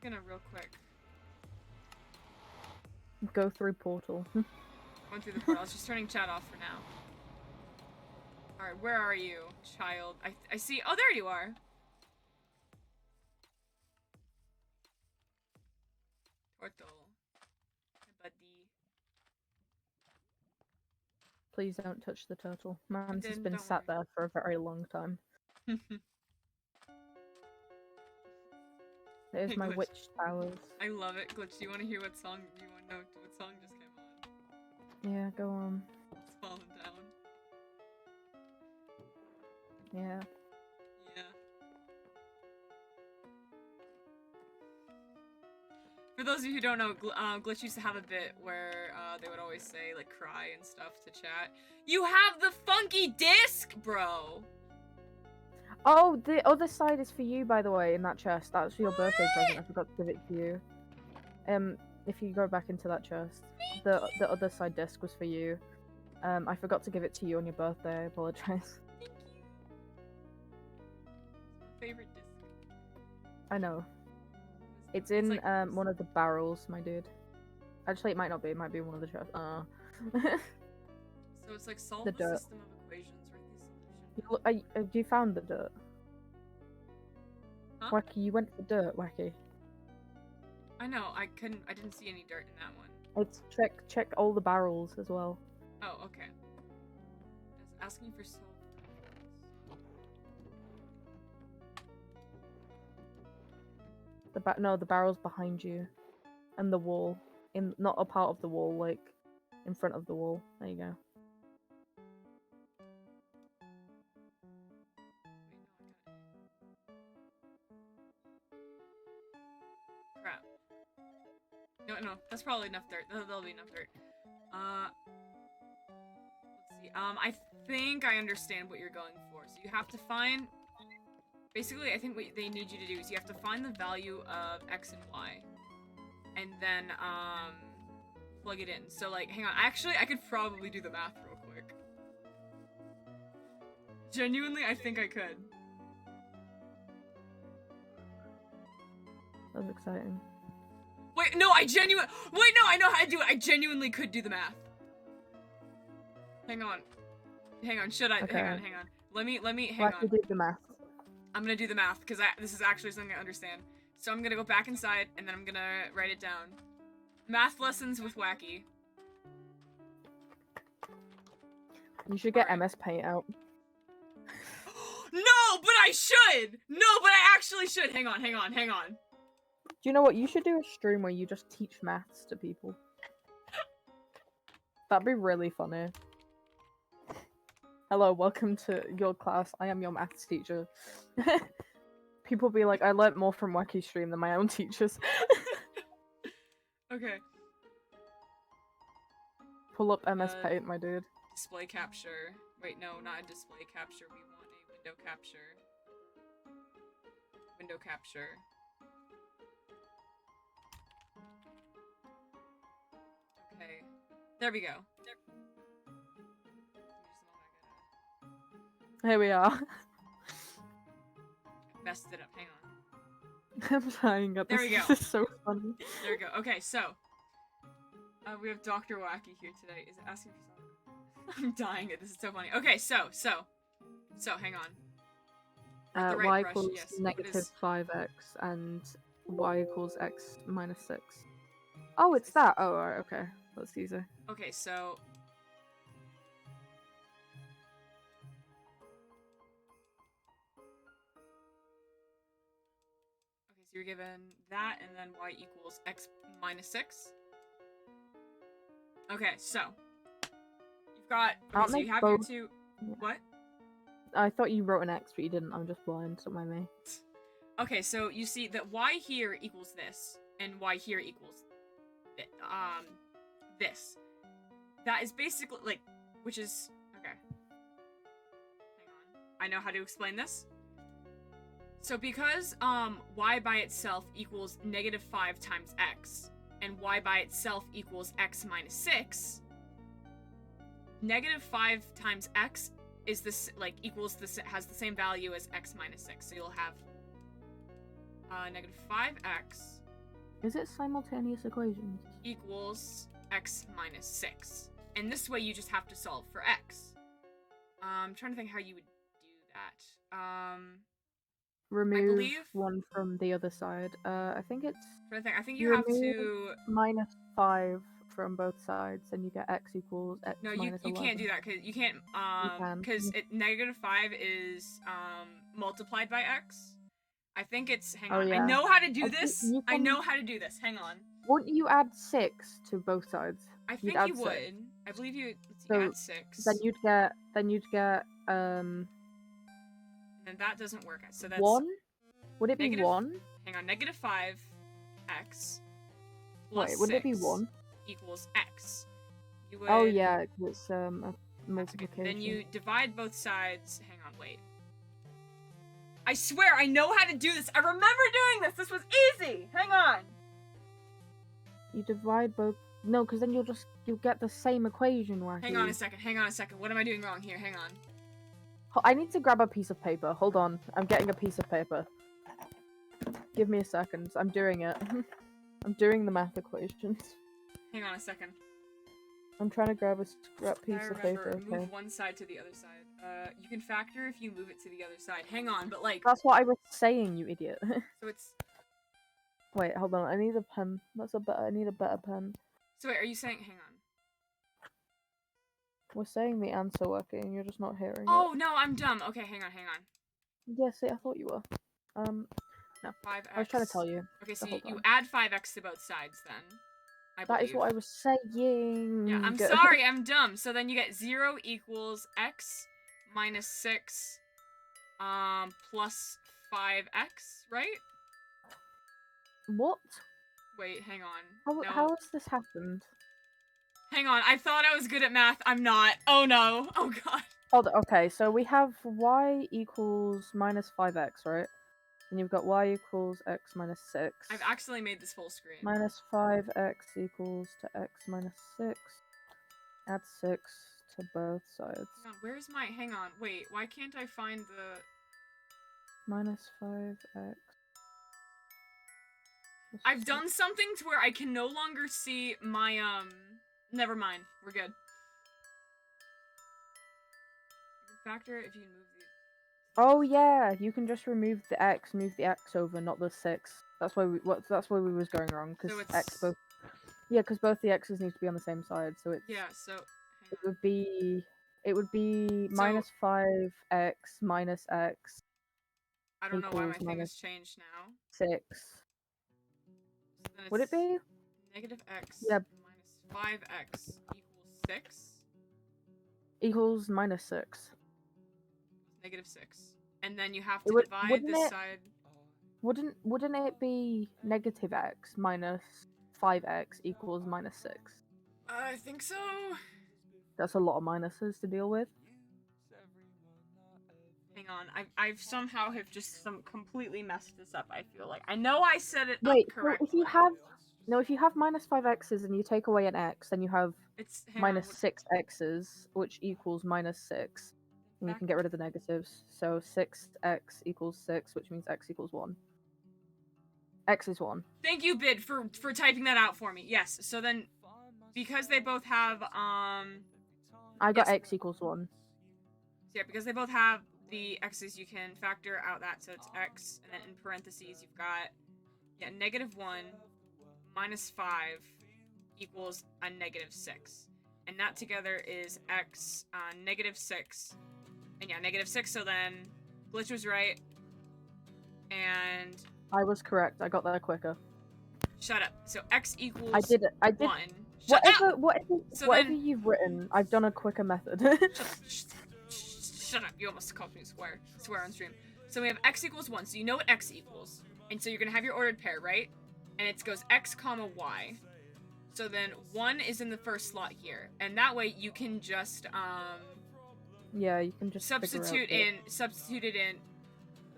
gonna real quick. Go through portal. Going through the portal. I was just turning chat off for now. Alright, where are you, child? I see. Oh, there you are. Turtle. Hi, buddy. Please don't touch the turtle. Man's has been sat there for a very long time. There's Hey, my Glitch. witch towers. I love it. Glitch, do you want to hear what song you want to know what song just came on? Yeah, go on. It's falling down. Yeah. Yeah. For those of you who don't know, Glitch used to have a bit where they would always say, like, cry and stuff to chat. You have the funky disc, bro! Oh, the other side is for you, by the way, in that chest. That's your birthday present. I forgot to give it to you. If you go back into that chest, the other side disc was for you. I forgot to give it to you on your birthday. I apologize. Thank you. Favorite disc. I know. It's in like, one of the barrels, my dude. Actually, it might not be. It might be one of the chests. So it's like solve the the dirt. system of equations, write the solution. You found the dirt? Huh? Wacky, you went for dirt, Wacky. I know. I didn't see any dirt in that one. It's check all the barrels as well. Oh, okay. It's asking for solve. No, the barrel's behind you, and the wall. Not a part of the wall, like in front of the wall. There you go. Crap. No, that's probably enough dirt. That'll be enough dirt. Let's see. I think I understand what you're going for. So you have to find. Basically, I think what they need you to do is you have to find the value of X and Y. And then, plug it in. So, like, hang on. Actually, I could probably do the math real quick. Genuinely, I think I could. That was exciting. Wait, no, I know how to do it. I genuinely could do the math. Hang on. Should I? Okay. Hang on. Let me, hang Wacky, on. do the math. I'm gonna do the math, because this is actually something I understand. So I'm gonna go back inside, and then I'm gonna write it down. Math lessons with Wacky. You should get MS Paint out. No, but I should! No, but I actually should! Hang on. Do you know what? You should do a stream where you just teach maths to people. That'd be really funny. Hello, welcome to your class. I am your maths teacher. People be like, I learnt more from Wacky stream than my own teachers. Okay. Pull up MS Paint, my dude. Display capture. Wait, no, not a display capture. We want a window capture. Window capture. Okay. There we go. Here we are. Messed it up. Hang on. I'm dying at this. There we go. This is so funny. There we go. Okay, so we have Dr. Wacky here today. Is it asking for something? I'm dying at this. Is so funny. Okay, so hang on. The right Y brush, equals yes. negative 5x and y equals x minus 6. Oh, it's that. Oh, alright, okay. That's easy. Okay, so you're given that, and then y equals x minus 6. Okay, so you've got. Okay, so you have your two. What? I thought you wrote an x, but you didn't. I'm just blind. Don't mind me. Okay, so you see that y here equals this, and y here equals this. That is basically like, which is okay. Hang on, I know how to explain this. So because y by itself equals negative 5 times x, and y by itself equals x minus 6, negative 5 times x is this equals this has the same value as x minus 6. So you'll have negative 5x. Is it simultaneous equations? Equals x minus 6, and this way you just have to solve for x. I'm trying to think how you would do that. Remove one from the other side. I think it's. I think you have to minus 5 from both sides, and you get x equals x no, minus 11. You can't do that because you can't because negative 5 is multiplied by x. I think it's hang on. Yeah. I know how to do this. I know how to do this. Hang on. Wouldn't you add 6 to both sides? I think you would. 6. I believe you. Let's see, add 6. Then you'd get And that doesn't work. So that's 1. Would it be negative, 1? Hang on, negative 5x. Wait, would it be 1? Equals x. You would, oh yeah, it's a multiplication. Then you divide both sides. Hang on, wait. I swear, I know how to do this. I remember doing this. This was easy. Hang on. You divide both. No, because then you'll get the same equation. Hang on a second. Hang on a second. What am I doing wrong here? Hang on. I need to grab a piece of paper. Hold on. I'm getting a piece of paper. Give me a second. I'm doing it. I'm doing the math equations. Hang on a second. I'm trying to grab a piece of paper. Move one side to the other side. You can factor if you move it to the other side. Hang on, but like... That's what I was saying, you idiot. So it's... Wait, hold on. I need a pen. I need a better pen. So wait, are you saying... Hang on. We're saying the answer working, you're just not hearing it. Oh, no, I'm dumb. Okay, hang on. Yeah, see, I thought you were. No. 5x. I was trying to tell you. Okay, so you add 5x to both sides then. That is what I was saying. Yeah, I'm sorry, I'm dumb. So then you get 0 equals x minus 6 plus 5x, right? What? Wait, hang on. How has this happened? Hang on, I thought I was good at math. I'm not. Oh no. Oh god. Hold on. Okay, so we have y equals minus 5x, right? And you've got y equals x minus 6. I've actually made this full screen. Minus 5x equals to x minus 6. Add 6 to both sides. Hang on, where's my... Hang on, wait. Why can't I find the... Minus 5x. I've done something to where I can no longer see my, Never mind. We're good. You can factor if you move the... Oh yeah, you can just remove the x, move the x over, not the 6. That's why we was going wrong, because so x both... Yeah, because both the x's need to be on the same side, so it's... Yeah, so... It would be minus 5x minus x. I don't know why my thing has changed now. 6. So would it be? Negative x minus 5x equals 6? Equals minus 6. Negative 6. And then you have to divide this side... Wouldn't it be negative x minus 5x equals minus 6? I think so. That's a lot of minuses to deal with. Hang on, I've somehow have just completely messed this up. I feel like I know I said it Wait, correctly. so No, if you have minus 5 x's and you take away an x, then you have hang on, minus 6 x's, which equals minus 6. And you Back- can get rid of the negatives. So 6x equals 6, which means x equals 1. X is 1. Thank you, Bid, for typing that out for me. Yes. So then, because they both have I got x equals 1. yeah, because they both have the x's, you can factor out that, so it's x, and then in parentheses you've got -1 minus 5 equals a -6, and that together is x -6, and yeah, -6. So then Glitch was right, and I was correct. I got there quicker. shut up. So x equals I did it. I did. 1. Shut up! Whatever So whatever then- you've written, I've done a quicker method. Shut up, you almost called me swear on stream. So we have x equals 1, so you know what x equals. And so you're gonna have your ordered pair, right? And it goes x comma y. So then 1 is in the first slot here. And that way you can just yeah, you can just substitute it in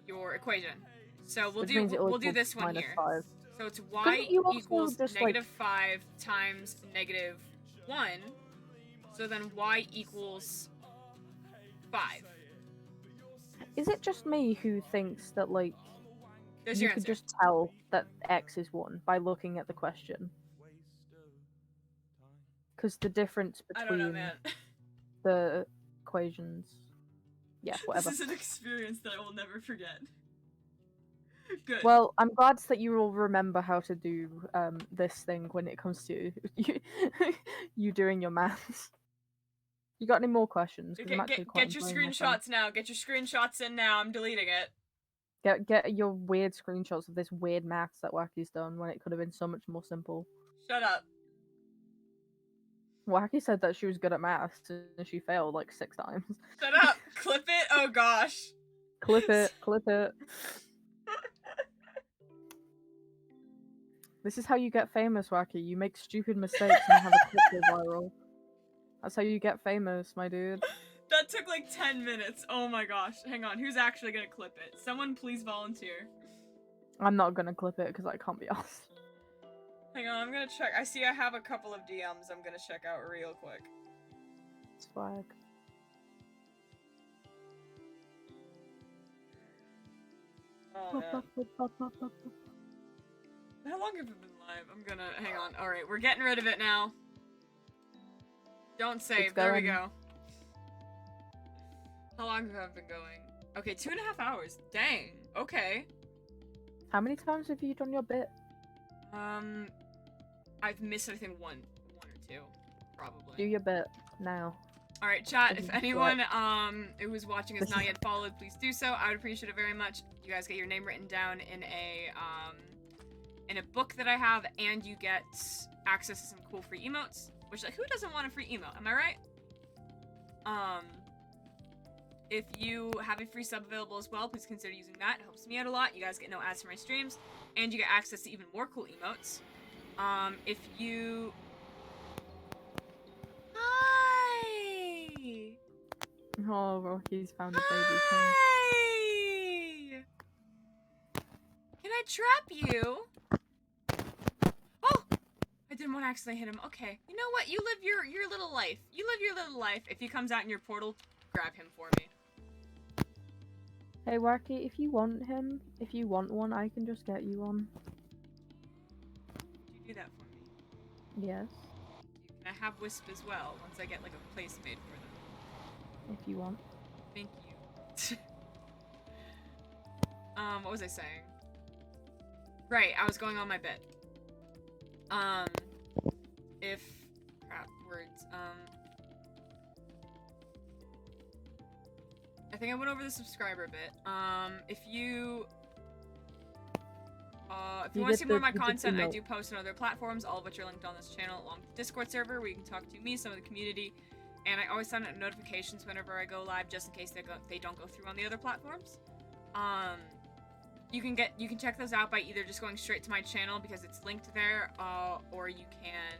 your equation. So we'll Which means it all do equals this one minus here. 5. So it's y you also equals just, like- -5 times -1. So then y equals 5. Is it just me who thinks that, like, There's you your could answer. just tell that x is 1 by looking at the question? Because the difference I don't know, between man. the equations... Yeah, whatever. This is an experience that I will never forget. Good. Well, I'm glad that you all remember how to do this thing when it comes to you doing your maths. You got any more questions? 'Cause I'm actually quite Get your enjoying myself. screenshots now. Get your screenshots in now. I'm deleting it. Get your weird screenshots of this weird maths that Wacky's done when it could have been so much more simple. Shut up. Wacky said that she was good at maths and she failed like 6 times. Shut up. Clip it. Oh gosh. Clip it. Clip it. This is how you get famous, Wacky. You make stupid mistakes and have a clip go viral. That's how you get famous, my dude. That took like 10 minutes. Oh my gosh. Hang on. Who's actually gonna clip it? Someone please volunteer. I'm not gonna clip it because I can't be asked. Hang on. I'm gonna check. I see I have a couple of DMs I'm gonna check out real quick. Swag. Oh, man. How long have we been live? I'm gonna... Hang on. Alright, we're getting rid of it now. Don't save. There we go. How long have I been going? Okay, 2.5 hours. Dang. Okay. How many times have you done your bit? I've missed, I think, one or two, probably. Do your bit now. Alright, chat, if What? anyone, who is watching is not yet followed, please do so. I would appreciate it very much. You guys get your name written down in a book that I have, and you get access to some cool free emotes. Which, like, who doesn't want a free emote? Am I right? If you have a free sub available as well, please consider using that. It helps me out a lot. You guys get no ads for my streams, and you get access to even more cool emotes. If you... Hi! Oh, Rocky's found a baby thing. Hi! Can I trap you? Oh! I didn't want to accidentally hit him. Okay. You know what? You live your little life. You live your little life. If he comes out in your portal, grab him for me. Hey, Wacky, if you want him, if you want one, I can just get you one. Could you do that for me? Yes, Can I have Wisp as well, once I get, like, a place made for them? if you want. Thank you. What was I saying? Right, I was going on my bit. If... crap, words, I think I went over the subscriber bit. If you want to see more of my content, I do post on other platforms, all of which are linked on this channel, along with the Discord server, where you can talk to me, some of the community, and I always send out notifications whenever I go live, just in case they don't go through on the other platforms. You can check those out by either just going straight to my channel because it's linked there, or you can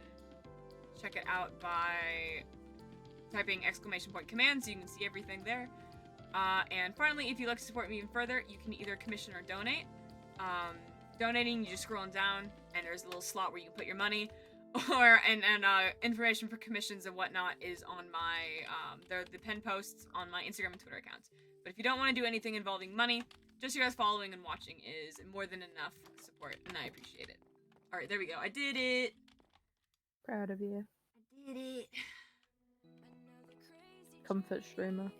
check it out by typing !command so you can see everything there. And finally, if you'd like to support me even further, you can either commission or donate. donating, you just scrolling down, and there's a little slot where you can put your money, or and information for commissions and whatnot is on my the pen posts on my Instagram and Twitter accounts. But if you don't want to do anything involving money, just you guys following and watching is more than enough support, and I appreciate it. All right, there we go. I did it. Proud of you. I did it. Comfort streamer.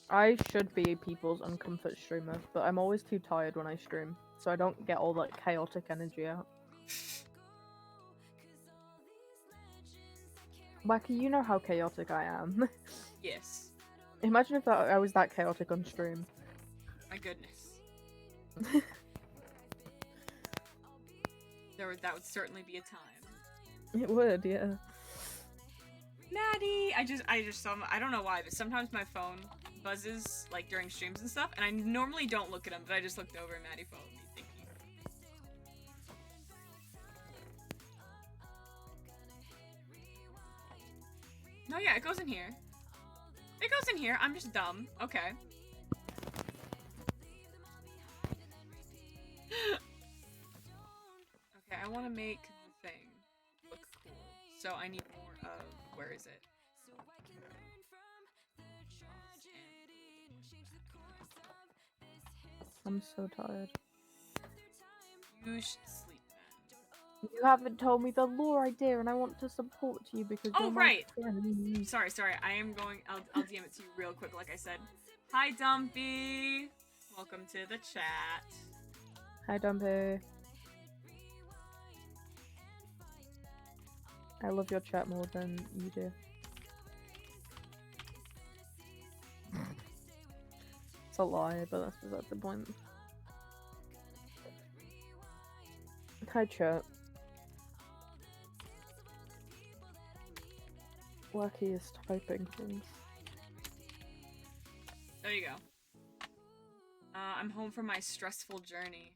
I should be people's uncomfort streamer, but I'm always too tired when I stream, so I don't get all that chaotic energy out. Wacky, you know how chaotic I am. Yes. Imagine if I was that chaotic on stream. My goodness. That would certainly be a time. It would, yeah. Maddie! I just saw I don't know why, but sometimes my phone buzzes, like, during streams and stuff, and I normally don't look at them, but I just looked over and Maddie followed me. Thank you. No, yeah, it goes in here. It goes in here. I'm just dumb. Okay. Okay, I want to make the thing look cool. So I need more of... Where is it? I'm so tired. You should sleep then. You haven't told me the lore idea, and I want to support you because you're my friend. Sorry. I am going... I'll DM it to you real quick, like I said. Hi, Dumpy! Welcome to the chat. Hi, Dumpy. I love your chat more than you do. It's a lie, but that's beside the point. Hi, chat. Wacky is typing things. There you go. I'm home from my stressful journey.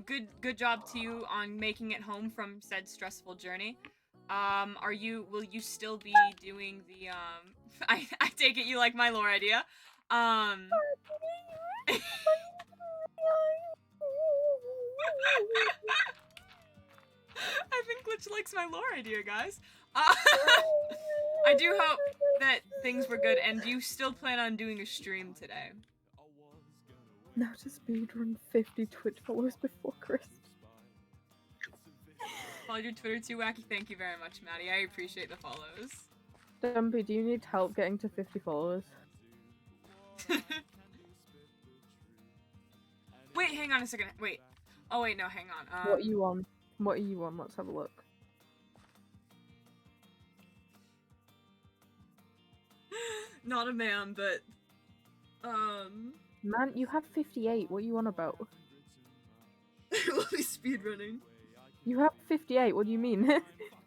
Good job to you on making it home from said stressful journey. Will you still be doing the, I take it you like my lore idea. I think Glitch likes my lore idea, guys. I do hope that things were good, and do you still plan on doing a stream today? Now to speedrun 50 Twitch followers before Christmas. Followed your Twitter too, Wacky. Thank you very much, Maddie. I appreciate the follows. Dumpy, do you need help getting to 50 followers? Wait, hang on a second. Wait. Oh wait, no, hang on. What are you on? What are you on? Let's have a look. Not a man, but Man, you have 58. What are you on about? we'll be speedrunning. You have 58. What do you mean?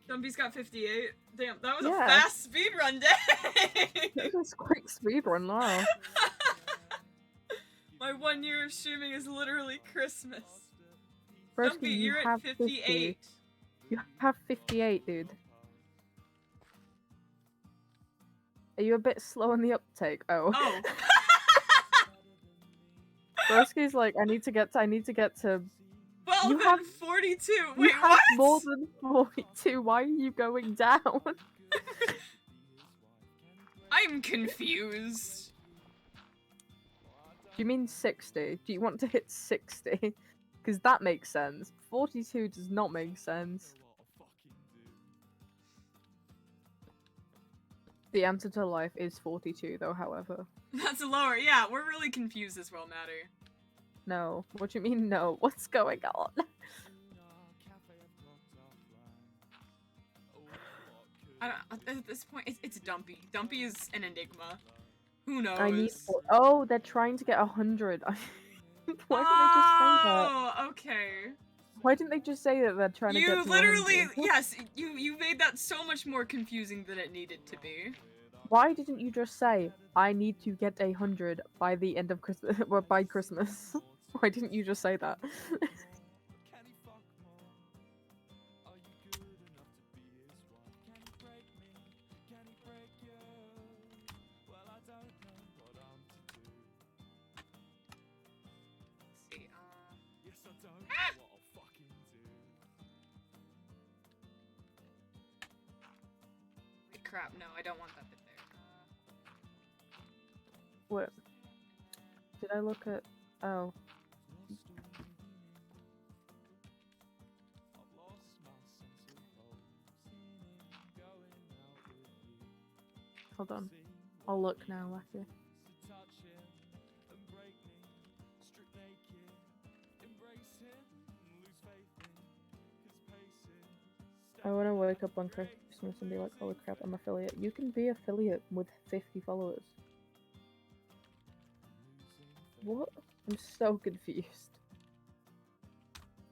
Dumpy's got 58. Damn, that was Yeah. a fast speedrun day. That was a quick speedrun, wow. My 1 year of streaming is literally Christmas. Broski, Dumpy, you you're have at 58. 50. You have 58, dude. Are you a bit slow on the uptake? Oh. Oh. Broski's like, I need to get to. Well, You then have 42. You Wait, have what? more than 42. Why are you going down? I'm confused. Do you mean 60? Do you want to hit 60? Because that makes sense. 42 does not make sense. The answer to life is 42, though, however. That's lower. Yeah, we're really confused as well, Matter. No. What do you mean, no? What's going on? At this point, it's Dumpy. Dumpy is an enigma. Who knows? I need. Oh, they're trying to get 100. Why didn't they just say that? Oh, okay. Why didn't they just say that they're trying to get to 100? You literally, yes, you made that so much more confusing than it needed to be. Why didn't you just say, I need to get 100 by the end of Christmas, or by Christmas? Why didn't you just say that? crap, no, I don't want that bit there. What? Did I look at... Oh. Hold on. I'll look now, Wacky. I want to wake up on Christmas and be like, holy crap, I'm affiliate. You can be affiliate with 50 followers. What? I'm so confused.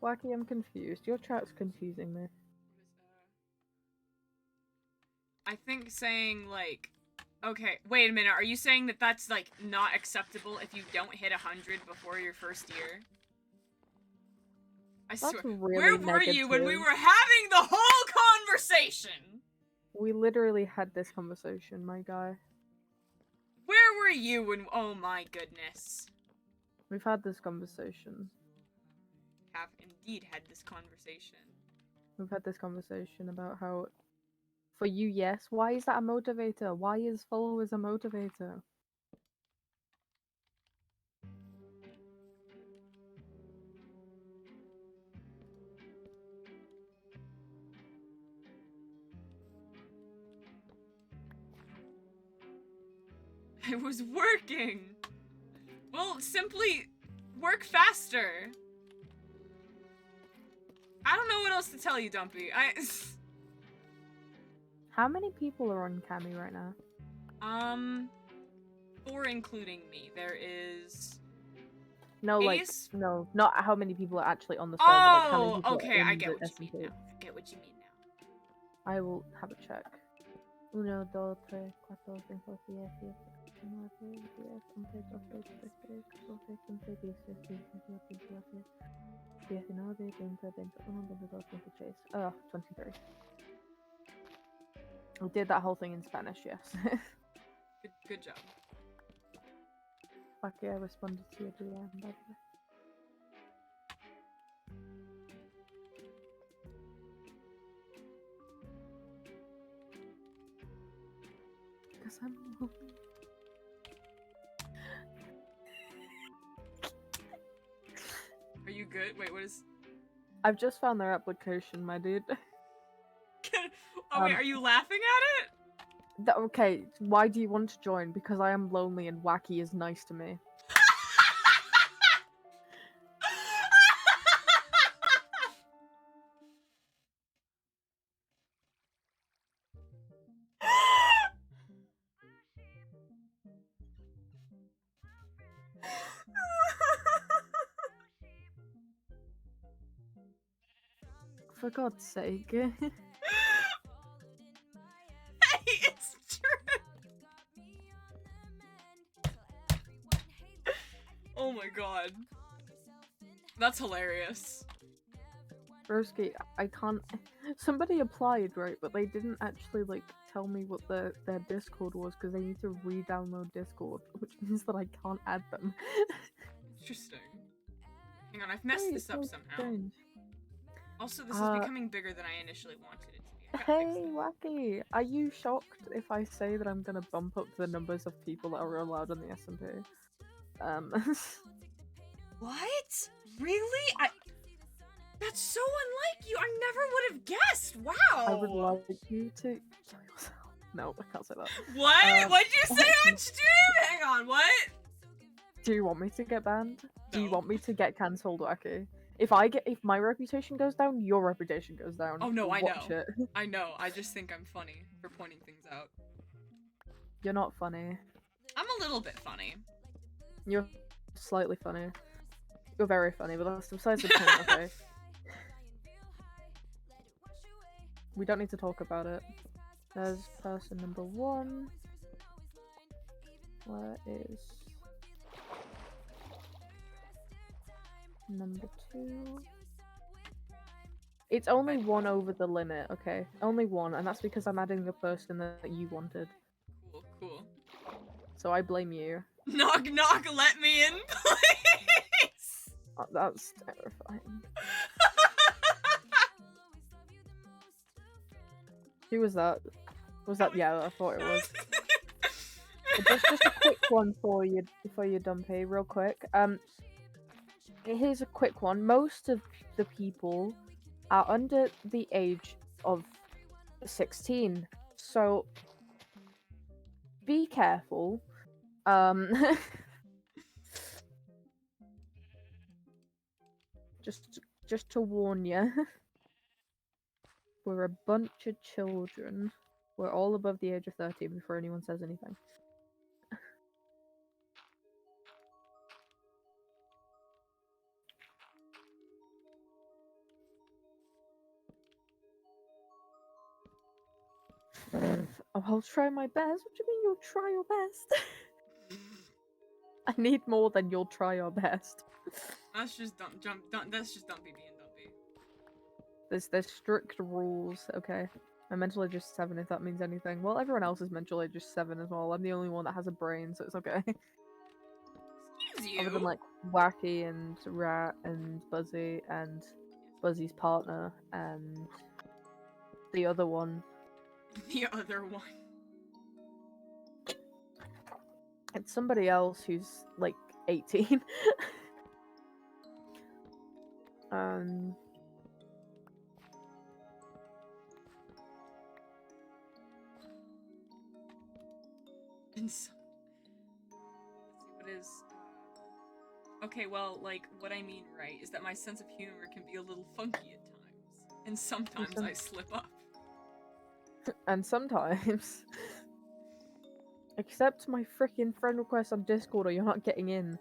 Wacky, I'm confused. Your chat's confusing me. I think saying, like... Okay, wait a minute, are you saying that that's, like, not acceptable if you don't hit 100 before your first year? I swear. Really where were you when we were having the whole conversation? We literally had this conversation, my guy. Where were you when... Oh my goodness. We've had this conversation. Have indeed had this conversation. We've had this conversation about how... For you, yes. Why is that a motivator? Why is followers a motivator? I was working! Well, simply work faster! I don't know what else to tell you, Dumpy. How many people are on Cami right now? 4 including me. There is... No, like, Ace? no, not how many people are actually on the server. Oh, like, how many people okay, are in I get the what you mean SMP. now. I get what you mean now. I will have a check. 1, 2, 3, 4, 5, 6, 7, 8, 9, 10, 11, 12, 13, 14, 15, 16, 17, 18, 19, 20, 21, 22, 23. Oh, 23. I did that whole thing in Spanish, yes. Good job. Fuck yeah, I responded to your DM, by the way. Because I'm lonely. Are you good? Wait, what is... I've just found their application, my dude. Oh wait, are you laughing at it? Okay, why do you want to join? Because I am lonely and Wacky is nice to me. For God's sake. Hey, it's true! Oh my god. That's hilarious. Broski, I can't... Somebody applied, right, but they didn't actually, like, tell me what their Discord was, because they need to re-download Discord, which means that I can't add them. Interesting. Hang on, I've messed this up somehow. Strange. Also, this is becoming bigger than I initially wanted it to be. Hey, Wacky! Are you shocked if I say that I'm gonna bump up the numbers of people that are allowed on the SMP? What? Really? That's so unlike you! I never would have guessed! Wow! I would like you to kill yourself. No, I can't say that. What? What'd you say on stream? Hang on, what? Do you want me to get banned? Do you want me to get cancelled, Wacky? If my reputation goes down, your reputation goes down. Oh no, I Watch know. it. I know. I just think I'm funny for pointing things out. You're not funny. I'm a little bit funny. You're slightly funny. You're very funny, but that's besides the point, okay? We don't need to talk about it. There's person number 1. Where is number 2? It's only 1 over the limit, okay? Only 1, and that's because I'm adding the person that you wanted. Cool, cool. So I blame you. Knock, knock, let me in, please! Oh, that's terrifying. Who was that? Was that? Yeah, I thought it was. Just a quick one for you, Dumpy, real quick. Here's a quick one. Most of the people are under the age of 16, so be careful. Just to warn you, we're a bunch of children. We're all above the age of 13 before anyone says anything. Oh, I'll try my best. What do you mean you'll try your best? I need more than you'll try your best. That's just that's just Dumpy being Dumpy. There's strict rules, okay? My mental age is 7 if that means anything. Well, everyone else's mental age is 7 as well. I'm the only one that has a brain, so it's okay. Excuse you. Other than like Wacky and Rat and Buzzy and Buzzy's partner and the other one. The other one. It's somebody else who's like 18. And so, let's see what is. Okay, well, like, what I mean, right, is that my sense of humor can be a little funky at times. And sometimes I slip up. And sometimes. Accept my freaking friend request on Discord or you're not getting in.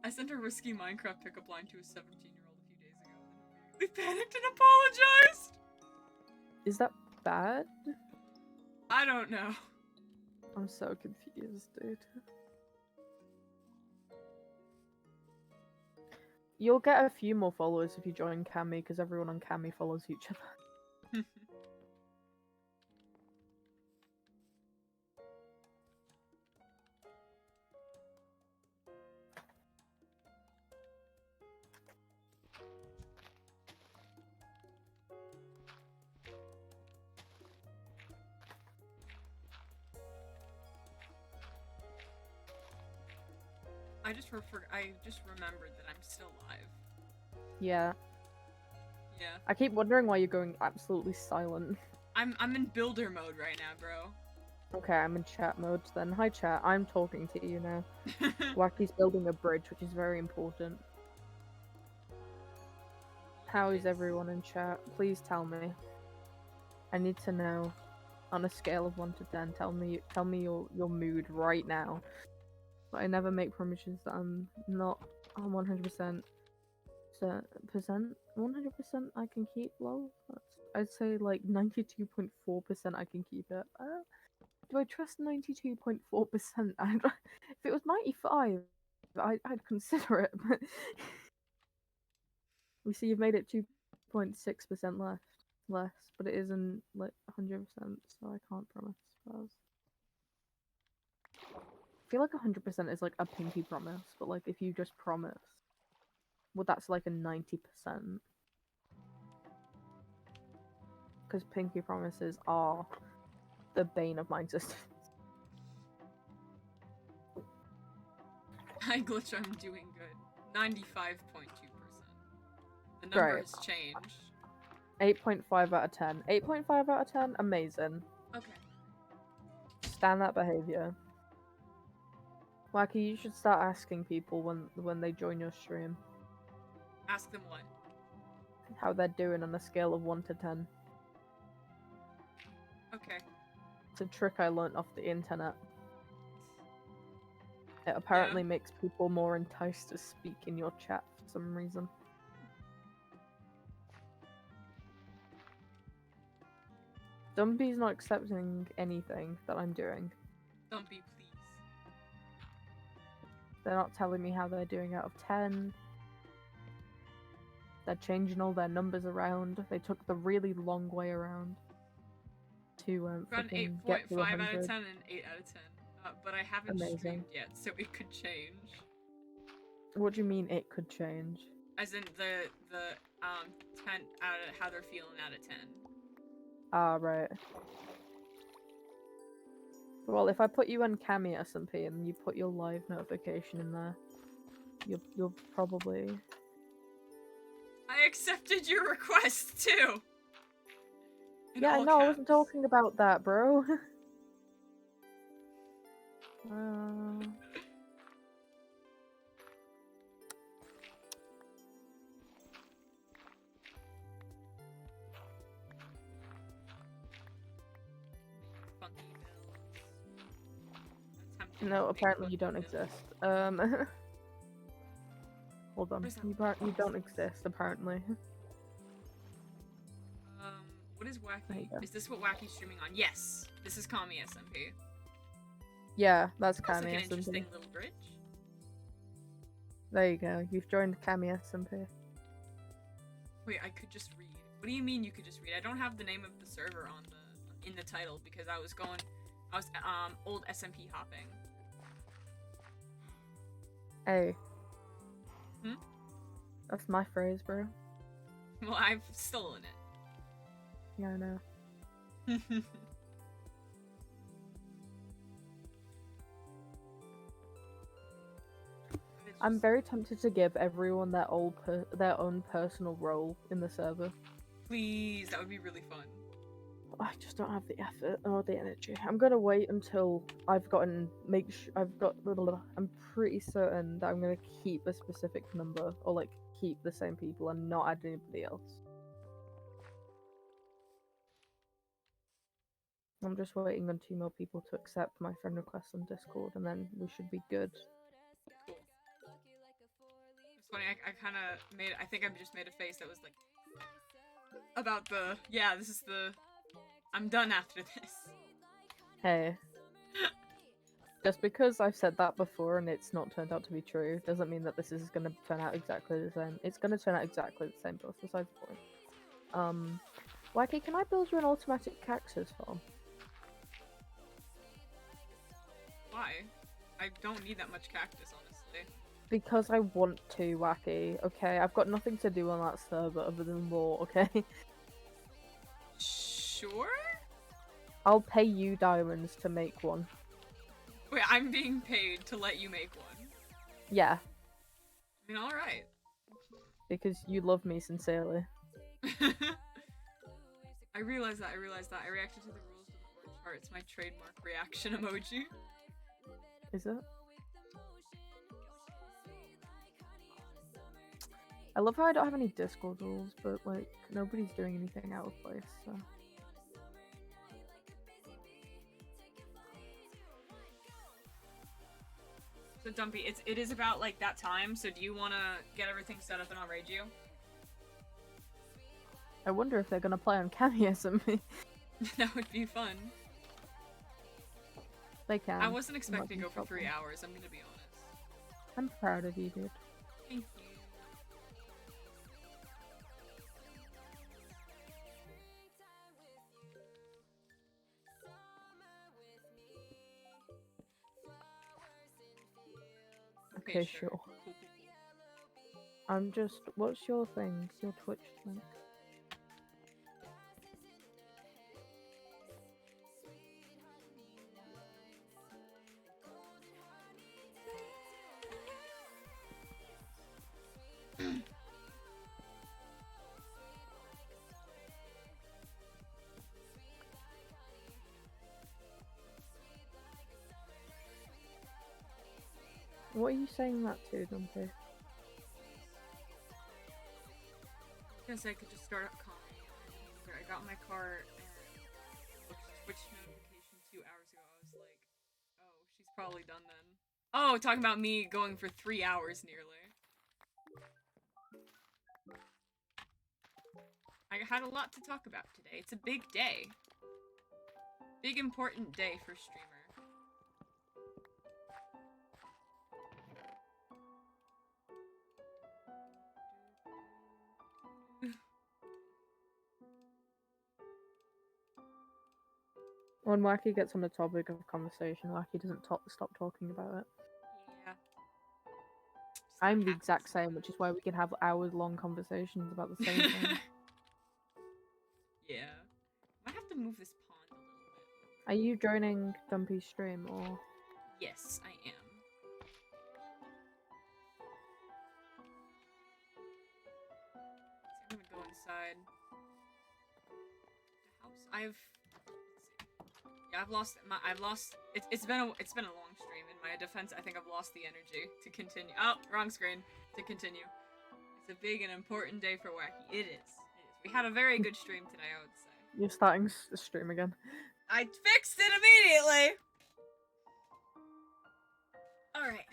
I sent a risky Minecraft pickup line to a 17-year-old a few days ago, and they panicked and apologized! Is that bad? I don't know. I'm so confused, dude. You'll get a few more followers if you join Cami, because everyone on Cami follows each other. I just remembered that I'm still live. Yeah. Yeah. I keep wondering why you're going absolutely silent. I'm in builder mode right now, bro. Okay, I'm in chat mode then. Hi chat, I'm talking to you now. Wacky's building a bridge, which is very important. How is everyone in chat? Please tell me. I need to know. On a scale of 1 to 10, tell me your mood right now. But I never make promises that I'm not 100% 100% I can keep. Well, I'd say like 92.4% I can keep it. Do I trust 92.4%? If it was 95, I'd consider it. But we see you've made it 2.6% less, but it isn't like 100%, so I can't promise. I feel like 100% is like a pinky promise, but like if you just promise, well, that's like a 90%. Because pinky promises are the bane of my existence. Hi Glitch, I'm doing good. 95.2%. The number Great. has changed. 8.5 out of 10. 8.5 out of 10? Amazing. Okay. Stand that behavior. Wacky, you should start asking people when they join your stream. Ask them what? How they're doing on a scale of 1 to 10. Okay. It's a trick I learnt off the internet. It apparently makes people more enticed to speak in your chat for some reason. Dumpy's not accepting anything that I'm doing. Dumpy, please. They're not telling me how they're doing out of 10. They're changing all their numbers around. They took the really long way around to Got an 8.5 out of 10 and 8 out of 10. But I haven't streamed yet, so it could change. What do you mean it could change? As in the 10 out of how they're feeling out of 10. Ah, right. Well, if I put you on Cami SMP and you put your live notification in there, you'll probably... I accepted your request, too! In Yeah, all no, I wasn't caps. talking about that, bro. Funky bells. Attempting No, to make apparently you funky don't bells. exist. Hold on. What is that? You don't exist, apparently. What is There Wacky? you go. Is this what Wacky's streaming on? Yes! This is Kami SMP. Yeah, that's Looks like Cami an SMP. interesting little bridge. There you go. You've joined Cami SMP. Wait, I could just read. What do you mean you could just read? I don't have the name of the server on in the title because I was old SMP hopping. Hey. Hmm? That's my phrase, bro. Well, I've stolen it. Yeah, I know. I'm very tempted to give everyone their own personal role in the server. Please, that would be really fun. I just don't have the effort or the energy. I'm gonna wait until I've gotten I'm pretty certain that I'm gonna keep a specific number or like keep the same people and not add anybody else. I'm just waiting on 2 more people to accept my friend request on Discord, and then we should be good. Cool. It's funny, I think I just made a face that was like, about this is I'm done after this. Hey. Just because I've said that before and it's not turned out to be true, doesn't mean that this is gonna turn out exactly the same. It's gonna turn out exactly the same, but besides the point. Wacky, can I build you an automatic cactus farm? Why? I don't need that much cactus, honestly. Because I want to, Wacky. Okay, I've got nothing to do on that server other than lore, okay? Sure? I'll pay you diamonds to make one. Wait, I'm being paid to let you make one? Yeah. I mean, alright. Because you love me sincerely. I realized that. I reacted to the rules of the word chart. It's my trademark reaction emoji. Is it? I love how I don't have any Discord rules, but like nobody's doing anything out of place, so. So Dumpy, it is about like that time, so do you wanna get everything set up and I'll raid you? I wonder if they're gonna play on Cameo SMP. That would be fun. They can. I wasn't expecting to go for 3 hours, I'm gonna be honest. I'm proud of you, dude. Thank you. Okay, sure. I'm just. What's your thing? Your Twitch thing? What are you saying that to, Dumpy? Guess I could just start up comedy. I got my car and looked at Twitch notification 2 hours ago. I was like, oh, she's probably done then. Oh, talking about me going for 3 hours nearly. I had a lot to talk about today. It's a big day. Big important day for streamer. When Wacky gets on the topic of conversation, Wacky doesn't stop talking about it. Yeah. I'm the exact same, which is why we can have hours-long conversations about the same thing. Yeah. Might have to move this pond a little bit. Are you joining Dumpy's stream or? Yes, I am. So I'm gonna go inside the house. Let's see. Yeah, I've lost. It's been a long stream. In my defense, I think I've lost the energy to continue. Oh, wrong screen. To continue. It's a big and important day for Wacky. It is. We had a very good stream today, I would say. You're starting the stream again. I fixed it immediately! Alright.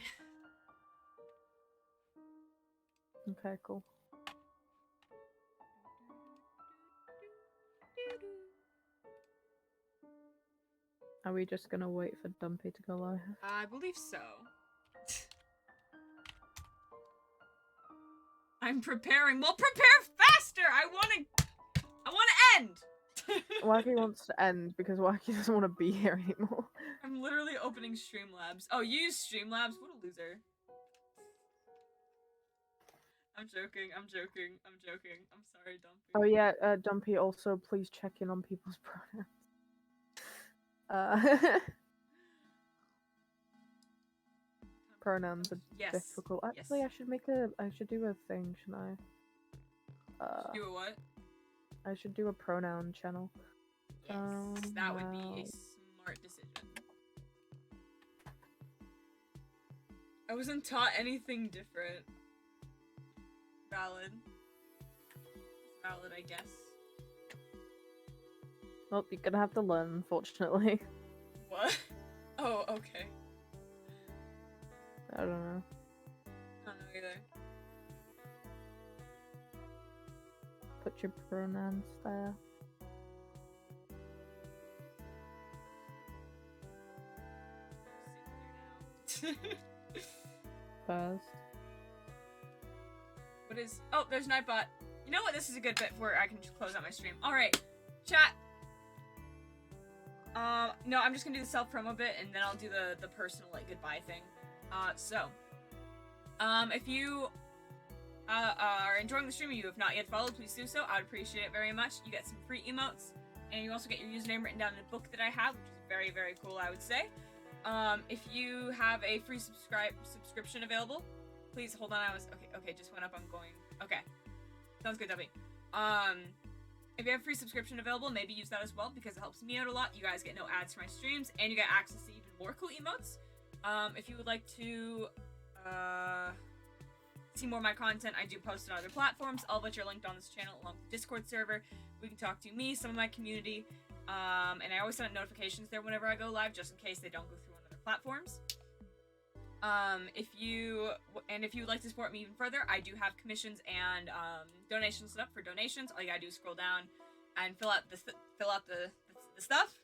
Okay, cool. Are we just gonna wait for Dumpy to go live? I believe so. I'm preparing. Well, prepare faster! I wanna end! Wacky wants to end because Wacky doesn't want to be here anymore. I'm literally opening Streamlabs. Oh, you use Streamlabs? What a loser. I'm joking. I'm sorry, Dumpy. Oh yeah, Dumpy, also please check in on people's pronouns. Pronouns are difficult. Actually, I should do a thing, shouldn't I? Do a what? I should do a pronoun channel. Yes, that would be a smart decision. I wasn't taught anything different. Valid. Valid, I guess. Well, you're gonna have to learn, unfortunately. What? Oh, okay. I don't know. I don't know either. Put your pronouns there. First. What is... Oh, there's Nightbot. You know what? This is a good bit where I can close out my stream. Alright. Chat. No, I'm just gonna do the self-promo bit, and then I'll do the personal, like, goodbye thing. If you are enjoying the stream and you have not yet followed, please do so. I would appreciate it very much. You get some free emotes, and you also get your username written down in a book that I have, which is very, very cool, I would say. If you have a free subscription available, please hold on. Okay, just went up. I'm going. Okay, sounds good, Debbie. If you have a free subscription available, maybe use that as well because it helps me out a lot. You guys get no ads for my streams, and you get access to even more cool emotes. If you would like to see more of my content, I do post on other platforms, all of which are linked on this channel along with the Discord server. We can talk to me, some of my community, and I always send out notifications there whenever I go live, just in case they don't go through on other platforms. If you would like to support me even further, I do have commissions and donations set up for donations. All you gotta do is scroll down and fill out the stuff.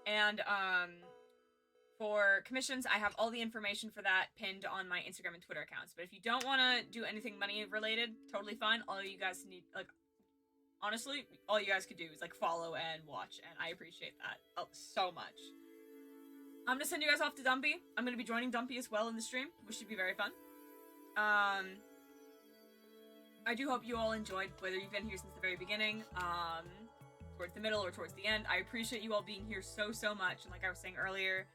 And for commissions, I have all the information for that pinned on my Instagram and Twitter accounts. But if you don't want to do anything money related, totally fine. All you guys need, like, honestly, all you guys could do is like follow and watch, and I appreciate that so much. I'm gonna send you guys off to Dumpy. I'm gonna be joining Dumpy as well in the stream, which should be very fun. I do hope you all enjoyed, whether you've been here since the very beginning, towards the middle or towards the end. I appreciate you all being here so much, and like I was saying earlier,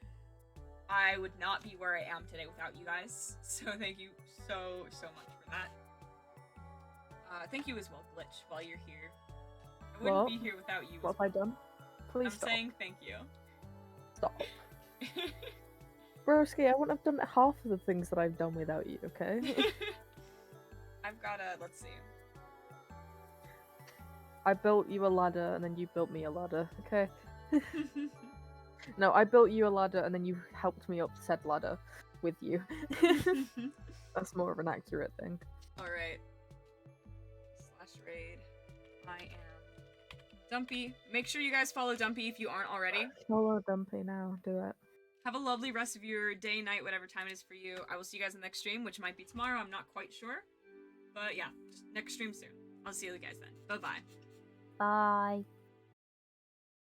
I would not be where I am today without you guys. So thank you so much for that. Thank you as well, Glitch, while you're here. I wouldn't be here without you. What have I done? Please stop. I'm saying thank you. Stop. Broski, I wouldn't have done half of the things that I've done without you, okay? I've gotta, let's see. I built you a ladder and then you built me a ladder, okay? No, I built you a ladder and then you helped me up said ladder with you. That's more of an accurate thing. Alright. /raid. I am Dumpy. Make sure you guys follow Dumpy if you aren't already. Follow Dumpy now, do it. Have a lovely rest of your day, night, whatever time it is for you. I will see you guys in the next stream, which might be tomorrow. I'm not quite sure. But yeah, next stream soon. I'll see you guys then. Bye-bye. Bye.